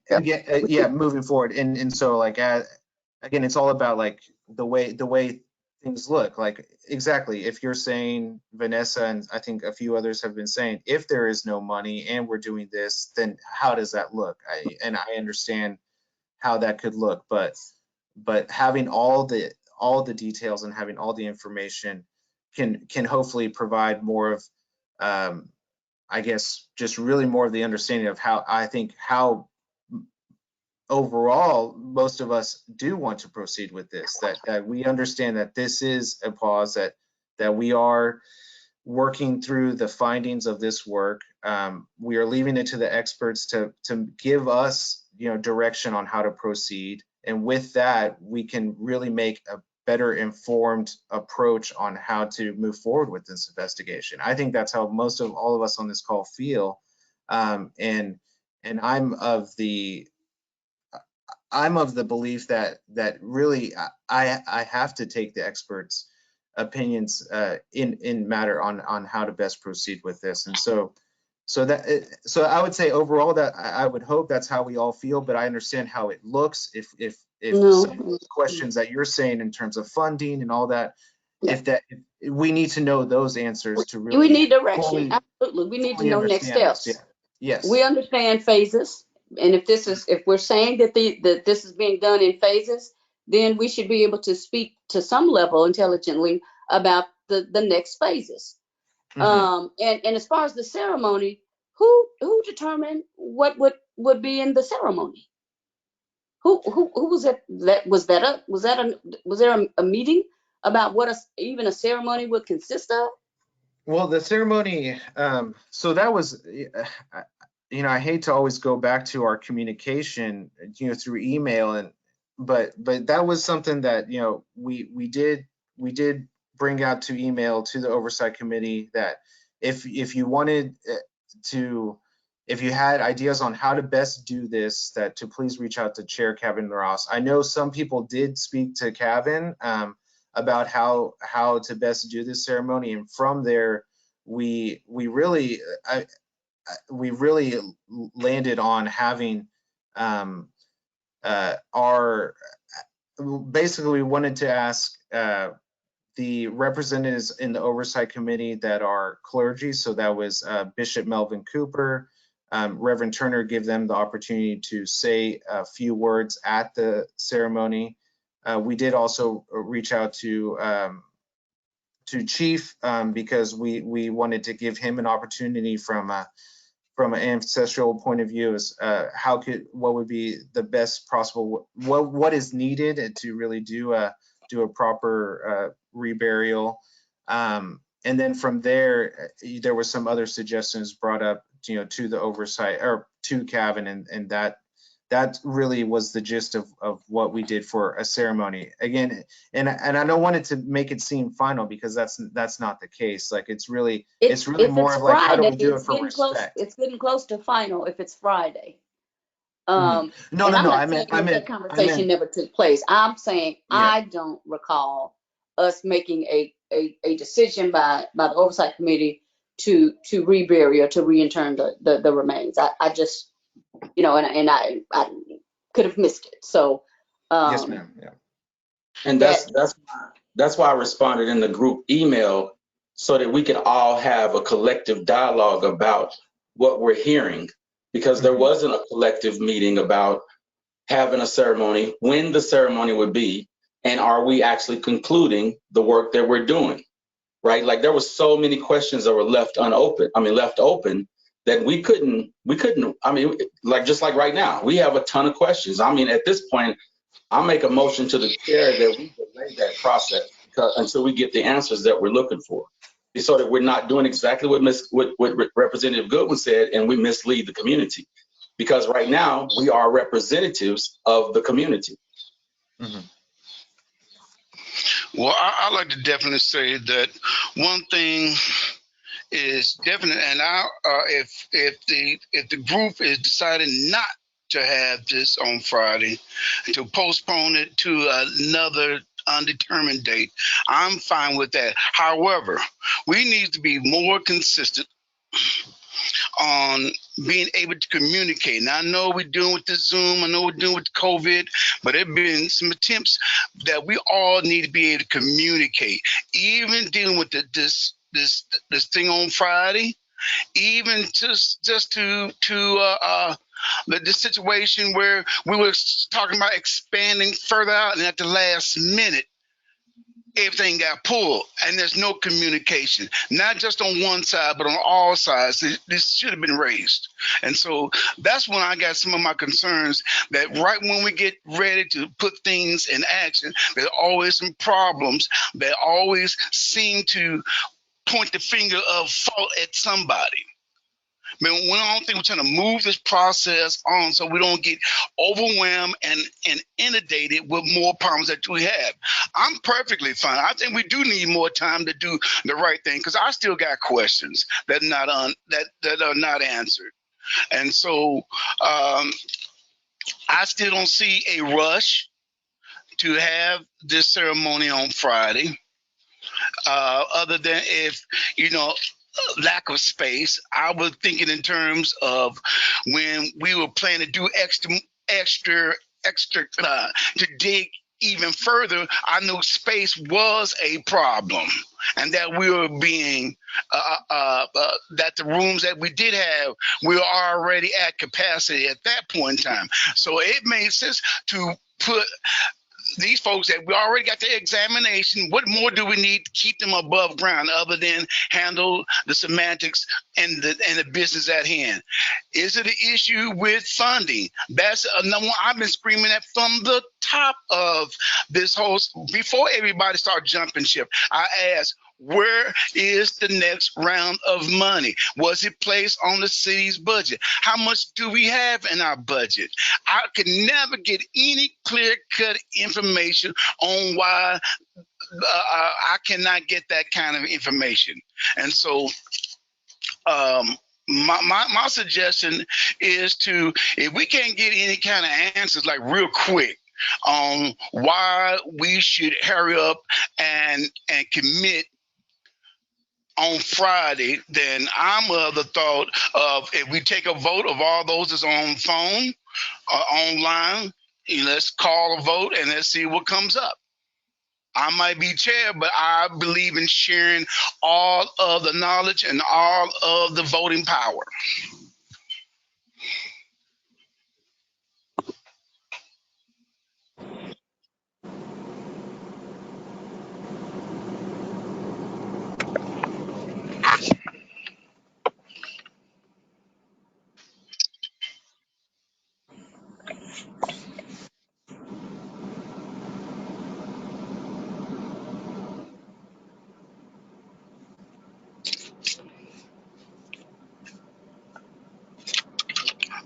moving forward, and so, like, again, it's all about, like, the way things look. Like, exactly, if you're saying, Vanessa, and I think a few others have been saying, if there is no money and we're doing this, then how does that look? I understand how that could look, but having all the details and having all the information can hopefully provide more of, I guess, just really more of the understanding of how overall most of us do want to proceed with this, that we understand that this is a pause, that we are working through the findings of this work. We are leaving it to the experts to give us, direction on how to proceed, and with that we can really make a better informed approach on how to move forward with this investigation. I think that's how most of all of us on this call feel, and I'm of the belief that really I have to take the experts' opinions in matter on how to best proceed with this. And so I would say overall that I would hope that's how we all feel, but I understand how it looks. If some of those questions that you're saying in terms of funding and all that, if we need to know those answers to really, we need direction. Absolutely, we need to know next steps. Yeah. Yes, we understand phases, and if we're saying that this is being done in phases, then we should be able to speak to some level intelligently about the next phases. And as far as the ceremony, who determined what would be in the ceremony? Who was it? Was there a meeting about what even a ceremony would consist of? Well, the ceremony, so that was, I hate to always go back to our communication, through email, but that was something that, we did bring out to email to the Oversight Committee, that if you wanted if you had ideas on how to best do this, that to please reach out to Chair Kevin Ross. I know some people did speak to Kevin about how to best do this ceremony, and from there we really landed on having basically we wanted to ask the representatives in the Oversight Committee that are clergy, so that was Bishop Melvin Cooper, Reverend Turner, give them the opportunity to say a few words at the ceremony. We did also reach out to Chief, because we wanted to give him an opportunity from an ancestral point of view, as what would be the best possible, what is needed to really do a proper reburial. And then from there were some other suggestions brought up, to the oversight, or to Kevin, and that really was the gist of what we did for a ceremony. Again, and I don't want it to make it seem final, because that's not the case. Like, it's really more of like, how do we do it for respect? It's getting close to final if it's Friday. No, I meant that conversation never took place. I'm saying, I don't recall us making a decision by the Oversight Committee to rebury or to reinterm the remains. I just, and I could have missed it. So yes, ma'am. Yeah. And That's why I responded in the group email so that we could all have a collective dialogue about what we're hearing, because there wasn't a collective meeting about having a ceremony, when the ceremony would be, and are we actually concluding the work that we're doing, right? Like there were so many questions that were left open that we couldn't, I mean, like just like right now, we have a ton of questions. I mean, at this point, I'll make a motion to the chair that we delay that process until we get the answers that we're looking for, so that we're not doing exactly what Representative Goodwin said and we mislead the community. Because right now we are representatives of the community. Mm-hmm. Well, I like to definitely say that one thing is definite, and if the group is deciding not to have this on Friday, to postpone it to another undetermined date, I'm fine with that. However, we need to be more consistent on being able to communicate. Now, I know we're doing with the Zoom, I know we're doing with COVID, but there have been some attempts that we all need to be able to communicate. Even dealing with this thing on Friday, even just to the situation where we were talking about expanding further out, and at the last minute, everything got pulled, and there's no communication, not just on one side, but on all sides. This should have been raised. And so that's when I got some of my concerns, that right when we get ready to put things in action, there's always some problems that always seem to point the finger of fault at somebody. But we don't think we're trying to move this process on so we don't get overwhelmed and inundated with more problems that we have. I'm perfectly fine. I think we do need more time to do the right thing, because I still got questions that are not answered. And so I still don't see a rush to have this ceremony on Friday, other than if, lack of space. I was thinking in terms of when we were planning to do extra to dig even further. I knew space was a problem, and that we were being that the rooms that we did have, we were already at capacity at that point in time. So it made sense to put these folks that we already got their examination. What more do we need to keep them above ground other than handle the semantics and the business at hand? Is it an issue with funding? That's another one I've been screaming at from the top of this whole, before everybody started jumping ship. I asked, where is the next round of money? Was it placed on the city's budget? How much do we have in our budget? I could never get any clear-cut information on why I cannot get that kind of information. And so my suggestion is to, if we can't get any kind of answers like real quick on why we should hurry up and commit on Friday, then I'm of the thought of, if we take a vote of all those that's on phone or online, let's call a vote and let's see what comes up. I might be chair, but I believe in sharing all of the knowledge and all of the voting power.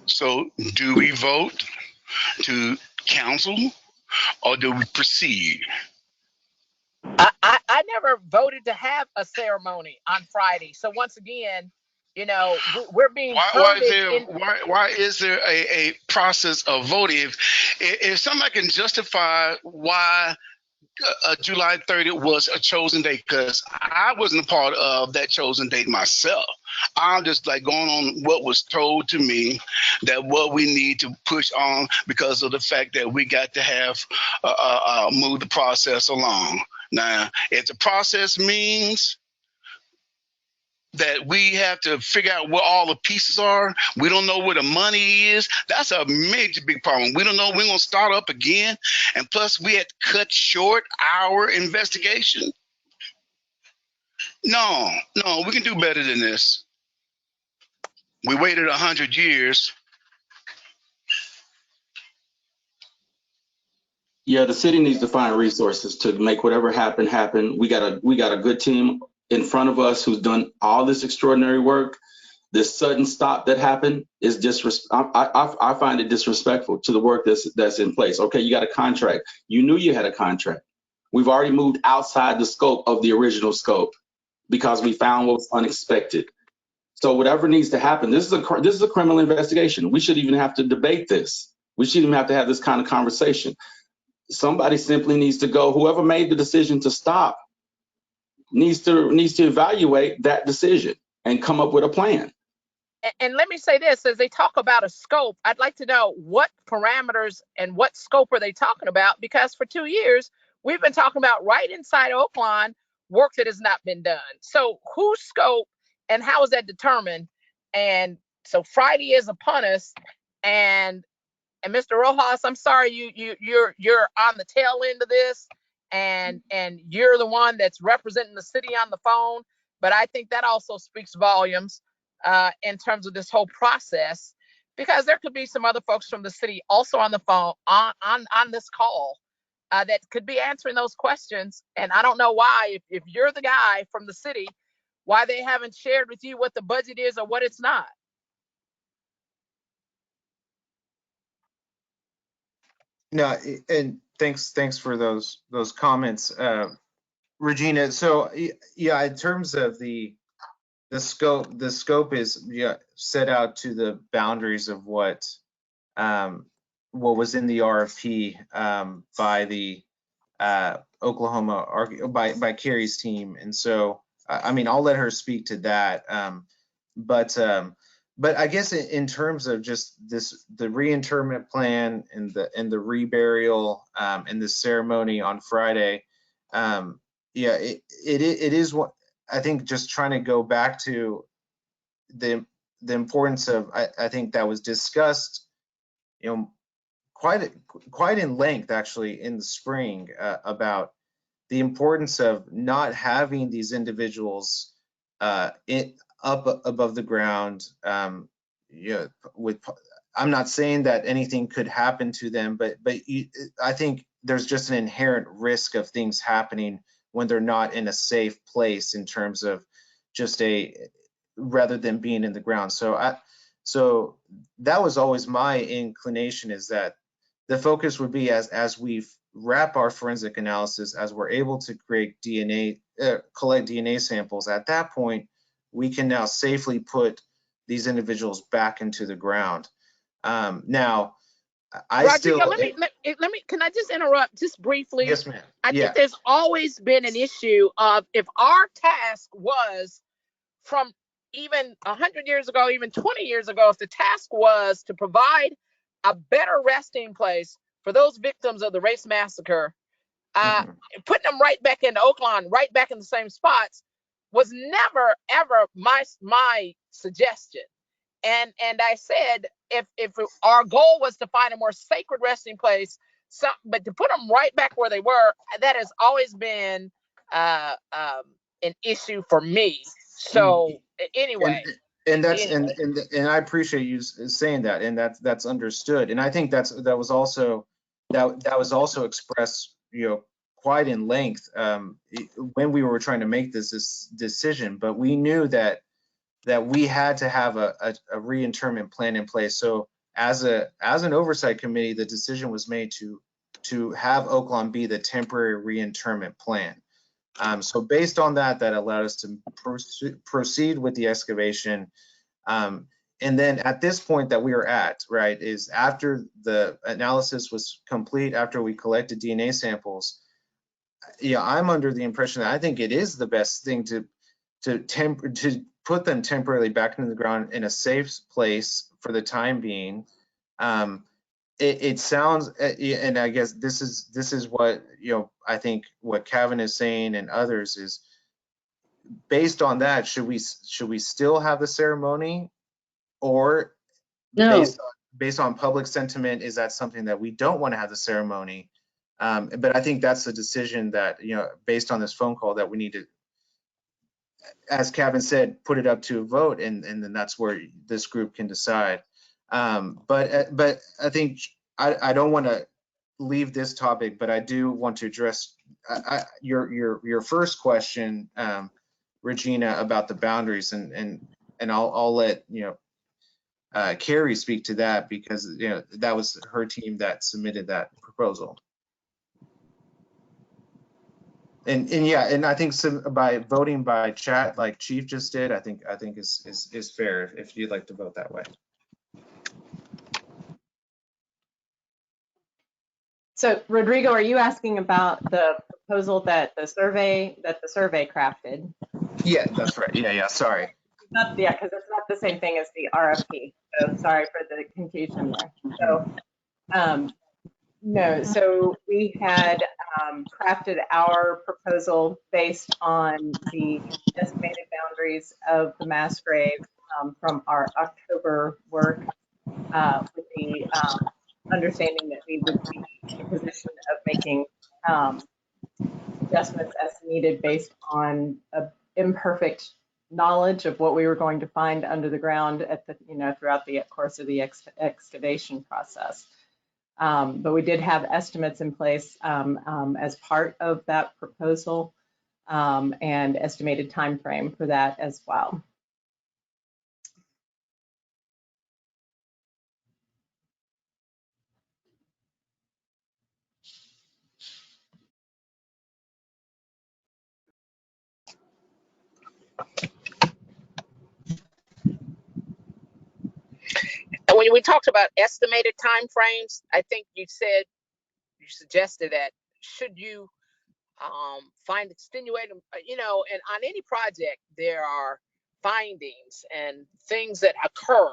So do we vote to cancel, or do we proceed? I never voted to have a ceremony on Friday. So once again, we're being why is there a process of voting? If somebody can justify why July 30th was a chosen date, because I wasn't a part of that chosen date myself. I'm just like going on what was told to me, that what we need to push on because of the fact that we got to have move the process along. Now, if the process means that we have to figure out where all the pieces are, we don't know where the money is, that's a major big problem. We don't know, we're going to start up again. And plus, we had to cut short our investigation. No, we can do better than this. We waited 100 years. Yeah, the city needs to find resources to make whatever happen. We got a good team in front of us who's done all this extraordinary work. This sudden stop that happened is I find it disrespectful to the work that's in place. Okay, you got a contract. You knew you had a contract. We've already moved outside the scope of the original scope because we found what was unexpected. So whatever needs to happen, this is a criminal investigation. We shouldn't even have to debate this. We shouldn't even have to have this kind of conversation. Somebody simply needs to go. Whoever made the decision to stop needs to evaluate that decision and come up with a plan. And let me say this, as they talk about a scope, I'd like to know what parameters and what scope are they talking about? Because for 2 years, we've been talking about right inside Oaklawn work that has not been done. So whose scope and how is that determined? And so Friday is upon us, and Mr. Rojas, I'm sorry you're on the tail end of this, and you're the one that's representing the city on the phone. But I think that also speaks volumes in terms of this whole process, because there could be some other folks from the city also on the phone on this call that could be answering those questions. And I don't know why, if you're the guy from the city, why they haven't shared with you what the budget is or what it's not. No, and thanks for those comments, Regina. So yeah, in terms of the scope is set out to the boundaries of what was in the RFP by the Oklahoma by Carrie's team, and so I mean I'll let her speak to that. But I guess in terms of just the reinterment plan and the reburial and the ceremony on Friday, yeah, it is what I think. Just trying to go back to the importance of I think that was discussed, quite in length actually in the spring about the importance of not having these individuals up above the ground. I'm not saying that anything could happen to them, but I think there's just an inherent risk of things happening when they're not in a safe place in terms of just rather than being in the ground. So that was always my inclination, is that the focus would be as we wrap our forensic analysis, as we're able to create collect DNA samples, at that point, we can now safely put these individuals back into the ground. Now, Rodrigo, let me, can I just interrupt just briefly? Yes, ma'am. I think there's always been an issue of, if our task was from even 100 years ago, even 20 years ago, if the task was to provide a better resting place for those victims of the race massacre, putting them right back into Oaklawn, right back in the same spots, was never ever my suggestion. And I said, if our goal was to find a more sacred resting place, but to put them right back where they were, that has always been an issue for me. So anyway. And I appreciate you saying that, and that's understood. And I think that was also expressed, quite in length when we were trying to make this decision. But we knew that we had to have a reinterment plan in place. So as an oversight committee, the decision was made to have Oaklawn be the temporary reinterment plan. So based on that allowed us to proceed with the excavation. And then at this point that we are at, right, is after the analysis was complete, after we collected DNA samples, I'm under the impression that I think it is the best thing to put them temporarily back into the ground in a safe place for the time being. And it sounds, and I guess this is what, I think what Kevin is saying and others is, based on that, should we still have the ceremony, or No. based on public sentiment, is that something that we don't want to have the ceremony? But I think that's a decision that, based on this phone call, that we need to, as Kevin said, put it up to a vote, and then that's where this group can decide. But I think I don't want to leave this topic, but I do want to address your first question, Regina, about the boundaries, and I'll let Carrie speak to that, because that was her team that submitted that proposal. And yeah, and I think by voting by chat like Chief just did, I think is fair, if you'd like to vote that way. So Rodrigo, are you asking about the proposal that the survey crafted? Yeah, that's right. Yeah, sorry. Yeah, because it's not the same thing as the RFP. So sorry for the confusion there. So no, so we had crafted our proposal based on the estimated boundaries of the mass grave from our October work, with the understanding that we would be in a position of making adjustments as needed based on imperfect knowledge of what we were going to find under the ground at the, throughout the course of the excavation process. But we did have estimates in place as part of that proposal, and estimated time frame for that as well. And when we talked about estimated time frames, I think you suggested that should you find extenuating, and on any project there are findings and things that occur,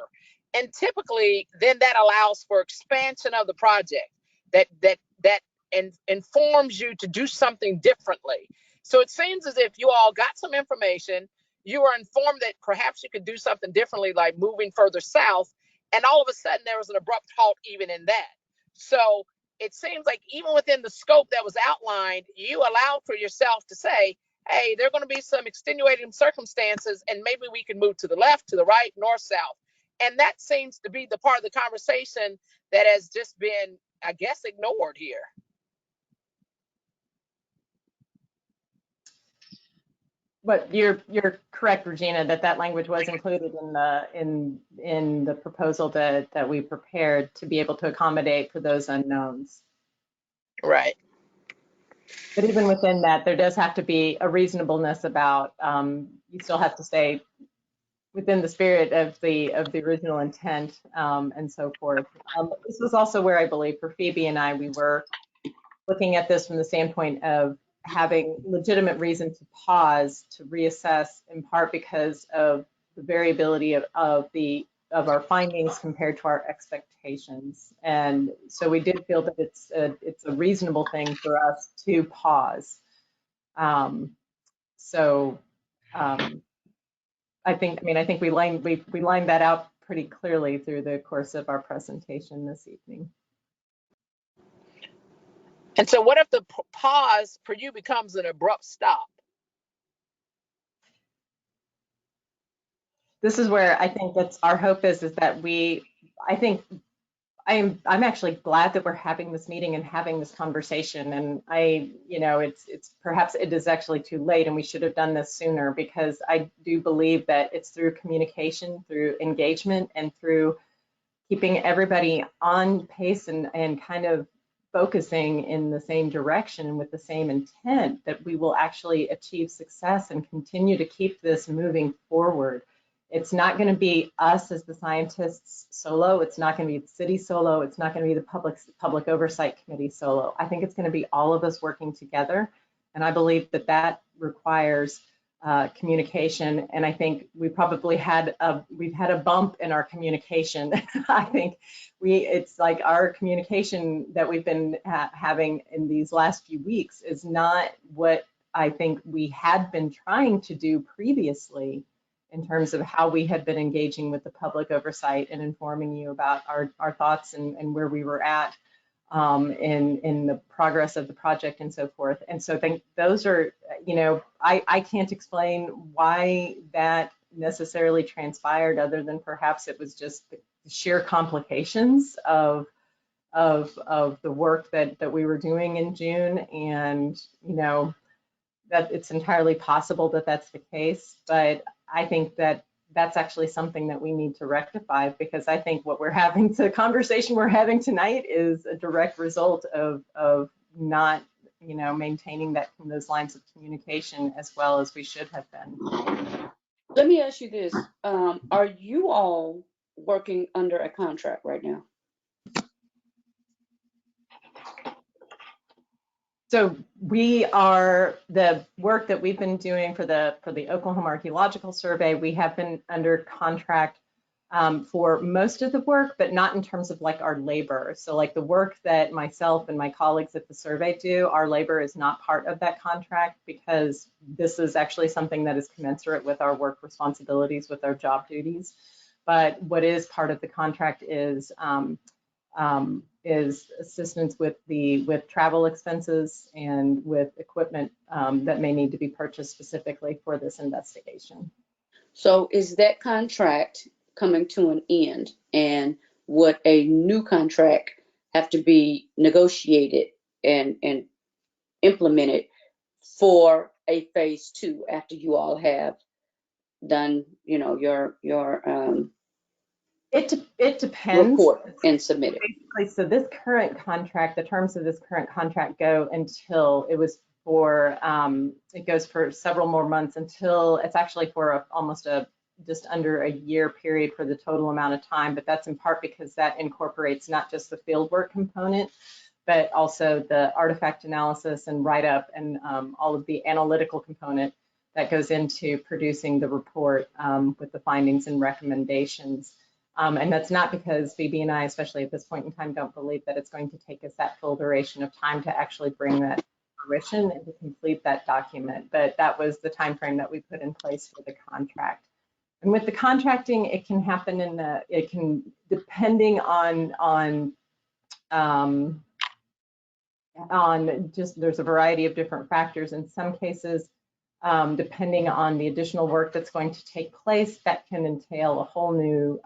and typically then that allows for expansion of the project that informs you to do something differently. So it seems as if you all got some information, you were informed that perhaps you could do something differently, like moving further south, and all of a sudden there was an abrupt halt even in that. So it seems like even within the scope that was outlined, you allowed for yourself to say, hey, there are going to be some extenuating circumstances, and maybe we can move to the left, to the right, north, south. And that seems to be the part of the conversation that has just been, I guess, ignored here. But you're correct, Regina, that language was included in the proposal that we prepared to be able to accommodate for those unknowns. Right. But even within that, there does have to be a reasonableness about, you still have to stay within the spirit of the original intent, and so forth. This was also where I believe for Phoebe and I, we were looking at this from the standpoint of having legitimate reason to pause, to reassess, in part because of the variability of our findings compared to our expectations. And so we did feel that it's a reasonable thing for us to pause. I think we lined that out pretty clearly through the course of our presentation this evening. And so what if the pause for you becomes an abrupt stop? This is where I think that's our hope is that I'm actually glad that we're having this meeting and having this conversation. And it's perhaps it is actually too late and we should have done this sooner, because I do believe that it's through communication, through engagement, and through keeping everybody on pace and kind of focusing in the same direction and with the same intent that we will actually achieve success and continue to keep this moving forward. It's not going to be us as the scientists solo. It's not going to be the city solo. It's not going to be the Public Oversight Committee solo. I think it's going to be all of us working together. And I believe that requires communication. And I think we've had a bump in our communication. I think it's like our communication that we've been having in these last few weeks is not what I think we had been trying to do previously in terms of how we had been engaging with the public oversight and informing you about our thoughts and where we were at in the progress of the project and so forth. And so I think those are, I can't explain why that necessarily transpired other than perhaps it was just the sheer complications of the work that we were doing in June. And, that it's entirely possible that that's the case. But I think that that's actually something that we need to rectify, because I think the conversation we're having tonight is a direct result of not, maintaining those lines of communication as well as we should have been. Let me ask you this. Are you all working under a contract right now? So the work that we've been doing for the Oklahoma Archaeological Survey, we have been under contract for most of the work, but not in terms of like our labor. So like the work that myself and my colleagues at the survey do, our labor is not part of that contract, because this is actually something that is commensurate with our work responsibilities, with our job duties. But what is part of the contract is assistance with travel expenses and with equipment that may need to be purchased specifically for this investigation. So is that contract coming to an end, and would a new contract have to be negotiated and implemented for a phase 2 after you all have done, your It depends. Report and submitted? Basically, so this current contract, the terms of this current contract go until it goes for several more months, until it's actually for just under a year period for the total amount of time. But that's in part because that incorporates not just the fieldwork component, but also the artifact analysis and write-up and all of the analytical component that goes into producing the report with the findings and recommendations. And that's not because BB&I, especially at this point in time, don't believe that it's going to take us that full duration of time to actually bring that to fruition and to complete that document. But that was the time frame that we put in place for the contract. And with the contracting, it can happen depending on just, there's a variety of different factors. In some cases, depending on the additional work that's going to take place, that can entail a whole new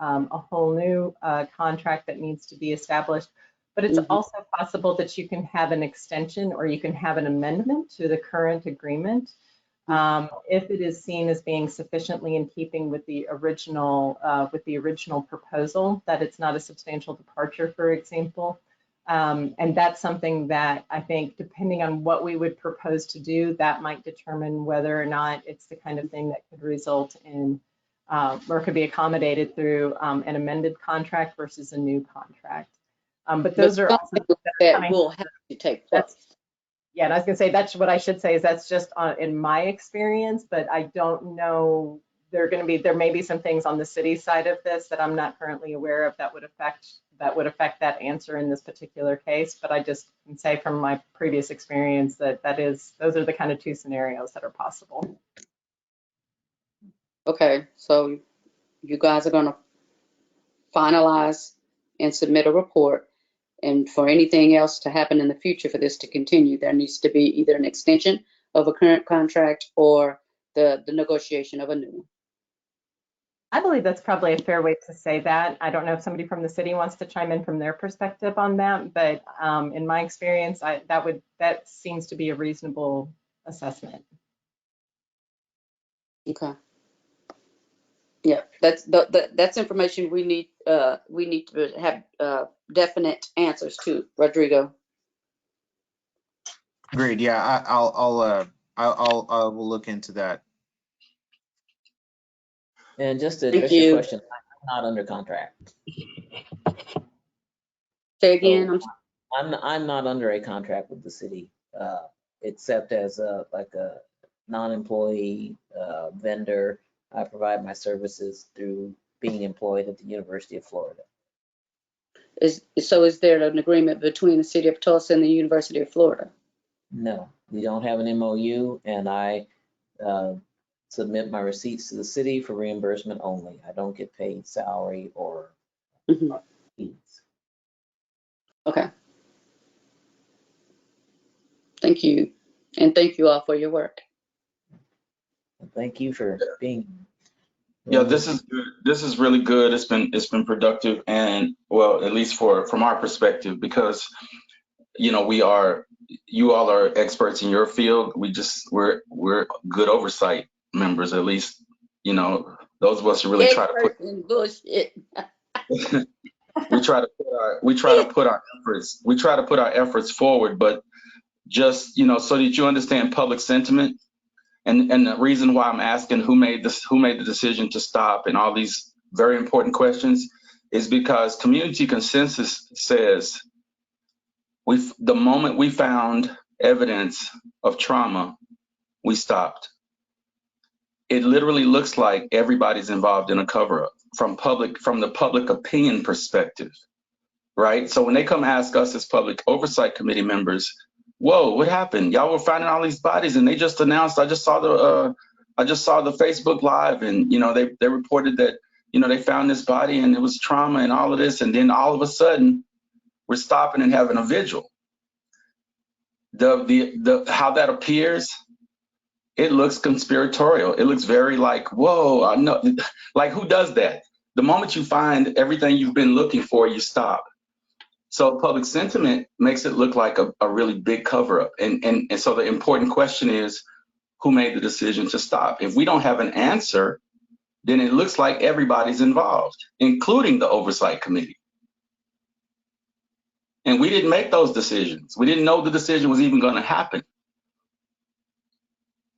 contract that needs to be established. But it's also possible that you can have an extension or you can have an amendment to the current agreement if it is seen as being sufficiently in keeping with the original proposal, that it's not a substantial departure, for example. And that's something that I think, depending on what we would propose to do, that might determine whether or not it's the kind of thing that could result in or could be accommodated through an amended contract versus a new contract. But those are also that will have to take place. Yeah, and I was going to say, that's what I should say, is that's just in my experience, but I don't know. There may be some things on the city side of this that I'm not currently aware of that would affect that answer in this particular case. But I just can say from my previous experience that those are the kind of two scenarios that are possible. Okay, so you guys are going to finalize and submit a report. And for anything else to happen in the future for this to continue, there needs to be either an extension of a current contract or the negotiation of a new one. I believe that's probably a fair way to say that. I don't know if somebody from the city wants to chime in from their perspective on that, but in my experience, that seems to be a reasonable assessment. Okay. Yeah, that's information we need to have definite answers to, Rodrigo. Agreed. Yeah, I will look into that. And just to address your question, I'm not under contract. Say again. So I'm not under a contract with the city, except as a non-employee vendor. I provide my services through being employed at the University of Florida. So is there an agreement between the city of Tulsa and the University of Florida? No, we don't have an MOU, and I submit my receipts to the city for reimbursement only. I don't get paid salary or Mhm. fees. Okay. Thank you. And thank you all for your work. Thank you for being. Yeah, this is good. This is really good. It's been productive, and well, at least from our perspective, because you know you all are experts in your field. We're good oversight members, at least. You know, those of us who really try to put Experts in bullshit. we try to put our efforts forward, but just so that you understand public sentiment. And the reason why I'm asking who made the decision to stop and all these very important questions is because community consensus says the moment we found evidence of trauma, we stopped. It literally looks like everybody's involved in a cover-up from the public opinion perspective, right? So when they come ask us as Public Oversight Committee members, whoa, what happened? Y'all were finding all these bodies and they just announced, I just saw the Facebook Live, and they reported that they found this body and it was trauma and all of this, and then all of a sudden we're stopping and having a vigil. The how that appears, it looks conspiratorial. It looks very like, whoa, I know, like who does that? The moment you find everything you've been looking for, you stop. So public sentiment makes it look like a really big cover-up, and so the important question is, who made the decision to stop? If we don't have an answer, then it looks like everybody's involved, including the Oversight Committee. And we didn't make those decisions. We didn't know the decision was even going to happen.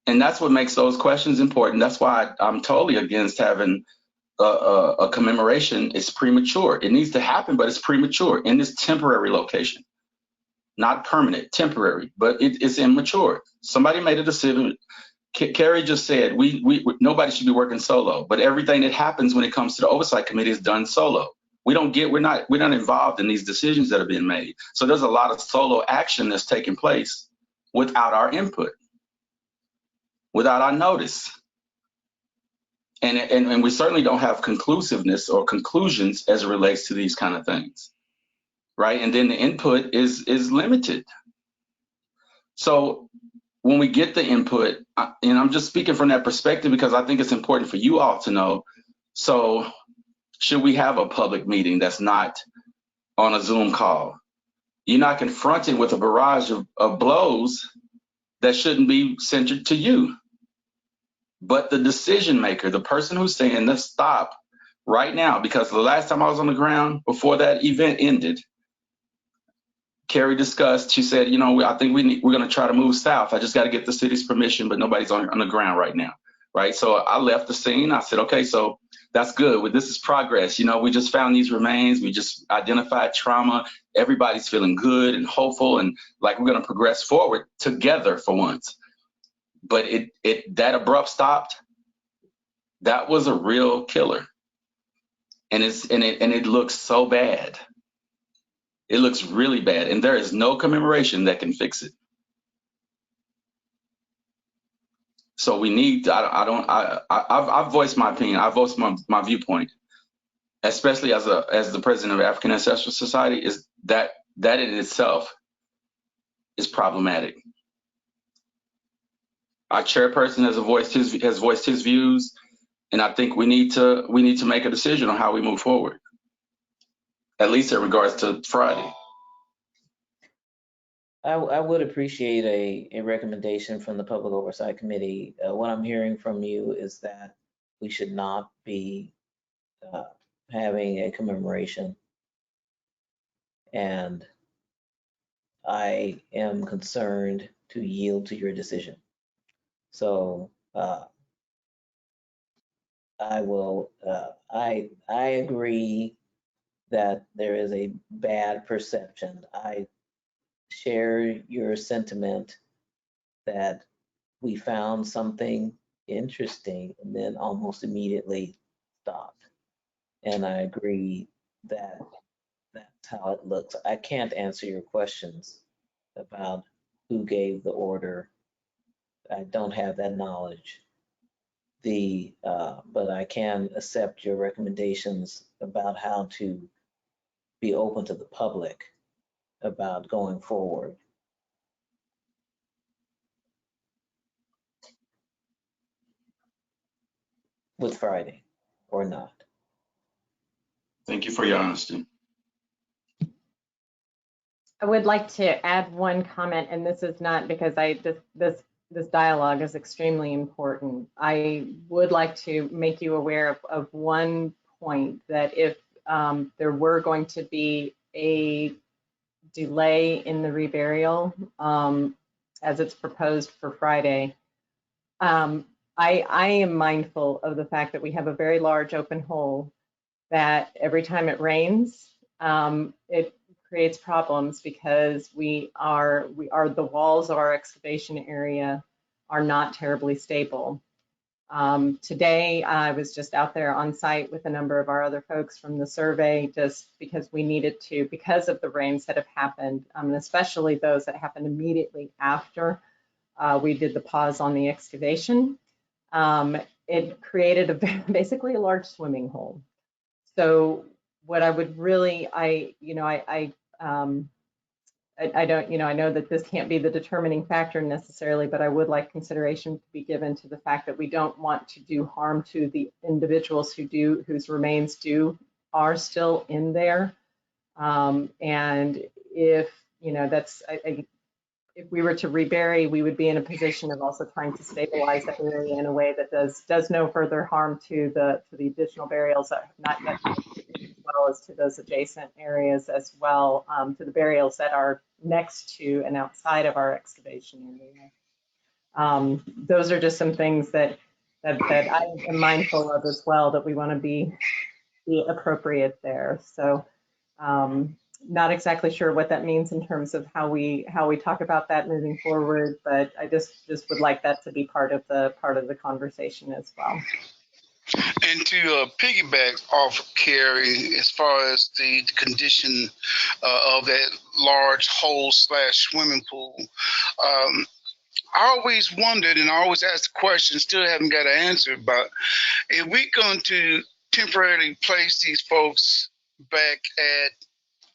And that's what makes those questions important. That's why I'm totally against having a commemoration. It's premature. It needs to happen, but it's premature in this temporary location. Not permanent, temporary, but it's immature. Somebody made a decision. Carrie just said nobody should be working solo, but everything that happens when it comes to the Oversight Committee is done solo. We're not involved in these decisions that are being made. So there's a lot of solo action that's taking place without our input, without our notice. And we certainly don't have conclusiveness or conclusions as it relates to these kind of things, right? And then the input is limited. So when we get the input, and I'm just speaking from that perspective because I think it's important for you all to know. So should we have a public meeting that's not on a Zoom call? You're not confronted with a barrage of blows that shouldn't be centered to you. But the decision maker, the person who's saying, let's stop right now, because the last time I was on the ground before that event ended, Carrie discussed, she said, I think we're going to try to move south. I just got to get the city's permission, but nobody's on the ground right now, right? So I left the scene. I said, okay, so that's good. This is progress. We just found these remains. We just identified trauma. Everybody's feeling good and hopeful, and like we're going to progress forward together for once. But that abrupt stopped, that was a real killer. And it looks so bad. It looks really bad, and there is no commemoration that can fix it. So we need. I've voiced my opinion. I voiced my viewpoint, especially as the president of African Ancestral Society. Is that in itself is problematic. Our chairperson has voiced his views, and I think we need to make a decision on how we move forward. At least in regards to Friday. I would appreciate a recommendation from the Public Oversight Committee. What I'm hearing from you is that we should not be having a commemoration. And I am concerned to yield to your decision. So I agree that there is a bad perception. I share your sentiment that we found something interesting and then almost immediately stopped. And I agree that that's how it looks. I can't answer your questions about who gave the order. I don't have that knowledge. But I can accept your recommendations about how to be open to the public about going forward. With Friday or not. Thank you for your honesty. I would like to add one comment, and this is not because this dialogue is extremely important. I would like to make you aware of one point, that if there were going to be a delay in the reburial as it's proposed for Friday, I am mindful of the fact that we have a very large open hole that every time it rains, it creates problems because the walls of our excavation area are not terribly stable. Today, I was just out there on site with a number of our other folks from the survey, just because we needed to, because of the rains that have happened, and especially those that happened immediately after we did the pause on the excavation. It created basically a large swimming hole. So what I would really, I don't, I know that this can't be the determining factor necessarily, but I would like consideration to be given to the fact that we don't want to do harm to the individuals whose remains are still in there. And if, if we were to rebury, we would be in a position of also trying to stabilize that area in a way that does no further harm to the additional burials that have not yet been completed, as well as to those adjacent areas as well, to the burials that are next to and outside of our excavation area. Those are just some things that I am mindful of as well, that we want to be appropriate there. So not exactly sure what that means in terms of how we talk about that moving forward, but I just would like that to be part of the conversation as well. And to piggyback off of Carrie, as far as the condition of that large hole / swimming pool, I always wondered, and I always asked the question, still haven't got an answer, but if we're going to temporarily place these folks back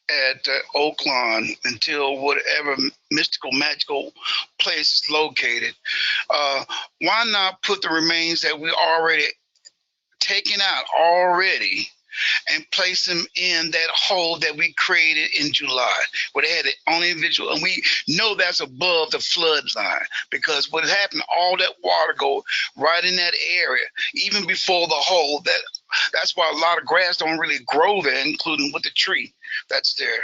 at Oaklawn until whatever mystical, magical place is located, why not put the remains that we already taken out already and place them in that hole that we created in July, where they had it on individual, and we know that's above the flood line, because what happened, all that water go right in that area, even before the hole. That's why a lot of grass don't really grow there, including with the tree that's there.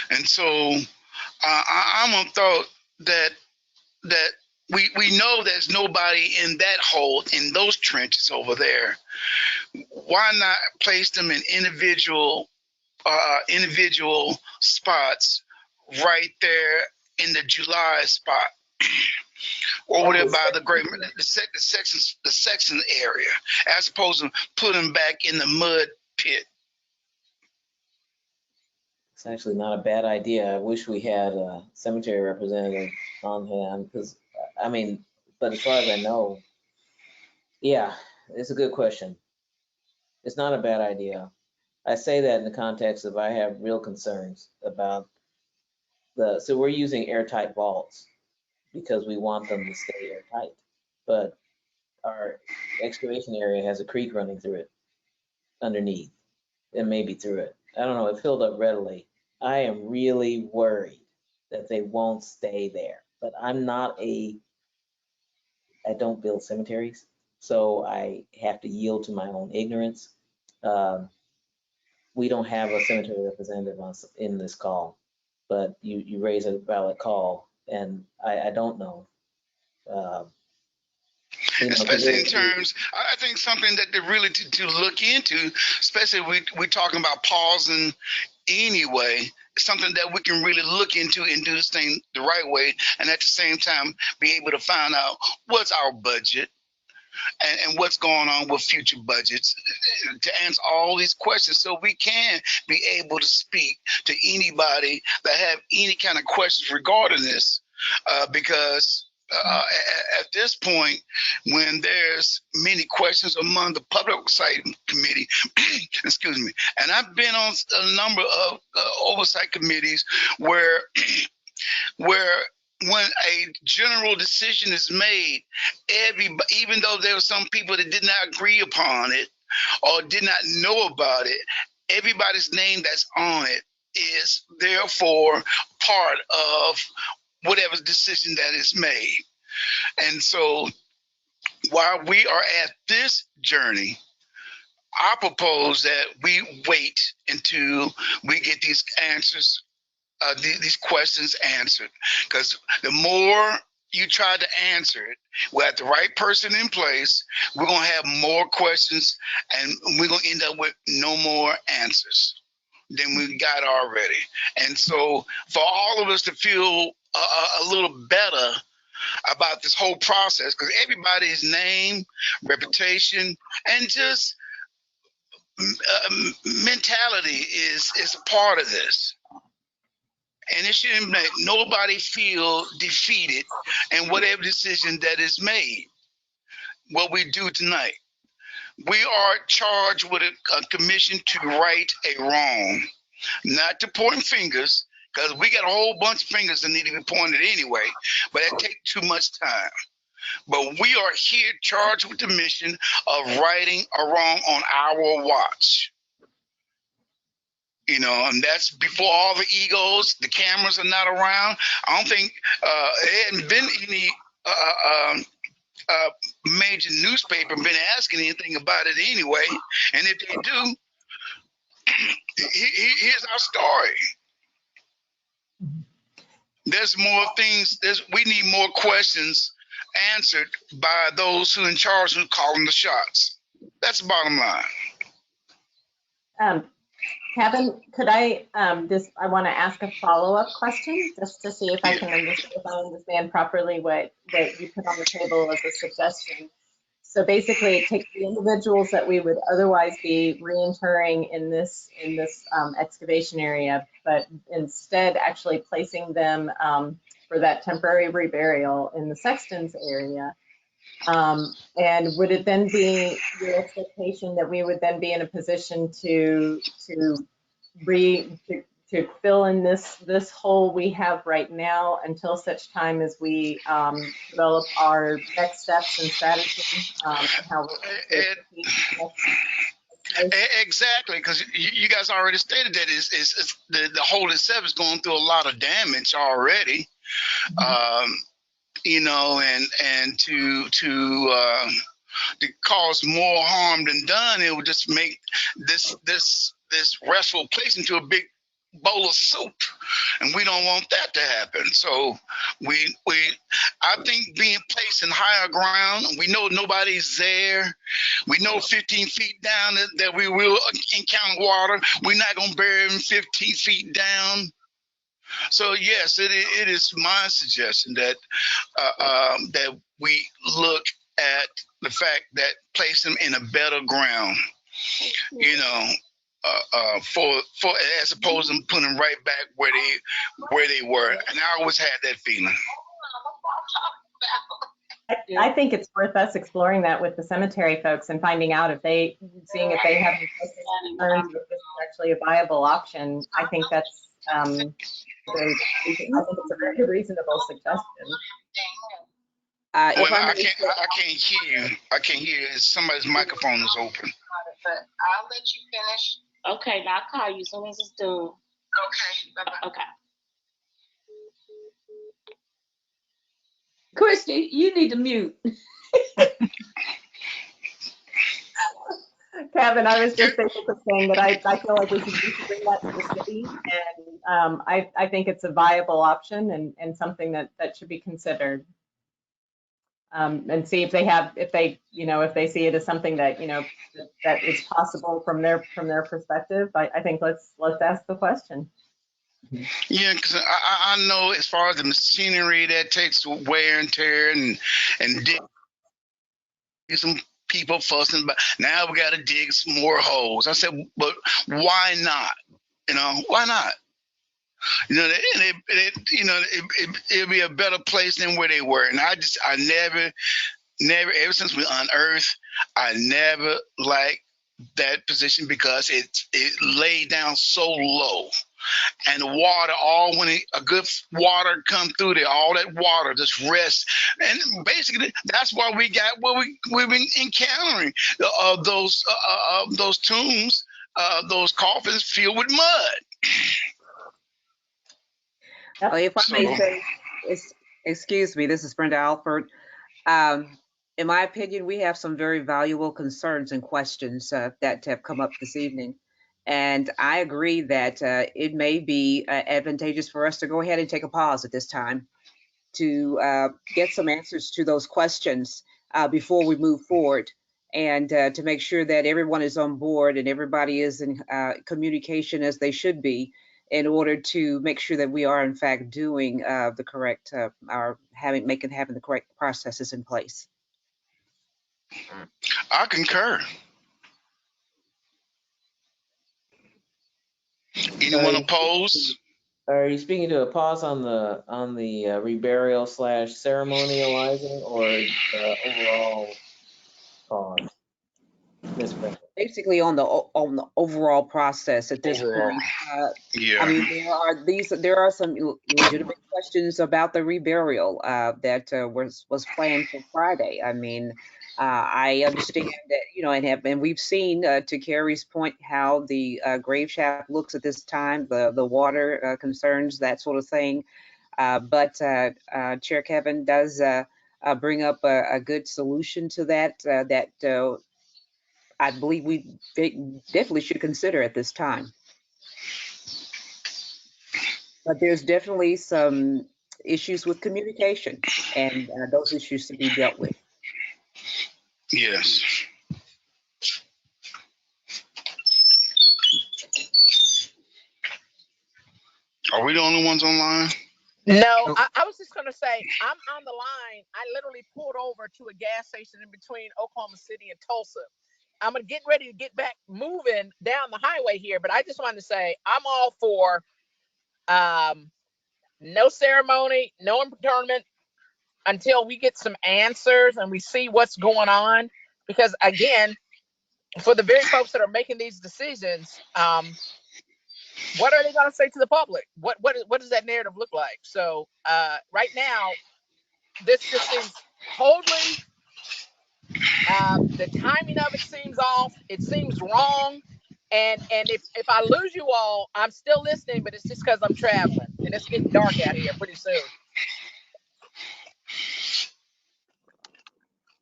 And so I'm on thought that we know there's nobody in that hole, in those trenches over there. Why not place them in individual spots right there in the July spot, over there by the section area, as opposed to putting them back in the mud pit? It's actually not a bad idea. I wish we had a cemetery representative on hand, because, I mean, but as far as I know, yeah, it's a good question. It's not a bad idea. I say that in the context of I have real concerns about so we're using airtight vaults because we want them to stay airtight, but our excavation area has a creek running through it, underneath, and maybe through it. I don't know, it filled up readily. I am really worried that they won't stay there, but I don't build cemeteries, so I have to yield to my own ignorance. We don't have a cemetery representative in this call, but you raise a valid call, and I don't know. Especially in terms, I think something that they really to look into, especially we're talking about pausing anyway, something that we can really look into and do this thing the right way, and at the same time be able to find out what's our budget and what's going on with future budgets, to answer all these questions so we can be able to speak to anybody that have any kind of questions regarding this, because at this point, when there's many questions among the Public Oversight Committee, excuse me, and I've been on a number of oversight committees where when a general decision is made, even though there were some people that did not agree upon it or did not know about it, everybody's name that's on it is therefore part of whatever decision that is made. And so while we are at this journey, I propose that we wait until we get these answers, these questions answered, because the more you try to answer it, we're at the right person in place, we're going to have more questions and we're going to end up with no more answers than we got already. And so for all of us to feel a little better about this whole process, because everybody's name, reputation, and just mentality is a part of this. And it shouldn't make nobody feel defeated in whatever decision that is made. What we do tonight, we are charged with a commission to right a wrong, not to point fingers, because we got a whole bunch of fingers that need to be pointed anyway, but it takes too much time. But we are here charged with the mission of righting a wrong on our watch. You know, and that's before all the egos, the cameras are not around. I don't think there hadn't been any major newspaper been asking anything about it anyway. And if they do, here's our story. There's more things, we need more questions answered by those who are in charge, who calling the shots. That's the bottom line. Kevin, could I I want to ask a follow-up question just to see if I can understand properly what you put on the table as a suggestion. So basically, it takes the individuals that we would otherwise be reinterring in this excavation area, but instead actually placing them for that temporary reburial in the Sexton's area. And would it then be your expectation that we would then be in a position to fill in this hole we have right now until such time as we develop our next steps and strategy? Exactly, because you guys already stated that the hole itself is going through a lot of damage already. Mm-hmm. You know, and to cause more harm than done, it would just make this restful place into a big bowl of soup, and we don't want that to happen. So I think being placed in higher ground, we know nobody's there. We know 15 feet down that we will encounter water. We're not going to bury them 15 feet down. So yes, it is my suggestion that that we look at the fact that place them in a better ground, you know, for as opposed to putting them right back where they were. And I always had that feeling. I think it's worth us exploring that with the cemetery folks and finding out if they have any concerns if this is actually a viable option. I think that's I think it's a very reasonable suggestion. I can't hear you. I can't hear you. Somebody's microphone is open. But I'll let you finish. Okay, now I'll call you as soon as it's done. Okay. Bye-bye. Okay. Christy, you need to mute. Kevin, I was just basically saying that I feel like we should bring that to the city, and I think it's a viable option and something that should be considered. And see if they see it as something that that is possible from their perspective. I think let's ask the question. Yeah, because I know as far as the machinery that takes wear and tear and dig some people fussing, but now we got to dig some more holes. I said, but why not? Why not? It'd be a better place than where they were. And I never, ever since we unearthed, I never liked that position because it laid down so low. And the water, a good water come through there, all that water just rests. And basically, that's why we got what we've been encountering those tombs, those coffins filled with mud. If I may say, excuse me, this is Brenda Alford. In my opinion, we have some very valuable concerns and questions that have come up this evening. And I agree that it may be advantageous for us to go ahead and take a pause at this time to get some answers to those questions before we move forward, and to make sure that everyone is on board and everybody is in communication as they should be, in order to make sure that we are in fact doing the correct, having the correct processes in place. I concur. Anyone opposed? Are you speaking to a pause on the reburial / ceremonializing, or overall pause? Ms. Brenda. Basically on the overall process at this Overall. point. Yeah. I mean, there are some legitimate questions about the reburial that was planned for Friday. I mean, I understand that, and we've seen, to Carrie's point, how the grave shaft looks at this time, the water concerns, that sort of thing. But Chair Kevin does bring up a good solution to that, that I believe we definitely should consider at this time. But there's definitely some issues with communication, and those issues to be dealt with. Yes. Are we the only ones online? No, I was just going to say, I'm on the line. I literally pulled over to a gas station in between Oklahoma City and Tulsa. I'm going to get ready to get back moving down the highway here, but I just wanted to say I'm all for no ceremony, no internment until we get some answers and we see what's going on. Because again, for the very folks that are making these decisions, what are they going to say to the public? What does that narrative look like? So right now, this just seems totally, the timing of it seems off. It seems wrong. And if I lose you all, I'm still listening, but it's just because I'm traveling and it's getting dark out here pretty soon.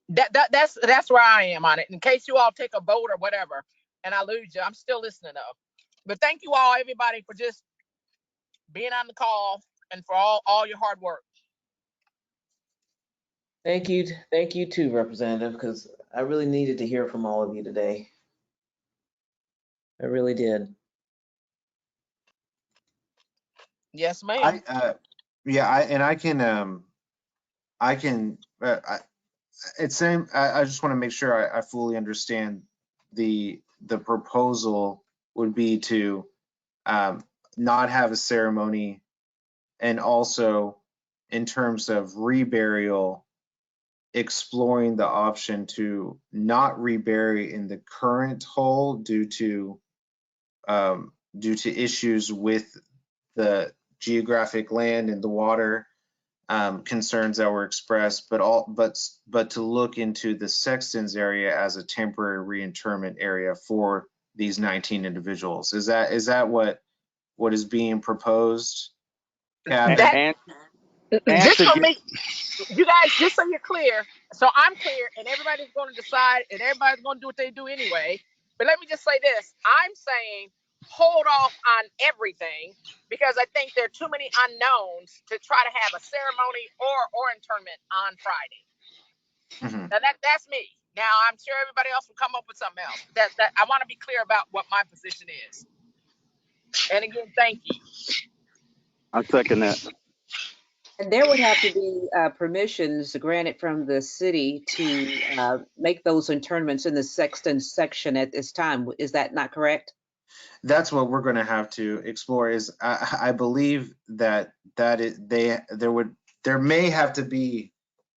That's where I am on it. In case you all take a vote or whatever, and I lose you, I'm still listening though. But thank you all, everybody, for just being on the call and for all your hard work. Thank you too, Representative, because I really needed to hear from all of you today. I really did. Yes, ma'am. I just want to make sure I fully understand the proposal would be to not have a ceremony, and also in terms of reburial, exploring the option to not rebury in the current hole due to issues with the geographic land and the water concerns that were expressed, but to look into the Sexton's area as a temporary reinterment area for these 19 individuals. Is that what is being proposed, Captain? Just for me, you guys, just so you're clear, so I'm clear, and everybody's going to decide, and everybody's going to do what they do anyway. But let me just say this: I'm saying hold off on everything because I think there are too many unknowns to try to have a ceremony or internment on Friday. Mm-hmm. Now that's me. Now I'm sure everybody else will come up with something else. That I want to be clear about what my position is. And again, thank you. I second that. And there would have to be permissions granted from the city to make those internments in the Sexton section at this time. Is that not correct? That's what we're going to have to explore. Is I believe that there may have to be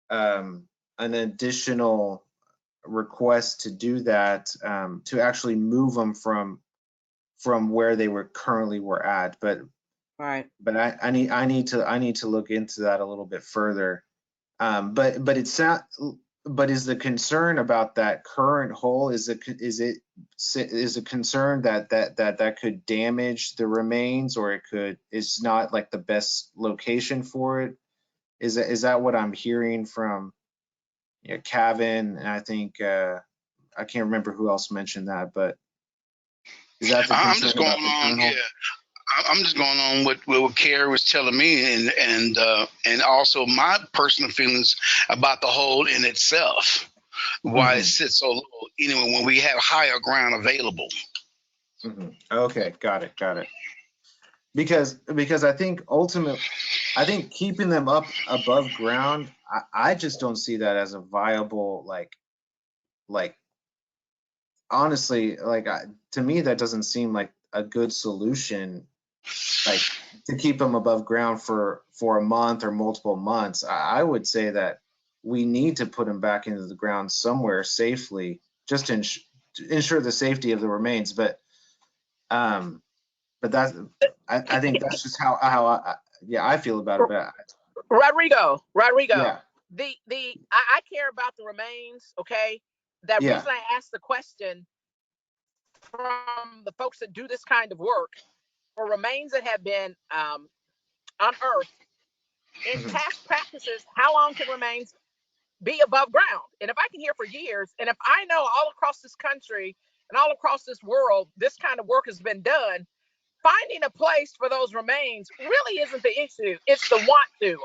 an additional request to do that, to actually move them from where they currently were at. But Right. But I need to look into that a little bit further. But it's not. But is the concern about that current hole, is a concern that could damage the remains, or it's not like the best location for it? Is that what I'm hearing from Kevin? And I think I can't remember who else mentioned that, but is that the I'm concern just going about the on. current hole? Yeah, I'm just going on what Carrie was telling me, and also my personal feelings about the hole in itself. Why it sits so low, anyway, when we have higher ground available. Okay, got it. Because I think keeping them up above ground, I just don't see that as a viable, like honestly, to me that doesn't seem like a good solution, like to keep them above ground for a month or multiple months. I would say that we need to put them back into the ground somewhere safely, just to ensure the safety of the remains. But that's, I think that's just how I feel about it. But Rodrigo, yeah, I care about the remains. Okay, the yeah. reason I asked the question from the folks that do this kind of work for remains that have been unearthed in past practices, how long can remains be above ground? And if I can hear for years, and if I know all across this country and all across this world, this kind of work has been done, finding a place for those remains really isn't the issue. It's the want to,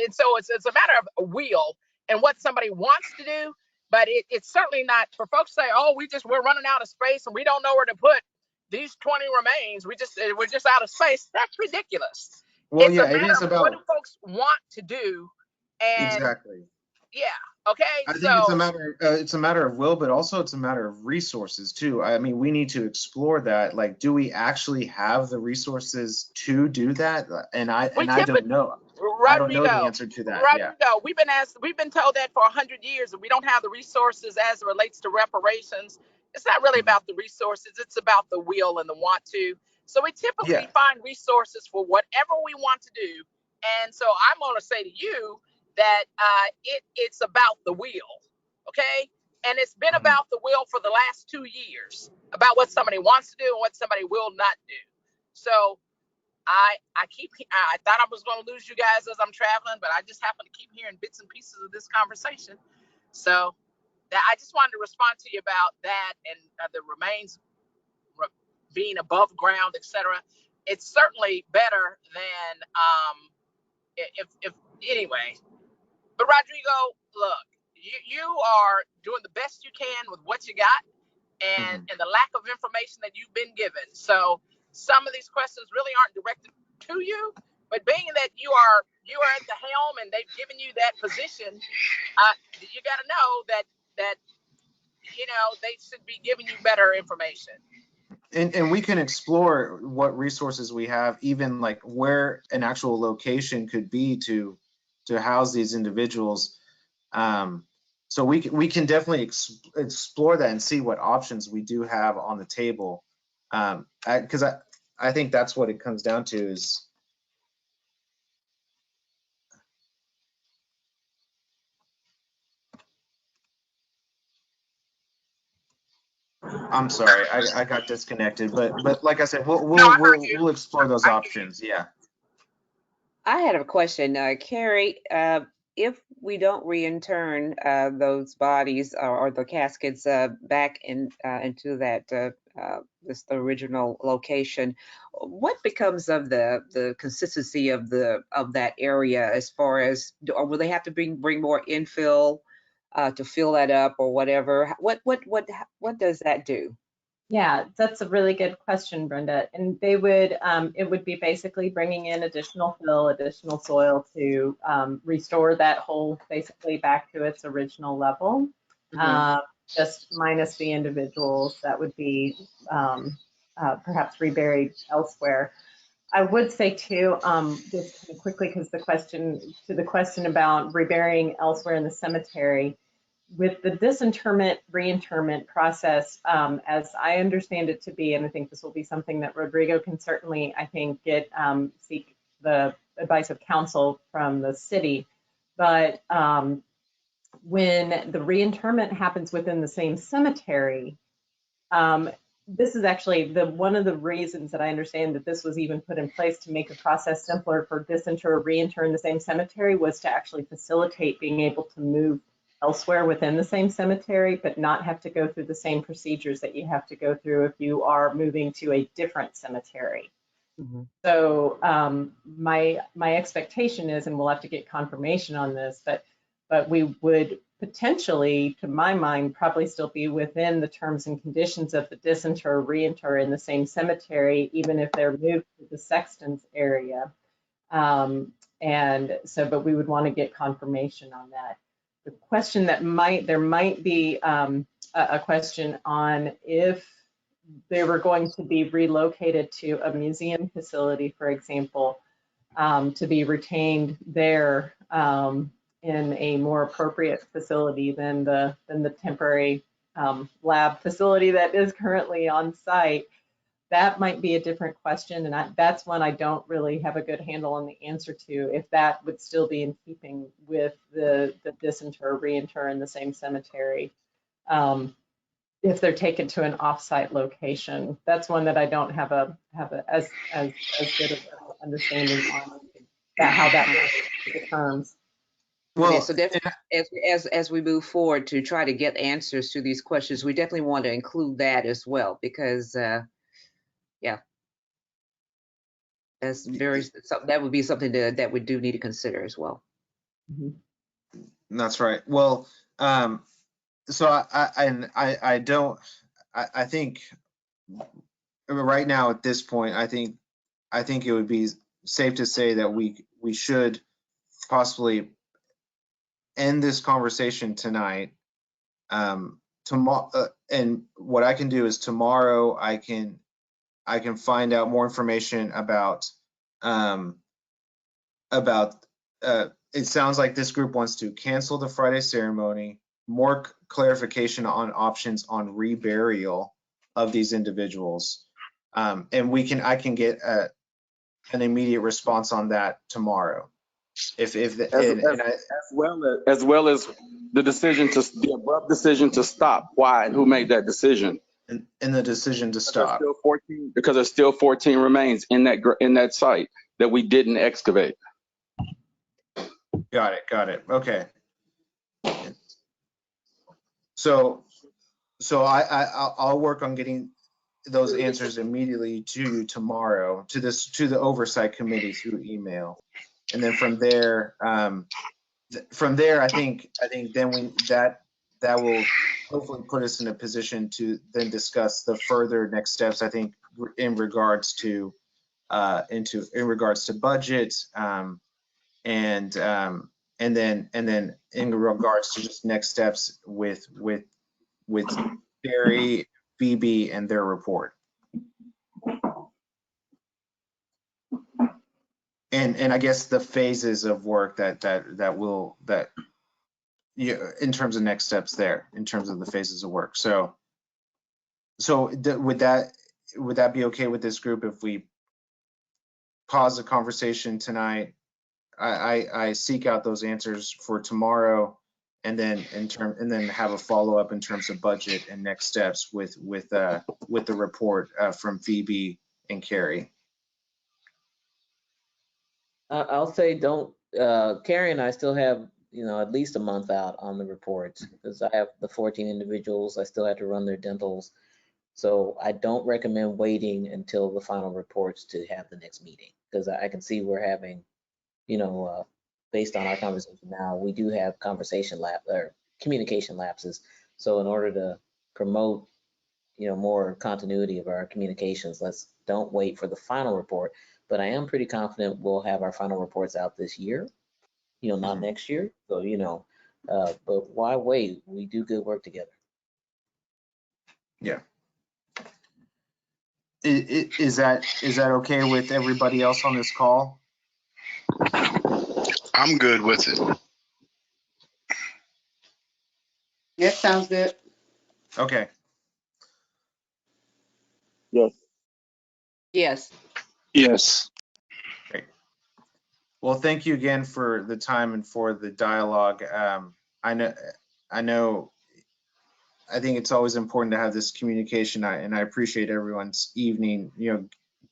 and so it's a matter of a will and what somebody wants to do. But it's certainly not for folks to say, oh, we're running out of space and we don't know where to put these 20 remains. We're just out of space. That's ridiculous. Well, It's yeah, a matter it is of about what do folks want to do, and exactly. yeah, okay. I think So it's a matter of will, but also it's a matter of resources too. I mean, we need to explore that. Like, do we actually have the resources to do that? And I don't know. I don't know the answer to that. Rodrigo, we've been told that for 100 years, and we don't have the resources as it relates to reparations. It's not really about the resources; it's about the will and the want to. So we typically find resources for whatever we want to do. And so I'm going to say to you that it's about the will, okay? And it's been about the will for the last 2 years, about what somebody wants to do and what somebody will not do. So I thought I was going to lose you guys as I'm traveling, but I just happen to keep hearing bits and pieces of this conversation. So that I just wanted to respond to you about that and the remains being above ground, etc. It's certainly better than if anyway. But Rodrigo, look, you are doing the best you can with what you got and the lack of information that you've been given. So some of these questions really aren't directed to you, but being that you are at the helm and they've given you that position, you got to know that they should be giving you better information. And we can explore what resources we have, even like where an actual location could be to house these individuals. So we can definitely explore that and see what options we do have on the table. Because I think that's what it comes down to is. I'm sorry, I got disconnected, but like I said, we'll explore those options. Yeah. I had a question, Carrie. If we don't reintern those bodies or the caskets back into that the original location, what becomes of the consistency of that area as far as, or will they have to bring more infill to fill that up or whatever? What does that do? Yeah, that's a really good question, Brenda. And they would, it would be basically bringing in additional fill, additional soil to restore that hole basically back to its original level. Just minus the individuals that would be perhaps reburied elsewhere. I would say too, just kind of quickly, because the question about reburying elsewhere in the cemetery, with the disinterment, reinterment process, as I understand it to be, and I think this will be something that Rodrigo can certainly, I think, seek the advice of counsel from the city. But when the reinterment happens within the same cemetery, this is actually one of the reasons that I understand that this was even put in place to make the process simpler for disinter or reinter in the same cemetery, was to actually facilitate being able to move elsewhere within the same cemetery, but not have to go through the same procedures that you have to go through if you are moving to a different cemetery. So my expectation is, and we'll have to get confirmation on this, but we would potentially, to my mind, probably still be within the terms and conditions of the disinter or reinter in the same cemetery, even if they're moved to the sexton's area. And so, but we would want to get confirmation on that. The question that there might be a question on if they were going to be relocated to a museum facility, for example, to be retained there in a more appropriate facility than the temporary lab facility that is currently on site. That might be a different question, and that's one I don't really have a good handle on the answer to, if that would still be in keeping with the disinter, reinter in the same cemetery. If they're taken to an off-site location, that's one that I don't have as good of an understanding on how that works with the terms. Well, so definitely, as we move forward to try to get answers to these questions, we definitely want to include that as well, because yeah, that's that would be something that we do need to consider as well. That's right. Well, so I think right now at this point, I think it would be safe to say that we should possibly end this conversation tonight. Tomorrow, and what I can do is tomorrow I can find out more information about it sounds like this group wants to cancel the Friday ceremony, more clarification on options on reburial of these individuals. And I can get an immediate response on that tomorrow. As well as the abrupt decision to stop. Why and who made that decision? And the decision to stop. Because there's still 14 remains in that site that we didn't excavate. Got it. Okay. So I'll work on getting those answers immediately to you tomorrow, to the oversight committee through email, and then from there, I think then that will hopefully put us in a position to then discuss the further next steps. I think in regards to budget, and then in regards to just next steps with Barry, BB, and their report. And I guess the phases of work that in terms of next steps there, in terms of the phases of work. So would that be okay with this group if we pause the conversation tonight? I seek out those answers for tomorrow, and then have a follow up in terms of budget and next steps with the report from Phoebe and Carrie. I'll say Carrie and I still have, at least a month out on the reports, because I have the 14 individuals. I still have to run their dentals. So I don't recommend waiting until the final reports to have the next meeting, because I can see we're having, based on our conversation now, we do have communication lapses. So in order to promote, more continuity of our communications. Don't wait for the final report, but I am pretty confident we'll have our final reports out this year, not next year. So, but why wait? We do good work together. Yeah. Is that okay with everybody else on this call? I'm good with it. That sounds good. Okay. Yes. Yes. Yes. Great. Well, thank you again for the time and for the dialogue. I think it's always important to have this communication, and I appreciate everyone's evening,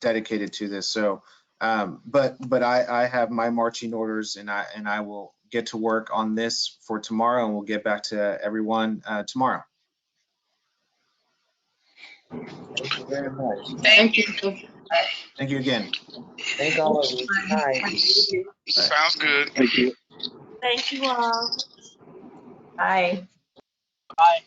dedicated to this. So, but I have my marching orders, and I will get to work on this for tomorrow, and we'll get back to everyone tomorrow. Thank you very much. Thank you. Thank you again. Thank all of you. Good night. Sounds good. Thank you. Thank you all. Bye. Bye.